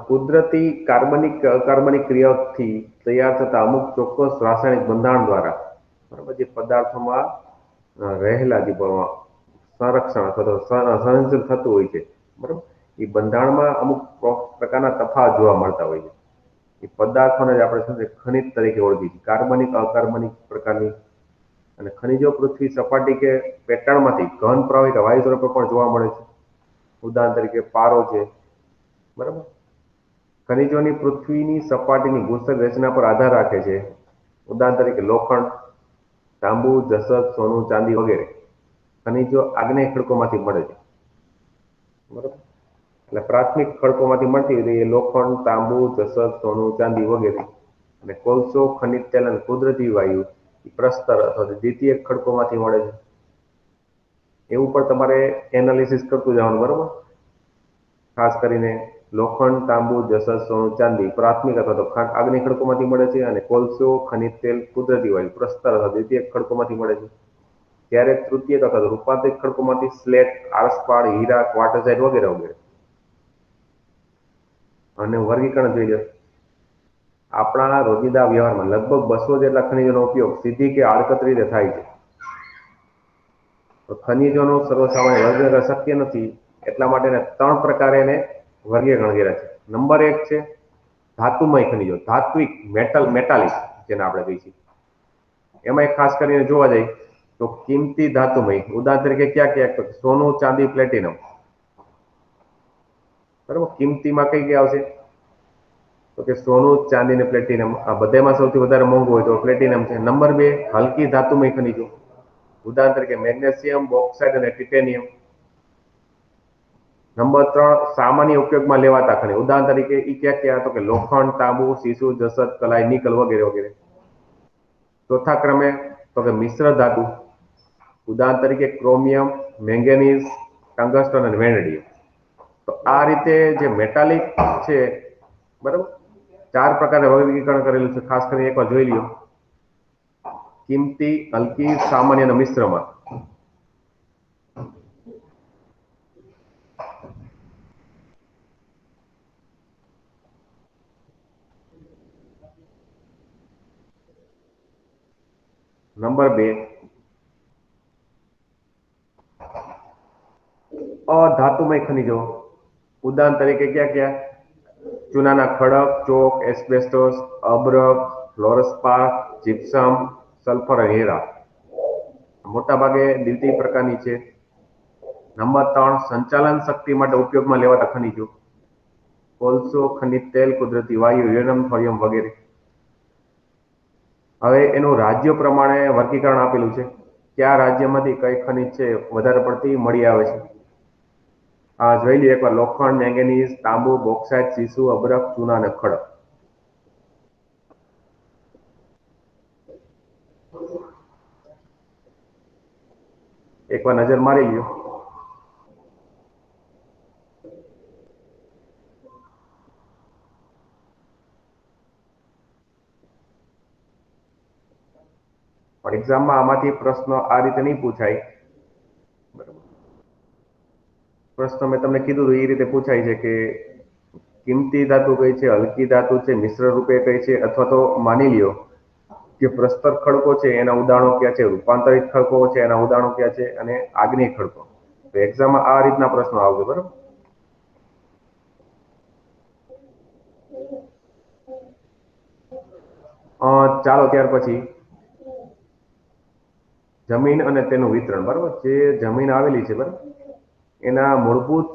કુદરતી કાર્બનિક કે અકાર્બનિક ક્રિયાઓથી તૈયાર થતા અમુક ચોક્કસ રાસાયણિક બંધારણ દ્વારા, બરાબર, જે પદાર્થોમાં રહેલા જે સંરક્ષણ અથવા તો સંરક્ષણ થતું હોય છે, બરાબર, એ બંધારણમાં અમુક પ્રકારના તફાવત જોવા મળતા હોય છે. એ પદાર્થોને જ આપણે શું છે? ખનિજ તરીકે ઓળખીએ છીએ. કાર્બનિક, અકાર્બનિક પ્રકારની. અને ખનિજો પૃથ્વી સપાટી કે પેટાળમાંથી ઘન પ્રવાહી કે વાયુ સ્વરૂપે પણ જોવા મળે છે. ઉદાહરણ તરીકે પારો છે, બરાબર. ખનિજોની પૃથ્વીની સપાટીની ગુસ્સક રચના પર આધાર રાખે છે. ઉદાહરણ તરીકે લોખંડ, તાંબુ, જસત, સોનું, ચાંદી વગેરે ખનિજો આગ્નેય ખડકોમાંથી મળે છે, બરાબર. એટલે પ્રાથમિક ખડકોમાંથી મળતી હોય એ લોખંડ, તાંબુ, જસત, સોનું, ચાંદી વગેરે. અને કોલસો, ખનિજ તેલ અને કુદરતી વાયુ પ્રસ્તર અથવા દ્વિતીય ખડકોમાંથી મળે છે. એવું પણ તમારે એનાલિસિસ કરતું જવાનું, બરાબર. ખાસ કરીને લોખંડ, તાંબુ, જસત, સોનું, ચાંદી પ્રાથમિક અથવા તો આગ્નેય ખડકોમાંથી મળે છે, અને કોલસો, ખનિજ તેલ, કુદરતી વાયુ પ્રસ્તર અથવા દ્વિતીય ખડકોમાંથી મળે છે. ત્યારે તૃતીય અથવા તો રૂપાંતરિત ખડકોમાંથી સ્લેટ, આરસપાળ, હીરા, ક્વાર્ટઝાઇટ વગેરે વગેરે. અને વર્ગીકરણ જોઈ લો. આપણા રોજિંદા વ્યવહારમાં લગભગ 200 જેટલા ખનિજોનો ઉપયોગ સીધી કે આડકતરી રીતે થાય છે. તો ખનિજોનો સર્વસામાન્ય વર્ગીકરણ શક્ય નથી, એટલા માટે 3 પ્રકારે એને વર્ગીકરણ કર્યા છે. નંબર 1 છે ધાતુમય ખનિજો, ધાત્વિક, મેટાલિક, જેને આપણે કહીએ છીએ. એમાં ખાસ કરીને જોવા જઈએ તો કિંમતી ધાતુમય, ઉદાહરણ તરીકે ક્યાં સોનું, ચાંદી, પ્લેટિનમ, બરાબર. કિંમતીમાં કઈ આવશે? તો કે સોનું, ચાંદી અને પ્લેટિનમ. આ બધામાં સૌથી વધારે મોંઘું હોય તો પ્લેટિનમ છે. નંબર 2, હલકી ધાતુમય ખનિજો, ઉદાહરણ તરીકે મેગ્નેશિયમ, બોક્સાઇટ અને ટિટેનિયમ. નંબર 3, સામાન્ય ઉપયોગમાં લેવાતા ખનિજ, ઉદાહરણ તરીકે ક્યાં તો કે લોખંડ, તાંબુ, સીસુ, જસત, કલાઈ, નિકલ વગેરે વગેરે. ચોથા ક્રમે તો કે મિશ્ર ધાતુ, ઉદાહરણ તરીકે ક્રોમિયમ, મેંગેનીઝ, ટંગસ્ટન અને વેનેડિયમ. તો આ રીતે જે મેટાલિક છે, બરાબર, 4 પ્રકારે વર્ગીકરણ કરેલું છે. ખાસ કરીને એકવાર જોઈ લ્યો. કિંમતી, હલકી, સામાન્ય અને મિશ્રમાં. નંબર 2, અધાતુમય ખનિજો, ઉદાહરણ તરીકે ક્યાં? ચૂનાના ખડક, ચોક, એસ્બેસ્ટોસ, અબ્રક, ફ્લોરસ્પાર, જીપ્સમ, સલ્ફર અને હીરા. મોટા ભાગે દ્વિતીય પ્રકારની છે. નંબર 3, સંચાલન શક્તિ માટે ઉપયોગમાં લેવાતા ખનિજો, કોલસો, ખનિજ તેલ, કુદરતી વાયુ, યુરેનિયમ, થોરિયમ વગેરે. હવે એનું રાજ્યો પ્રમાણે વર્ગીકરણ આપેલું છે. કયા રાજ્યમાંથી કઈ ખનિજ છે વધારે પડતી મળી આવે છે. જોઈ લઈએ એકવાર. લોખંડ, મેંગેનીઝ, તાંબુ, બોક્સાઇટ, સીસુ, અબરખ, ચૂના અને ખડક. એકવાર નજર મારી લ્યો. પણ એક્ઝામમાં આમાંથી પ્રશ્ન આ રીતે નહીં પૂછાય. બરાબર. પ્રશ્ન મેં તમને કીધું હતું એ રીતે પૂછાય છે કે કિંમતી ધાતુ કઈ છે, હલકી ધાતુ છે, મિશ્ર રૂપે કઈ છે, અથવા તો માની લ્યો કે પ્રસ્તર ખડકો છે એના ઉદાહરણો ક્યાં છે, રૂપાંતરિત ખડકો છે એના ઉદાહરણો ક્યાં છે, અને આગ્નેય ખડકો. તો એક્ઝામમાં આ રીતના પ્રશ્નો આવશે. બરાબર. ચાલો ત્યાર પછી જમીન અને તેનું વિતરણ. બરાબર. જે જમીન આવેલી છે, બરાબર, એના મૂળભૂત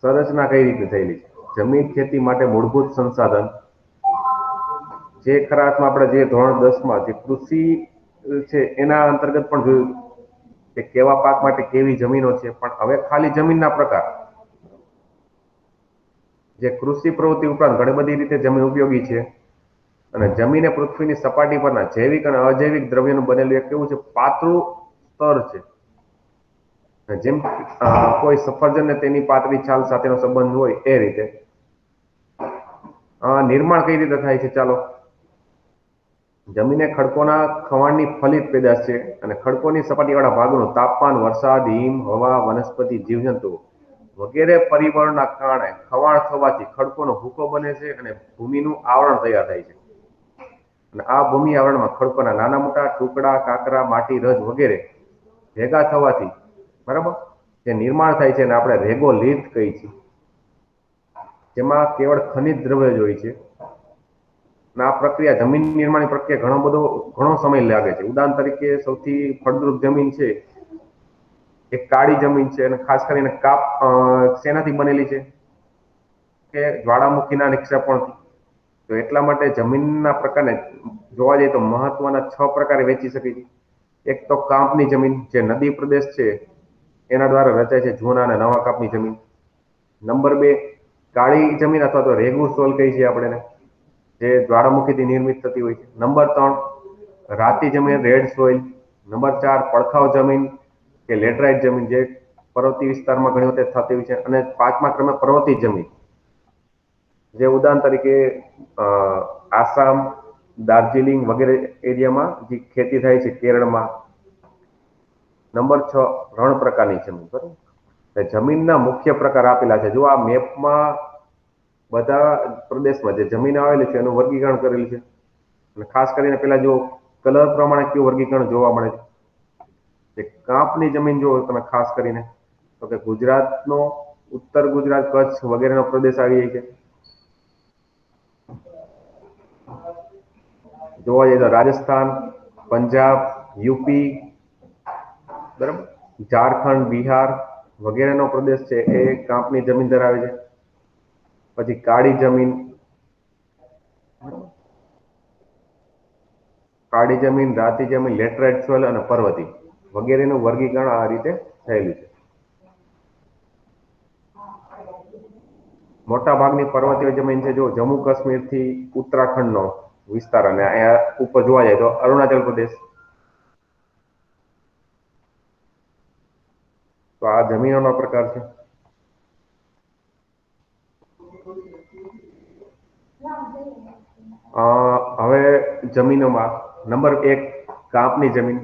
સંરચના કઈ રીતે થયેલી છે. જમીન ખેતી માટે મૂળભૂત સંસાધન, જે ખરા અર્થમાં આપણે જે ધોરણ 10માં જે કૃષિ છે એના અંતર્ગત પણ જોયું કે કેવા પાક માટે કેવી જમીનો છે. પણ હવે ખાલી જમીનના પ્રકાર, જે કૃષિ પ્રવૃત્તિ ઉપરાંત ઘણી બધી રીતે જમીન ઉપયોગી છે. અને જમીન એ પૃથ્વીની સપાટી પરના જૈવિક અને અજૈવિક દ્રવ્યનું બનેલું એક કેવું છે, પાતળું સ્તર છે. જેમ કોઈ સફરજન ને તેની પાતળી છાલ સાથેનો સંબંધ હોય એ રીતે. નિર્માણ કઈ રીતે થાય છે? ચાલો, જમીન એ ખડકોના ખવાણની ફલિત પેદાશ છે. અને ખડકોની સપાટીવાળા ભાગનું તાપમાન, વરસાદ, હિમ, હવા, વનસ્પતિ, જીવજંતુઓ વગેરે પરિબળોના કારણે ખવાણ થવાથી ખડકોનો ભૂકો બને છે અને ભૂમિનું આવરણ તૈયાર થાય છે. અને આ ભૂમિ આવરણમાં ખડકોના નાના મોટા ટુકડા, કાંકરા, માટી, રજ વગેરે ભેગા થવાથી, બરાબર, જે નિર્માણ થાય છે એને આપણે રેગોલિથ કહી છીએ, જેમાં કેવળ ખનિજ દ્રવ્ય જ હોય છે. અને આ પ્રક્રિયા, જમીન નિર્માણની પ્રક્રિયા ઘણો સમય લાગે છે. ઉદાહરણ તરીકે સૌથી ફળદ્રુપ જમીન છે એ કાળી જમીન છે. અને ખાસ કરીને કાપ શેનાથી બનેલી છે? કે જ્વાળામુખીના નિક્ષેપણથી. તો એટલા માટે જમીનના પ્રકારને જોવા જઈએ તો મહત્વના 6 પ્રકારે વેચી શકી છે. એક તો કાંપની જમીન, જે નદી પ્રદેશ છે એના દ્વારા રચાય છે, જૂના અને નવા કાપની જમીન. નંબર 2, કાળી જમીન અથવા તો રેગુ સોલ કહી છે આપણે, જે જ્વાળામુખીથી નિર્મિત થતી હોય છે. નંબર 3, રાતી જમીન, રેડ સોઇલ. નંબર 4, પડખાવ જમીન કે લેટરાઇટ જમીન, જે પર્વતીય વિસ્તારમાં ઘણી વખત થતી હોય છે. અને 5મા ક્રમે પર્વતીય જમીન, જે ઉદાહરણ તરીકે આસામ, દાર્જિલિંગ વગેરે એરિયામાં જે ખેતી થાય છે, કેરળમાં. નંબર 6, રણ પ્રકારની જમીન. બરાબર. જમીનના મુખ્ય પ્રકાર આપેલા છે. જો આ મેપમાં બધા પ્રદેશમાં જે જમીન આવેલી છે એનું વર્ગીકરણ કરેલું છે. અને ખાસ કરીને પેલા જો કલર પ્રમાણે કયું વર્ગીકરણ જોવા મળે છે. કાંપની જમીન જો તમે ખાસ કરીને, તો કે ગુજરાતનો ઉત્તર ગુજરાત, કચ્છ વગેરેનો પ્રદેશ આવી જાય છે. જોવા જઈએ તો રાજસ્થાન, પંજાબ, યુપી, બરાબર, ઝારખંડ, બિહાર વગેરેનો પ્રદેશ છે એ કાંપની જમીન ધરાવે છે. પછી કાળી જમીન, રાતી જમીન, લેટરાઇટ સોઇલ અને પર્વતી વગેરેનું વર્ગીકરણ આ રીતે થયેલું છે. મોટા ભાગની પર્વતીય જમીન છે, જો જમ્મુ કાશ્મીર થી ઉત્તરાખંડનો વિસ્તાર, અને અહીંયા ઉપર જોવા જાય તો અરુણાચલ પ્રદેશ. તો આ જમીનોનો પ્રકાર છે. હવે જમીનોમાં નંબર 1, કાંપની જમીન.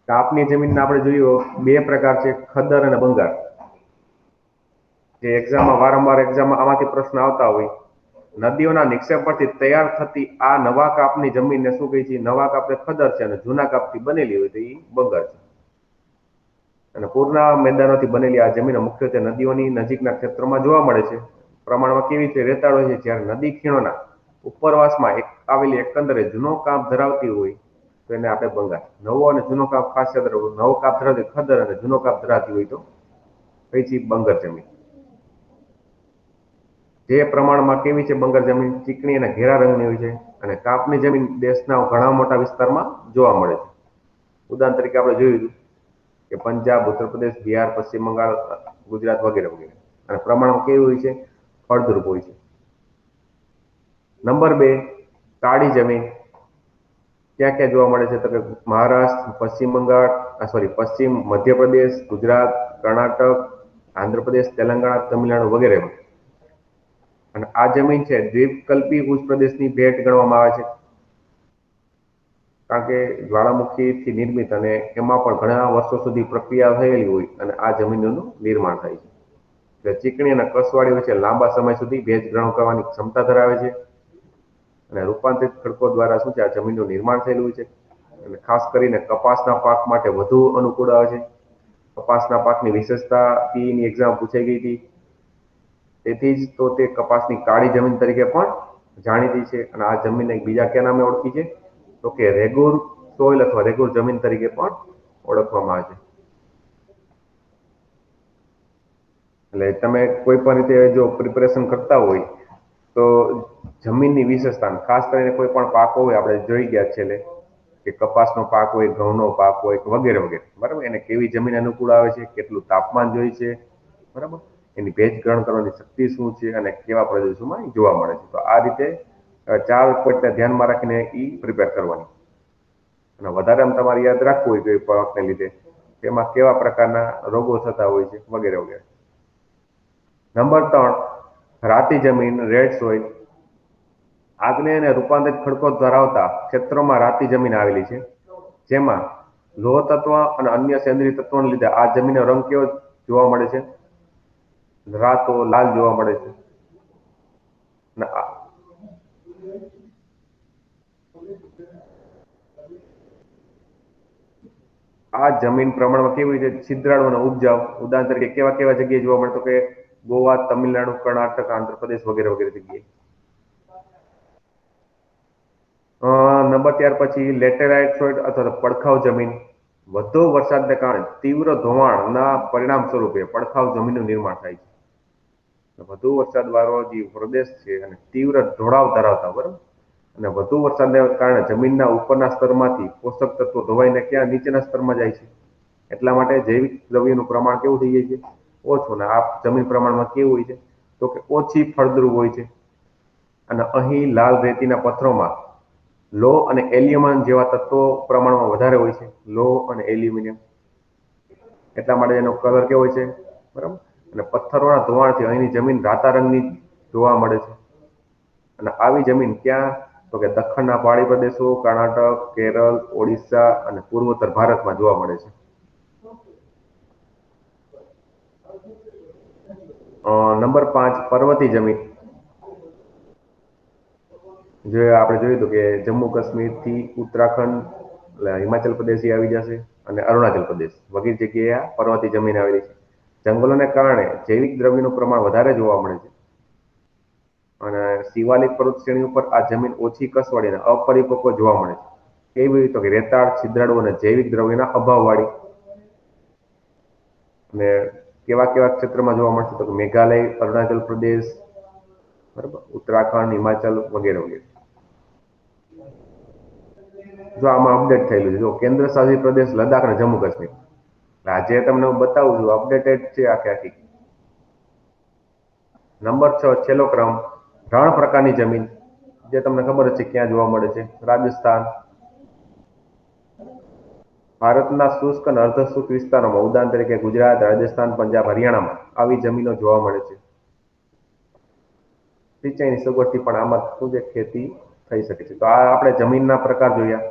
કાંપની જમીનના આપણે જોયું 2 પ્રકાર છે, ખદ્દર અને બંગાળ. જે વારંવાર એક્ઝામમાં આમાંથી પ્રશ્ન આવતા હોય. નદીઓના નિક્ષેપ પરથી તૈયાર થતી આ નવા કાપની જમીનને શું કહે છે? નવા કાપને ખદ્દર છે, અને જૂના કાપથી બનેલી હોય તો એ બંગાળ છે. અને પૂરના મેદાનોથી બનેલી આ જમીનો મુખ્યત્વે નદીઓની નજીકના ક્ષેત્રોમાં જોવા મળે છે. પ્રમાણમાં કેવી છે? રેતાળ હોય છે. જ્યારે નદી ખીણોના ઉપરવાસમાં આવેલી એકંદરે જૂનો કાપ ધરાવતી હોય તો એને આપણે બંગાળ. નવો અને જૂનો કાપ ખાસ યાદ રાખવું. નવો કાપ ધરાવતી ખદ્દર, અને જૂનો કાપ ધરાવતી હોય તો કઈ છે? બંગર જમીન. જે પ્રમાણમાં કેવી છે બંગર જમીન? ચીકણી અને ઘેરા રંગની હોય છે. અને કાપની જમીન દેશના ઘણા મોટા વિસ્તારમાં જોવા મળે છે. ઉદાહરણ તરીકે આપણે જોયું કે પંજાબ, ઉત્તર પ્રદેશ, બિહાર, પશ્ચિમ બંગાળ, ગુજરાત વગેરે વગેરે. અને પ્રમાણમાં કેવી હોય છે? ફળદ્રુપ હોય છે. નંબર 2, કાળી જમીન. ક્યાં ક્યાં જોવા મળે છે? તો કે મહારાષ્ટ્ર, પશ્ચિમ બંગાળ, પશ્ચિમ મધ્યપ્રદેશ, ગુજરાત, કર્ણાટક, આંધ્રપ્રદેશ, તેલંગાણા, તમિલનાડુ વગેરેમાં. અને આ જમીન છે દ્વીપકલ્પી ઉચ્ચપ્રદેશની ભેટ ગણવામાં આવે છે, કારણ કે જ્વાળામુખીથી નિર્મિત અને એમાં પણ ઘણા વર્ષો સુધી પ્રક્રિયા થયેલી હોય અને આ જમીનોનું નિર્માણ થાય છે. એટલે ચીકણી અને કસવાળી વચ્ચે લાંબા સમય સુધી ભેજ ગ્રહણ કરવાની ક્ષમતા ધરાવે છે. અને રૂપાંતરિત ખડકો દ્વારા શું છે, આ જમીનનું નિર્માણ થયેલું છે. અને ખાસ કરીને કપાસના પાક માટે વધુ અનુકૂળ આવે છે. કપાસના પાકની વિશેષતા ની એક્ઝામ પૂછાઈ ગઈ હતી. તેથી જ તો તે કપાસની કાળી જમીન તરીકે પણ જાણીતી છે. અને આ જમીનને બીજા કયા નામે ઓળખી છે? તો કે રેગુર સોઇલ અથવા રેગુર જમીન તરીકે પણ ઓળખવામાં આવે છે. એટલે તમે કોઈ પણ રીતે જો પ્રિપેરેશન કરતા હોય તો જમીનની વિશેષતા, ખાસ કરીને કોઈ પણ પાક હોય, આપણે જોઈ ગયા છેલ્લે કે કપાસનો પાક હોય, ઘઉંનો પાક હોય વગેરે વગેરે, બરાબર. એને કેવી જમીન અનુકૂળ આવે છે, કેટલું તાપમાન જોઈએ છે, બરાબર, એની ભેજ ગ્રહણ કરવાની શક્તિ શું છે અને કેવા પ્રદેશોમાં જોવા મળે છે. તો આ રીતે 4 પોઈન્ટને ધ્યાનમાં રાખીને પ્રિપેર કરવાની. અને વધારે તમારે યાદ રાખવું હોય કે પાકને લીધે તેમાં કેવા પ્રકારના રોગો થતા હોય છે વગેરે વગેરે. નંબર 3, રાતી જમીન, રેડ સોઇલ. આગ્નેય અને રૂપાંતરિત ખડકો ધરાવતા ક્ષેત્રોમાં રાતી જમીન આવેલી છે, જેમાં લોહ તત્વ અને અન્ય સેન્દ્રીય તત્વોને લીધે આ જમીનનો રંગ કેવો જોવા મળે છે? રાતો લાલ જોવા મળે છે. અને આ જમીન પ્રમાણમાં કેવી રીતે છિદ્રાળુ અને ઉપજાઉ? ઉદાહરણ તરીકે કેવા કેવા જગ્યાએ જોવા મળે? તો કે ગોવા, તમિલનાડુ, કર્ણાટક, આંધ્રપ્રદેશ વગેરે વગેરે જગ્યાએ. નંબર ત્યાર પછી લેટેરાઇટ સોઇલ અથવા પડખાવ જમીન. વધુ વરસાદને કારણે તીવ્ર ધોવાણના પરિણામ સ્વરૂપે પડખાવ જમીનનું નિર્માણ થાય છે. વધુ વરસાદ વાળો જે પ્રદેશ છે અને તીવ્ર ઢોળાવ ધરાવતા, બરાબર, અને વધુ વરસાદને કારણે જમીનના ઉપરના સ્તરમાંથી પોષક તત્વો ધોવાઈને ક્યાં નીચેના સ્તરમાં જાય છે. એટલા માટે જૈવિક દ્રવ્યનું પ્રમાણ કેવું થઈ જાય છે? ઓછું. ને આ જમીન પ્રમાણમાં કેવું હોય છે? તો કે ઓછી ફળદ્રુપ હોય છે. અને અહીં લાલ રેતીના પથ્થરોમાં લોહ અને એલ્યુમિનિયમ જેવા તત્વો પ્રમાણમાં વધારે હોય છે. લોહ અને એલ્યુમિનિયમ, એટલા માટે એનો કલર કેવો હોય છે? બરાબર. અને પથ્થરોના ધોવાણથી અહીંની જમીન રાતા રંગની જોવા મળે છે. અને આવી જમીન ક્યાં? તો કે દખ્ખણના પહાડી પ્રદેશો, કર્ણાટક, કેરળ, ઓડિશા અને પૂર્વોત્તર ભારતમાં જોવા મળે છે. નંબર 5, પર્વતીય જમીન. જે આપણે જોયું હતું કે જમ્મુ કાશ્મીર થી ઉત્તરાખંડ, એટલે હિમાચલ પ્રદેશ આવી જશે, અને અરુણાચલ પ્રદેશ વગેરે જગ્યાએ પર્વતીય જમીન આવેલી છે. જંગલોને કારણે જૈવિક દ્રવ્યનું પ્રમાણ વધારે જોવા મળે છે. અને શિવાલિક પર્વત શ્રેણી ઉપર આ જમીન ઓછી કસવાળી અને અપરિપક્વ જોવા મળે છે. કેવી? તો કે રેતાળ, છિદ્રાળુ અને જૈવિક દ્રવ્યના અભાવવાળી. અને કેવા કેવા ક્ષેત્રમાં જોવા મળશે? તો મેઘાલય, અરુણાચલ પ્રદેશ, બરાબર, ઉત્તરાખંડ, હિમાચલ વગેરે વગેરે. જો આમાં અપડેટ થયેલું છે, જો કેન્દ્ર શાસિત પ્રદેશ લદ્દાખ અને જમ્મુ કાશ્મીર. આજે તમને હું બતાવું છું, અપડેટેડ છે આખી. નંબર 6, છેલ્લો ક્રમ, રણ પ્રકારની જમીન. જે તમને ખબર છે ક્યાં જોવા મળે છે? રાજસ્થાન. ભારતના શુષ્ક અને અર્ધ શુષ્ક વિસ્તારોમાં, ઉદાહરણ તરીકે ગુજરાત, રાજસ્થાન, પંજાબ, હરિયાણામાં આવી જમીનો જોવા મળે છે. સિંચાઈની સગવડથી પણ આમાં શું છે? ખેતી થઈ શકે છે. તો આ આપણે જમીનના પ્રકાર જોયા.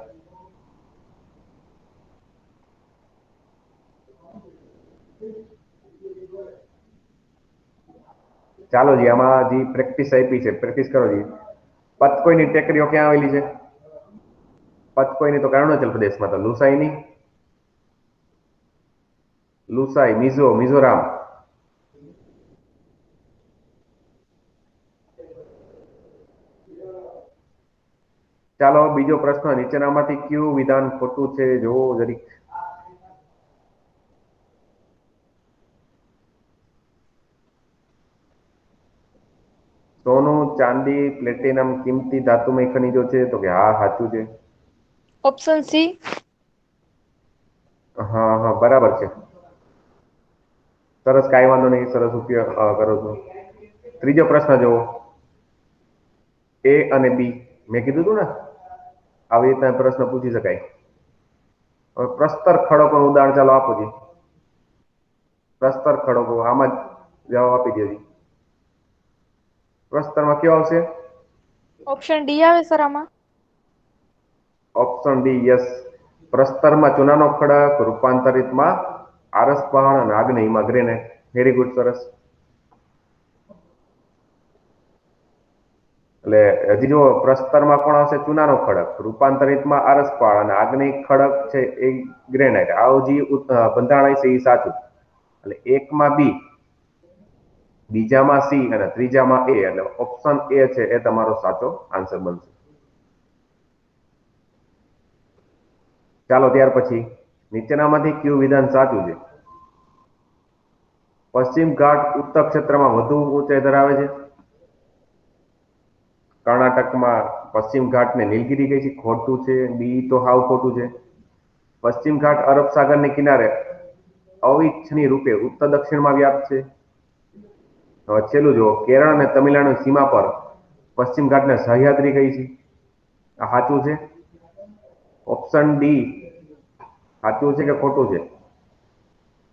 ચાલો જી, આમાં જે પ્રેક્ટિસ આપી છે, પ્રેક્ટિસ કરો જી. પતકોઈની ટેકરીઓ ક્યાં આવેલી છે? પતકોઈની તો અરુણાચલ પ્રદેશમાં. તો લુસાઈ મિઝોરામ. ચાલો બીજો પ્રશ્ન, નીચેનામાંથી કયું વિધાન ખોટું છે જોવો જરીક. સોનું, ચાંદી, પ્લેટિનમ કિંમતી ધાતુમય ખનિજો છે? તો કે હા, સાચું છે. Option C. હા હા, બરાબર છે. સરસ, કાંઈ વાંધો નહીં, સરસ ઉપયોગ કરો છો. ત્રીજો પ્રશ્ન જુઓ. એ અને બી મેં કીધું હતું ને, આવી રીતના પ્રશ્ન પૂછી શકાય. હવે પ્રસ્તર ખડકોનું ઉદાહરણ ચાલો આપું છું. પ્રસ્તર ખડકો, આમાં જ જવાબ આપી દેજો. પ્રસ્તરમાં કયો આવશે? ઓપ્શન ડી આવે સર આમાં. Option D, yes. પ્રસ્તરમાં ચૂનાનો ખડક, રૂપાંતરિતમાં આરસ પહાડ અને આગ્નેયમાં ગ્રેનાઇટ. વેરી ગુડ, સરસ. એટલે હજી જો પ્રસ્તરમાં કોણ આવશે? ચૂનાનો ખડક, રૂપાંતરિતમાં આરસ પહાડ અને આગ્નેય ખડક છે એ ગ્રેનાઇટ. આવું જે બંધારણ છે એ સાચું. એટલે એકમાં બી, બીજામાં સી અને ત્રીજામાં એ. એટલે ઓપ્શન એ છે એ તમારો સાચો આન્સર બનશે. ચાલો ત્યાર પછી નીચેનામાંથી કયું વિધાન સાચું છે? પશ્ચિમ ઘાટ ઉત્તર ક્ષેત્રમાં વધુ ઊંચાઈ ધરાવે છે. કર્ણાટકમાં પશ્ચિમ ઘાટને નીલગિરી કહે છે, ખોટું છે. બી તો હાવ ખોટું છે. પશ્ચિમ ઘાટ અરબ સાગરની કિનારે અવિચ્છનીય રૂપે ઉત્તર દક્ષિણમાં વ્યાપ્ત છે. હવે છેલ્લું જો, કેરળ અને તમિલનાડુની સીમા પર પશ્ચિમ ઘાટને સહ્યાદ્રી કહી છે. આ સાચું છે. ઓપ્શન ડી સાચું છે કે ખોટું છે?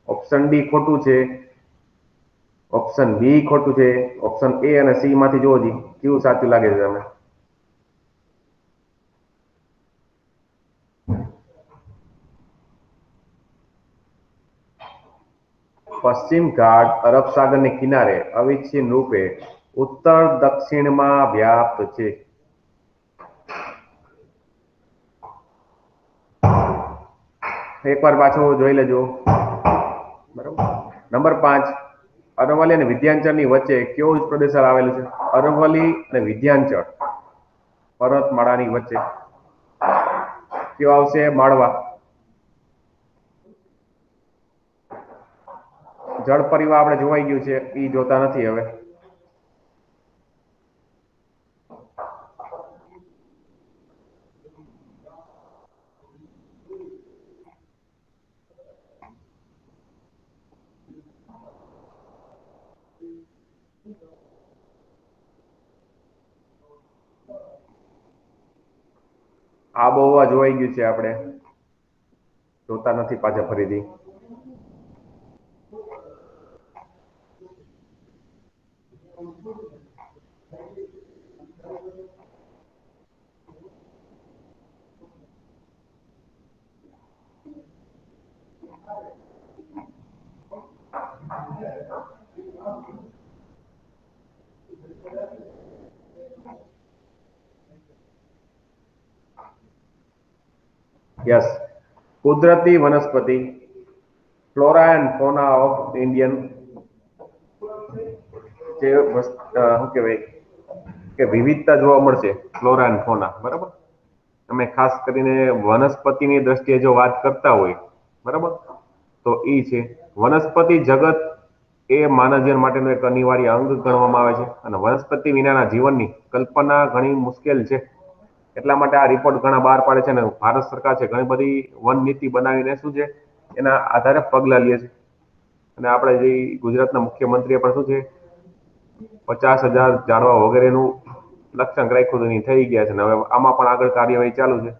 ઓપ્શન ડી ખોટું છે. ઓપ્શન બી ખોટું છે. ઓપ્શન એ અને સી માંથી જોવો જી કયું સાચું લાગે છે તમે? પશ્ચિમ ઘાટ અરબ સાગરની કિનારે અવિચ્છિન્ન રૂપે ઉત્તર દક્ષિણમાં વ્યાપ્ત છે. એકવાર પાછો જોઈ લેજો. બરાબર. નંબર 5, અરવલ્લી અને વિધ્યાંચળની વચ્ચે કયો ઉચ્ચ પ્રદેશ આવેલો છે? અરવલ્લી અને વિધ્યાંચળ પર્વતમાળાની વચ્ચે કયો આવશે? માળવા. જળ પરિવાર આપણે જોવાઈ ગયું છે, એ જોતા નથી હવે. આબોહવા જોવાઈ ગયું છે, આપણે જોતા નથી પાછા ફરીથી. યસ. કુદરતી વનસ્પતિ, ફ્લોરા એન્ડ ફોના ઓફ ઇન્ડિયન, જે શું કહેવાય કે વિવિધતા જોવા મળશે ફ્લોરા એન્ડ ફોના. બરાબર. અમે ખાસ કરીને વનસ્પતિની દ્રષ્ટિએ જો વાત કરતા હોય, બરાબર, તો એ છે વનસ્પતિ જગત એ માનવ જીવન માટેનું એક અનિવાર્ય અંગ ગણવામાં આવે છે અને વનસ્પતિ વિનાના જીવનની કલ્પના ઘણી મુશ્કેલ છે. એટલા માટે આ રિપોર્ટ ઘણા બહાર પાડે છે અને ભારત સરકાર છે ઘણી બધી વન નીતિ બનાવીને શું છે એના આધારે પગલા લે છે. અને આપણે જે ગુજરાતના મુખ્યમંત્રીએ પણ શું છે 50,000 ઝાડવા વગેરેનું લક્ષ્યાંક રાખ્યું હતું, થઈ ગયા છે. હવે આમાં પણ આગળ કાર્યવાહી ચાલુ છે.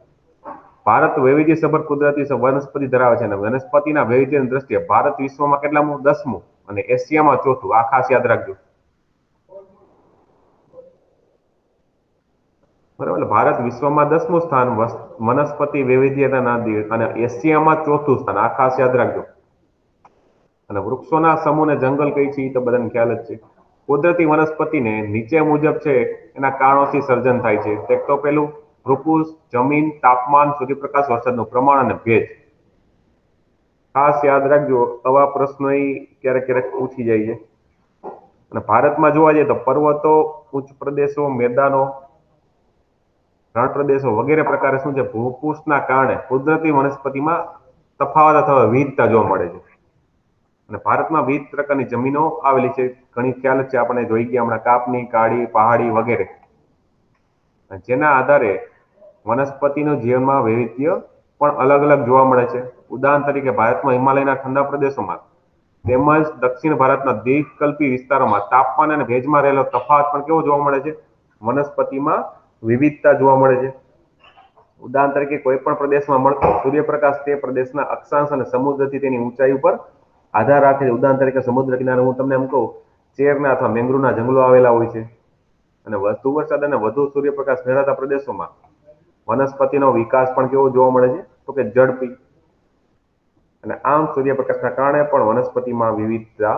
ભારત વૈવિધ્યસભર કુદરતી વનસ્પતિ ધરાવે છે અને વનસ્પતિના વૈવિધ્યની દ્રષ્ટિએ ભારત વિશ્વમાં કેટલામું? 10મું અને એશિયામાં 4થું. આ ખાસ યાદ રાખજો. બરાબર. ભારત વિશ્વમાં 10મું સ્થાન વનસ્પતિ વૈવિધ્યતાના અને એશિયામાં 4થું સ્થાન. આ ખાસ યાદ રાખજો. અને વૃક્ષોના સમૂહને જંગલ કઈ છે એ તો બધાને ખ્યાલ જ છે. કુદરતી વનસ્પતિને નીચે મુજબ છે એના કારણોથી સર્જન થાય છે. એક તો પેલું ભૂપૃષ્ઠ, જમીન, તાપમાન, સૂર્યપ્રકાશ, વરસાદનું પ્રમાણ અને ભેજ. ખાસ યાદ રાખજો, આવા પ્રશ્નો ક્યારેક ક્યારેક પૂછી જાય છે. અને ભારતમાં જોવા જઈએ તો પર્વતો, ઉચ્ચ પ્રદેશો, મેદાનો, રણ પ્રદેશો વગેરે પ્રકારે શું છે ભૂપૃષ્ઠના કારણે કુદરતી વનસ્પતિમાં તફાવત અથવા વિવિધતા જોવા મળે છે. અને ભારતમાં વિવિધ પ્રકારની જમીનો આવેલી છે. ઘણી ખ્યાલ છે, આપણે જોઈ ગયા હમણાં, કાપની, કાળી, પહાડી વગેરે. જેના આધારે વનસ્પતિનું જીવનમાં વૈવિધ્ય પણ અલગ અલગ જોવા મળે છે. ઉદાહરણ તરીકે ભારતમાં હિમાલયના ઠંડા પ્રદેશોમાં તેમજ દક્ષિણ ભારતના દ્વીપકલ્પી વિસ્તારોમાં તાપમાન અને ભેજમાં રહેલો તફાવત પણ કેવો જોવા મળે છે? વનસ્પતિમાં વિવિધતા જોવા મળે છે. ઉદાહરણ તરીકે કોઈ પણ પ્રદેશમાં મળતો સૂર્યપ્રકાશ તે પ્રદેશના અક્ષાંશ અને સમુદ્રથી તેની ઊંચાઈ ઉપર આધાર રાખે છે. ઉદાહરણ તરીકે સમુદ્ર કિનારે હું તમને એમ કહું, ચેરના અથવા મેંગ્રુવના જંગલો આવેલા હોય છે. અને વધુ વરસાદ અને વધુ સૂર્યપ્રકાશ મેળવતા પ્રદેશોમાં વનસ્પતિનો વિકાસ પણ કેવો જોવા મળે છે? તો કે ઝડપી. અને આમ સૂર્યપ્રકાશના કારણે પણ વનસ્પતિમાં વિવિધતા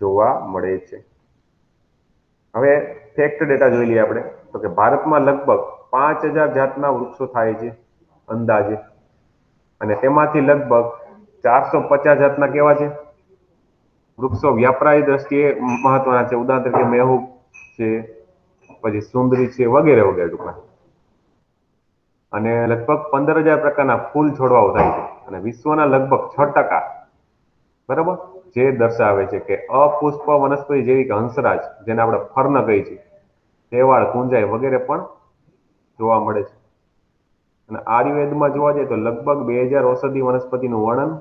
જોવા મળે છે. હવે ફેક્ટ ડેટા જોઈ લઈએ આપણે. તો કે ભારતમાં લગભગ 5000 જાતના વૃક્ષો થાય છે અંદાજે, અને તેમાંથી લગભગ 450 જાતના કેવા છે? વૃક્ષો વ્યાપરાય દ્રષ્ટિએ મહત્વના છે. ઉદાહરણ તરીકે મેહુક છે, પછી સુંદરી છે, વગેરે વગેરે ટૂંકમાં. અને લગભગ 15000 પ્રકારના ફૂલ છોડવાઓ થાય છે. અને વિશ્વના લગભગ 6%, બરાબર, જે દર્શાવે છે કે અપુષ્પ વનસ્પતિ જેવી કે હંસરાજ, જેને આપણે ફર્ન કહીએ છીએ, શેવાળ, કુંજાઈ વગેરે પણ જોવા મળે છે. અને આયુર્વેદમાં જોવા જઈએ તો લગભગ 2000 ઔષધિ વનસ્પતિનું વર્ણન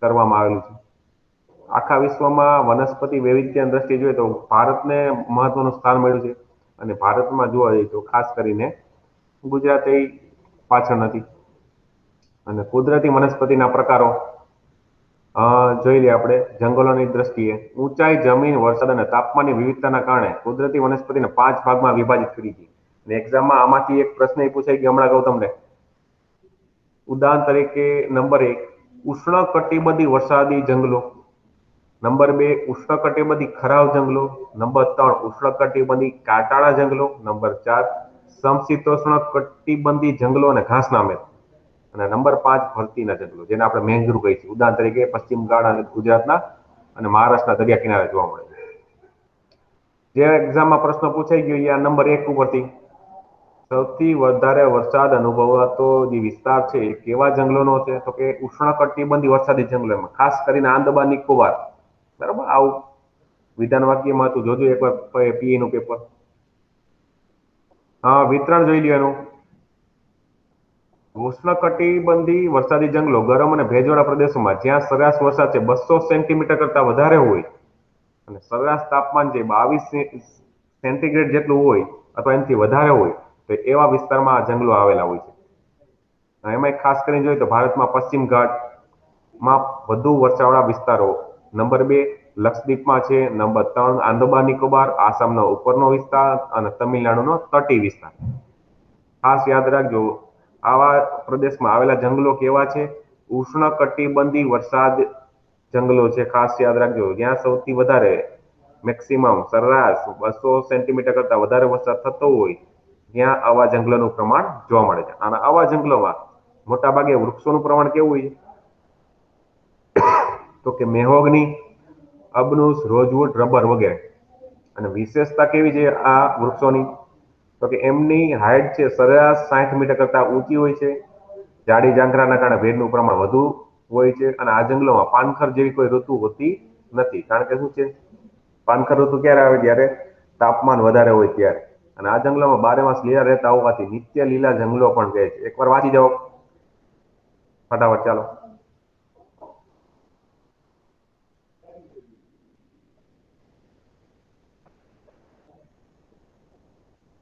કરવામાં આવેલું છે. આખા વિશ્વમાં વનસ્પતિ વૈવિધ્યની દ્રષ્ટિએ જોઈએ તો ભારતને મહત્વનું સ્થાન મળ્યું છે. અને ભારતમાં જોવા જઈએ તો ખાસ કરીને ગુજરાત એ પાછળ નથી. અને કુદરતી વનસ્પતિના પ્રકારો જોઈ લઈએ આપણે. જંગલોની દ્રષ્ટિએ ઊંચાઈ, જમીન, વરસાદ અને તાપમાનની વિવિધતાના કારણે કુદરતી વનસ્પતિને 5 ભાગમાં વિભાજિત કરી છે. અને એક્ઝામમાં આમાંથી એક પ્રશ્ન એ પૂછાય કે હમણાં કહું તમને. ઉદાહરણ તરીકે નંબર 1, ઉષ્ણકટિબંધી વરસાદી જંગલો. નંબર 2, ઉષ્ણકટિબંધી ખરાવ જંગલો. નંબર 3, ઉષ્ણકટિબંધી કાંટાળા જંગલો. નંબર 4, સમશીતોષ્ણ કટિબંધી જંગલો અને ઘાસના મેદાન. અને નંબર 5, ભરતીના જંગલો, જેને આપણે મેંગ્રુવ કહીએ છીએ. ઉદાહરણ તરીકે પશ્ચિમ ઘાટ અને ગુજરાતના અને મહારાષ્ટ્રના દરિયા કિનારે જોવા મળે છે. જે એક્ઝામમાં પ્રશ્ન પૂછાઈ ગયો એ આ નંબર 1 ઉપરથી. સૌથી વધારે વરસાદ અનુભવાતો જે વિસ્તાર છે એ કેવા જંગલોનો છે? તો કે ઉષ્ણકટિબંધી વરસાદી જંગલોમાં, ખાસ કરીને આંદામાન નિકોબાર. બરાબર, આવું વિધાન વાક્યમાં તું જોજો એકવાર પીઈ નું પેપર. વિતરણ જોઈ લ્યો એનું. ઉષ્ણકટિબંધી વરસાદી જંગલો ગરમ અને ભેજવાળા પ્રદેશોમાં જ્યાં સરેરાશ વરસાદ છે 200 સેન્ટીમીટર કરતા વધારે હોય અને સરેરાશ તાપમાન જે 22 સેન્ટીગ્રેડ જેટલું હોય અથવા એનાથી વધારે હોય, તો એવા વિસ્તારમાં આ જંગલો આવેલા હોય છે. એમાં ખાસ કરીને જોઈએ તો ભારતમાં પશ્ચિમ ઘાટમાં વધુ વરસાદવાળા વિસ્તારો નંબર 2 લક્ષદ્વીપમાં છે. નંબર 3 આંદામાન નિકોબાર, આસામનો ઉપરનો વિસ્તાર અને તમિલનાડુનો તટી વિસ્તાર. ખાસ યાદ રાખજો, આવા પ્રદેશમાં આવેલા જંગલો કેવા છે? ઉષ્ણકટિબંધી વરસાદ જંગલો છે. ખાસ યાદ રાખજો, જ્યાં સૌથી વધારે મેક્સિમમ સરેરાશ 200 સેન્ટીમીટર કરતા વધારે વરસાદ થતો હોય ત્યાં આવા જંગલોનું પ્રમાણ જોવા મળે છે. અને આવા જંગલોમાં મોટાભાગે વૃક્ષોનું પ્રમાણ કેવું હોય? તો કે મેહોગની, અબનુસ, રોઝવુડ, રબર વગેરે. અને વિશેષતા કેવી છે આ વૃક્ષોની? તો કે એમની હાઈટ છે સરેરાશ 60 મીટર કરતા ઊંચી હોય છે. જાડી જાંખરાના કારણે ભેજનું પ્રમાણ વધુ હોય છે. અને આ જંગલોમાં પાનખર જેવી કોઈ ઋતુ હોતી નથી. કારણ કે શું છે? પાનખર ઋતુ ક્યારે આવે? જ્યારે તાપમાન વધારે હોય ત્યારે. અને આ જંગલોમાં 12 માસ લીલા રહેતા હોવાથી નિત્ય લીલા જંગલો પણ કહે છે. એકવાર વાંચી જાઓ ફટાફટ, ચાલો.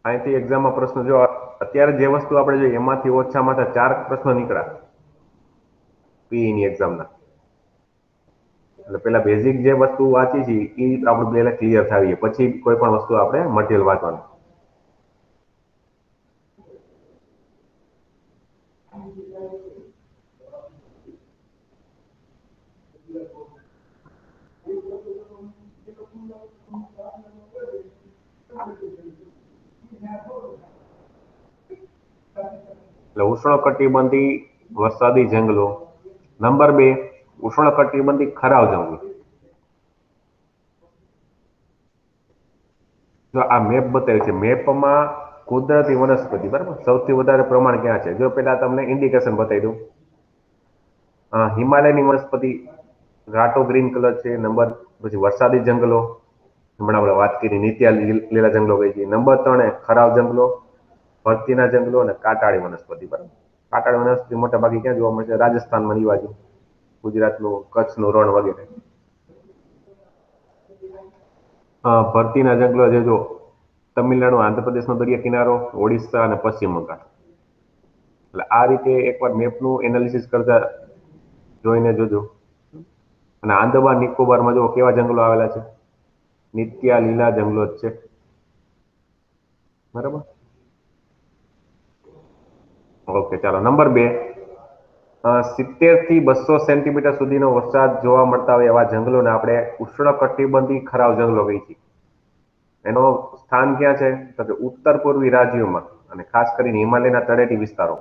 અહીંથી એક્ઝામમાં પ્રશ્ન જો અત્યારે જે વસ્તુ આપણે જોઈએ એમાંથી ઓછામાં ઓછા 4 પ્રશ્નો નીકળ્યા પીઈની એક્ઝામના. એટલે પેલા બેઝિક જે વસ્તુ વાંચી છે એ આપણે પહેલા ક્લિયર થાવીએ, પછી કોઈ પણ વસ્તુ આપણે મટીરિયલ વાંચવાનું. એટલે ઉષ્ણકટિબંધી વરસાદી જંગલો. નંબર 2, ઉષ્ણકટિબંધી ખરાવ જંગલો. જો આ મેપ બતાવ્યું છે, મેપમાં કુદરતી વનસ્પતિ, બરાબર, સૌથી વધારે પ્રમાણ ક્યાં છે? જો પેલા તમને ઇન્ડિકેશન બતાવી દઉં. હિમાલયની વનસ્પતિ ઘાટો ગ્રીન કલર છે. નંબર પછી વરસાદી જંગલો, હમણાં આપણે વાત કરી નિત્ય લીલા જંગલો કઈ છે. નંબર 3 ખરાવ જંગલો, ભરતીના જંગલો અને કાંટાળી વનસ્પતિ. બરાબર, કાંટાળી વનસ્પતિ મોટા ભાગે ક્યાં જોવા મળશે? રાજસ્થાનમાં, એ બાજુ ગુજરાતનું કચ્છનું રણ વગેરે. ભરતીના જંગલો જે જો તમિલનાડુ, આંધ્રપ્રદેશનો દરિયા કિનારો, ઓડિશા અને પશ્ચિમ બંગાળ. એટલે આ રીતે એકવાર મેપનું એનાલિસિસ કરતા જોઈને જોજો. અને આંદમાન નિકોબારમાં જો કેવા જંગલો આવેલા છે, નિત્યા લીલા જંગલો જ છે. બરાબર. ઓકે, ચાલો નંબર 2. 70 થી 200 સેન્ટીમીટર સુધીનો વરસાદ જોવા મળતા હોય એવા જંગલોને આપણે ઉષ્ણકટિબંધી ખરાબ જંગલો કહીએ છીએ. એનો સ્થાન ક્યાં છે? તો કે ઉત્તર પૂર્વી રાજ્યોમાં અને ખાસ કરીને હિમાલયના તળેટી વિસ્તારો.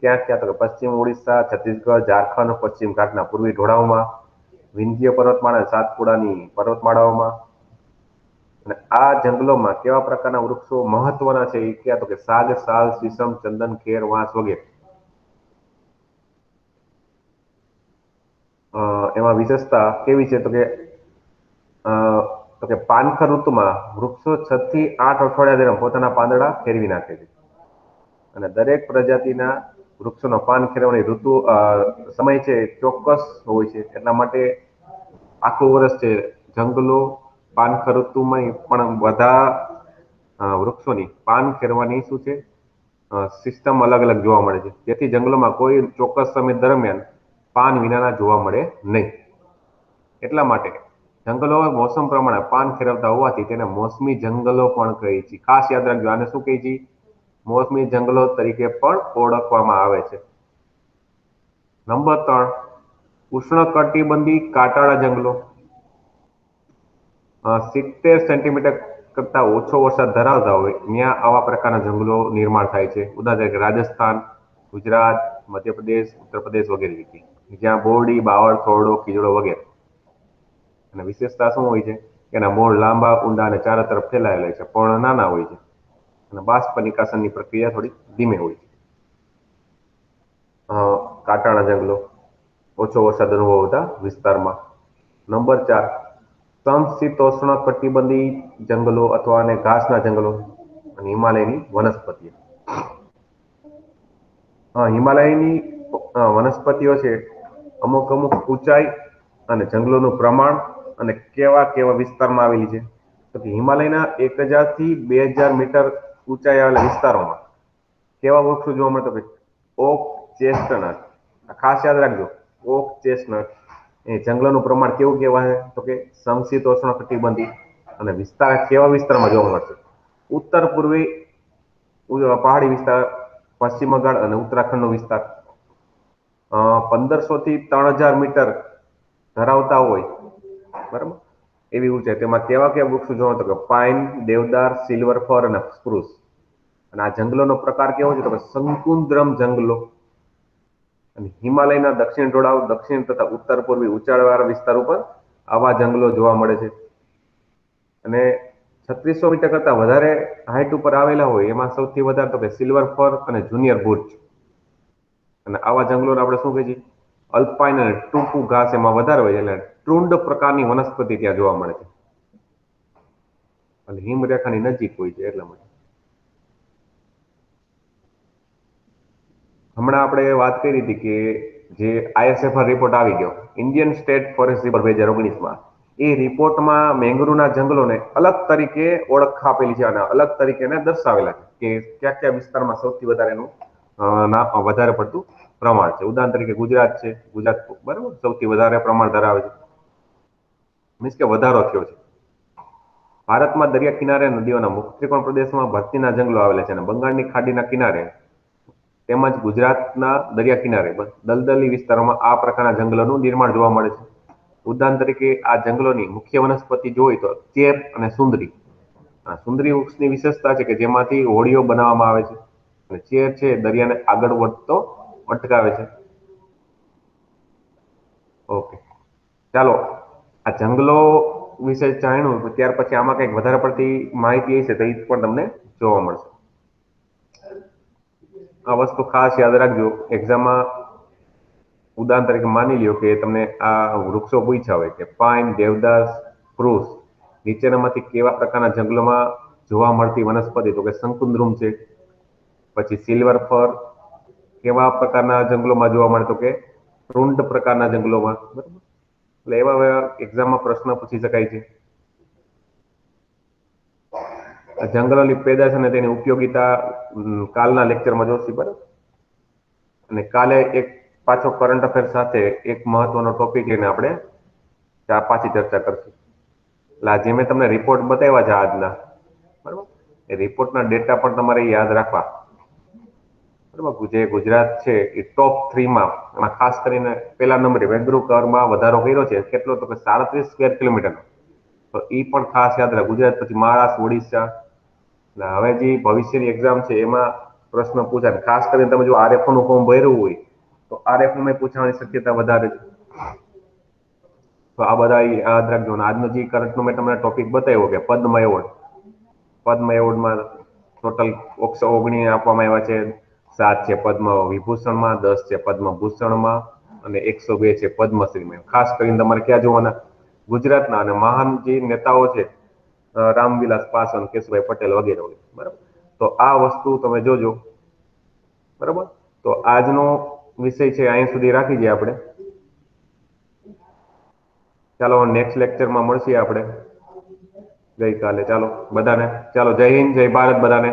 ક્યાં ક્યાં? તો કે પશ્ચિમ ઓડિશા, છત્તીસગઢ, ઝારખંડ, પશ્ચિમ ઘાટના પૂર્વી ઢોળાવમાં, વિંધ્ય પર્વતમાળા અને સાતપુડાની પર્વતમાળાઓમાં. અને આ જંગલોમાં કેવા પ્રકારના વૃક્ષો મહત્વના છે એ ક્યાં? તો કે સાગ, સાલ, સીસમ, ચંદન, ખેર, વાંસ વગેરે. એમાં વિશેષતા કેવી છે? તો કે પાનખર ઋતુમાં વૃક્ષો 6 થી 8 અઠવાડિયા દરમિયાન પોતાના પાંદડા ફેરવી નાખે છે. અને દરેક પ્રજાતિના વૃક્ષોનો પાન ખેરવાની ઋતુ સમય છે ચોક્કસ હોય છે. એટલા માટે આખું વર્ષ છે જંગલો પાનખર ઋતુમાં પણ બધા વૃક્ષોની પાન ખેરવાની શું છે સિસ્ટમ અલગ અલગ જોવા મળે છે. જેથી જંગલોમાં કોઈ ચોક્કસ સમય દરમિયાન પાન વિનાના જોવા મળે નહીં. એટલા માટે જંગલો મોસમ પ્રમાણે પાન ખેરવતા હોવાથી તેને મોસમી જંગલો પણ કહે છે. ખાસ યાદ રાખજો, આને શું કહે છે? મોસમી જંગલો તરીકે પણ ઓળખવામાં આવે છે. નંબર 3. ઉષ્ણકટિબંધી કાંટાળા જંગલો. 70 સેન્ટીમીટર કરતા ઓછો વરસાદ ધરાવતા હોય ત્યાં આવા પ્રકારના જંગલો નિર્માણ થાય છે. ઉદાહરણ તરીકે રાજસ્થાન, ગુજરાત, મધ્યપ્રદેશ, ઉત્તર પ્રદેશ વગેરે રીતે, જ્યાં બોરડી, બાવળ, થોરડો, ખીજડો વગેરે. અને વિશેષતા શું હોય છે? એના મૂળ લાંબા, ઊંડા અને ચારે તરફ ફેલાયેલા હોય છે, પણ નાના હોય છે. અને બાષ્પ નિકાસનની પ્રક્રિયા થોડી ધીમે હોય છે. કાંટાળા જંગલો ઓછો વરસાદ અનુભવતા વિસ્તારમાં. નંબર 4. સમશીતોષ્ણ કટિબંધી જંગલો અથવા અને ઘાસના જંગલો અને હિમાલયની વનસ્પતિઓ. હિમાલયની વનસ્પતિઓ છે અમુક ઊંચાઈ અને જંગલોનું પ્રમાણ અને કેવા કેવા વિસ્તારમાં આવેલી છે? તો કે હિમાલયના 1000 થી 2000 મીટર ઊંચાઈ આવેલા વિસ્તારોમાં કેવા વૃક્ષો જોવા મળે? તો કે ઓક, ચેસ્ટનટ. ખાસ યાદ રાખજો, ઓક, ચેસ્ટનટ. એ જંગલોનું પ્રમાણ કેવું કહેવાય? તો કે સમશીતોષ્ણ કટિબંધી. અને વિસ્તાર કેવા વિસ્તારમાં જોવા મળશે? ઉત્તર પૂર્વી પહાડી વિસ્તાર, પશ્ચિમ બંગાળ અને ઉત્તરાખંડનો વિસ્તાર. 1500 થી 3000 મીટર ધરાવતા હોય, બરાબર, એવી ઊંચાઈ. તેમાં કેવા કેવા વૃક્ષો જોવા? તો કે પાઇન, દેવદાર, સિલ્વર ફર અને સ્પ્રુસ. અને આ જંગલોનો પ્રકાર કેવો છે? તો કે શંકુદ્રમ જંગલો. અને હિમાલયના દક્ષિણ ઢોળાવ, દક્ષિણ તથા ઉત્તર પૂર્વી ઊંચાણવાળા વિસ્તાર ઉપર આવા જંગલો જોવા મળે છે. અને 3600 મીટર કરતા વધારે હાઈટ ઉપર આવેલા હોય એમાં સૌથી વધારે તો કે સિલ્વર ફર અને જુનિયર બુર્ચ. અને આવા જંગલોને આપણે શું કહીએ છીએ? અલ્પાઇન અને ટૂંકું ઘાસ એમાં વધારે હોય, એટલે ટ્રુંડ પ્રકારની વનસ્પતિ ત્યાં જોવા મળે છે. અને હિમરેખાની નજીક હોય છે એટલા માટે. હમણાં આપણે વાત કરી હતી કે જે ISFR રિપોર્ટ આવી ગયો, ઇન્ડિયન સ્ટેટ ફોરેસ્ટ રિપોર્ટ 2019માં, એ રિપોર્ટમાં મેંગ્રુવના જંગલોને અલગ તરીકે ઓળખ આપેલી છે અને અલગ તરીકે એને દર્શાવેલા છે કે કયા કયા વિસ્તારમાં સૌથી વધારે એનું વધારે પડતું પ્રમાણ છે. ઉદાહરણ તરીકે ગુજરાત છે, ગુજરાત બરાબર સૌથી વધારે પ્રમાણ ધરાવે છે, મીન્સ કે વધારો થયો છે. ભારતમાં દરિયા કિનારે નદીઓના મુખ્ય ત્રિકોણ પ્રદેશમાં ભરતીના જંગલો આવેલા છે અને બંગાળની ખાડીના કિનારે તેમજ ગુજરાતના દરિયા કિનારે દલદલી વિસ્તારોમાં આ પ્રકારના જંગલોનું નિર્માણ જોવા મળે છે. ઉદાહરણ તરીકે આ જંગલોની મુખ્ય વનસ્પતિ જોઈ તો ચેર અને સુંદરી. સુંદરી વૃક્ષની વિશેષતા છે કે જેમાંથી હોડીઓ બનાવવામાં આવે છે અને ચેર છે દરિયાને આગળ વધતો અટકાવે છે. ઓકે, ચાલો આ જંગલો વિશે જાણ્યું, ત્યાર પછી આમાં કંઈક વધારે પડતી માહિતી હશે તો એ પણ તમને જોવા મળશે. આ વસ્તુ ખાસ યાદ રાખજો એક્ઝામમાં. ઉદાહરણ તરીકે માની લ્યો કે તમને આ વૃક્ષો પૂછ્યા હોય કે પાઇન, દેવદાર, સ્પ્રુસ, નીચેનામાંથી કેવા પ્રકારના જંગલોમાં જોવા મળતી વનસ્પતિ? તો કે શંકુદ્રુમ છે. પછી સિલ્વર ફર કેવા પ્રકારના જંગલોમાં જોવા મળે? તો કે પ્રુંડ પ્રકારના જંગલોમાં. બરાબર, એટલે એવા એક્ઝામમાં પ્રશ્ન પૂછી શકાય છે. જંગલોની પેદાશ અને તેની ઉપયોગિતા કાલના લેક્ચરમાં જોશી, બરાબર. અને કાલે એક પાછો કરંટ અફેર સાથે એક મહત્વનો ટોપિક લઈને આપણે પાછી ચર્ચા કરશું. એટલે આ જે મેં તમને રિપોર્ટ બતાવ્યા છે આજના, બરાબર, એ રિપોર્ટના ડેટા પણ તમારે યાદ રાખવા, બરાબર. જે ગુજરાત છે એ ટોપ 3માં, એમાં ખાસ કરીને પહેલા નંબરે વેંગરુ કવરમાં વધારો કર્યો છે. કેટલો? તો કે 37 સ્ક્વેર કિલોમીટર. તો એ પણ ખાસ યાદ રાખ. ગુજરાત પછી મહારાષ્ટ્ર, ઓડિશા. હવે જે ભવિષ્યની એક્ઝામ છે એમાં પ્રશ્ન પૂછાય. ખાસ કરીને તમે જો આરએફઓ નું ફોર્મ ભર્યું હોય તો આરએફઓ માં પૂછવાની શક્યતા વધારે છે. તો આ બધા યાદ રાખજો. આજનો જે કરંટ નો મેં તમને ટોપિક બતાવ્યો કે પદ્મ એવોર્ડ, પદ્મ એવોર્ડમાં ટોટલ 119 આપવામાં આવ્યા છે. 7 છે પદ્મ વિભૂષણમાં, 10 છે પદ્મ ભૂષણમાં અને 102 છે પદ્મશ્રીમાં. ખાસ કરીને તમારે ક્યાં જોવાના? ગુજરાતના અને મહાન જે નેતાઓ છે, રામવિલાસ પાસવાન, કેશુભાઈ પટેલ વગેરે, બરાબર. તો આ વસ્તુ તમે જોજો, બરાબર. તો આજનો વિષય છે અહીં સુધી રાખી દઈએ આપણે. ચાલો નેક્સ્ટ લેક્ચરમાં મળીએ આપણે ગઈકાલે. ચાલો બધાને, ચાલો જય હિન્દ, જય ભારત બધાને.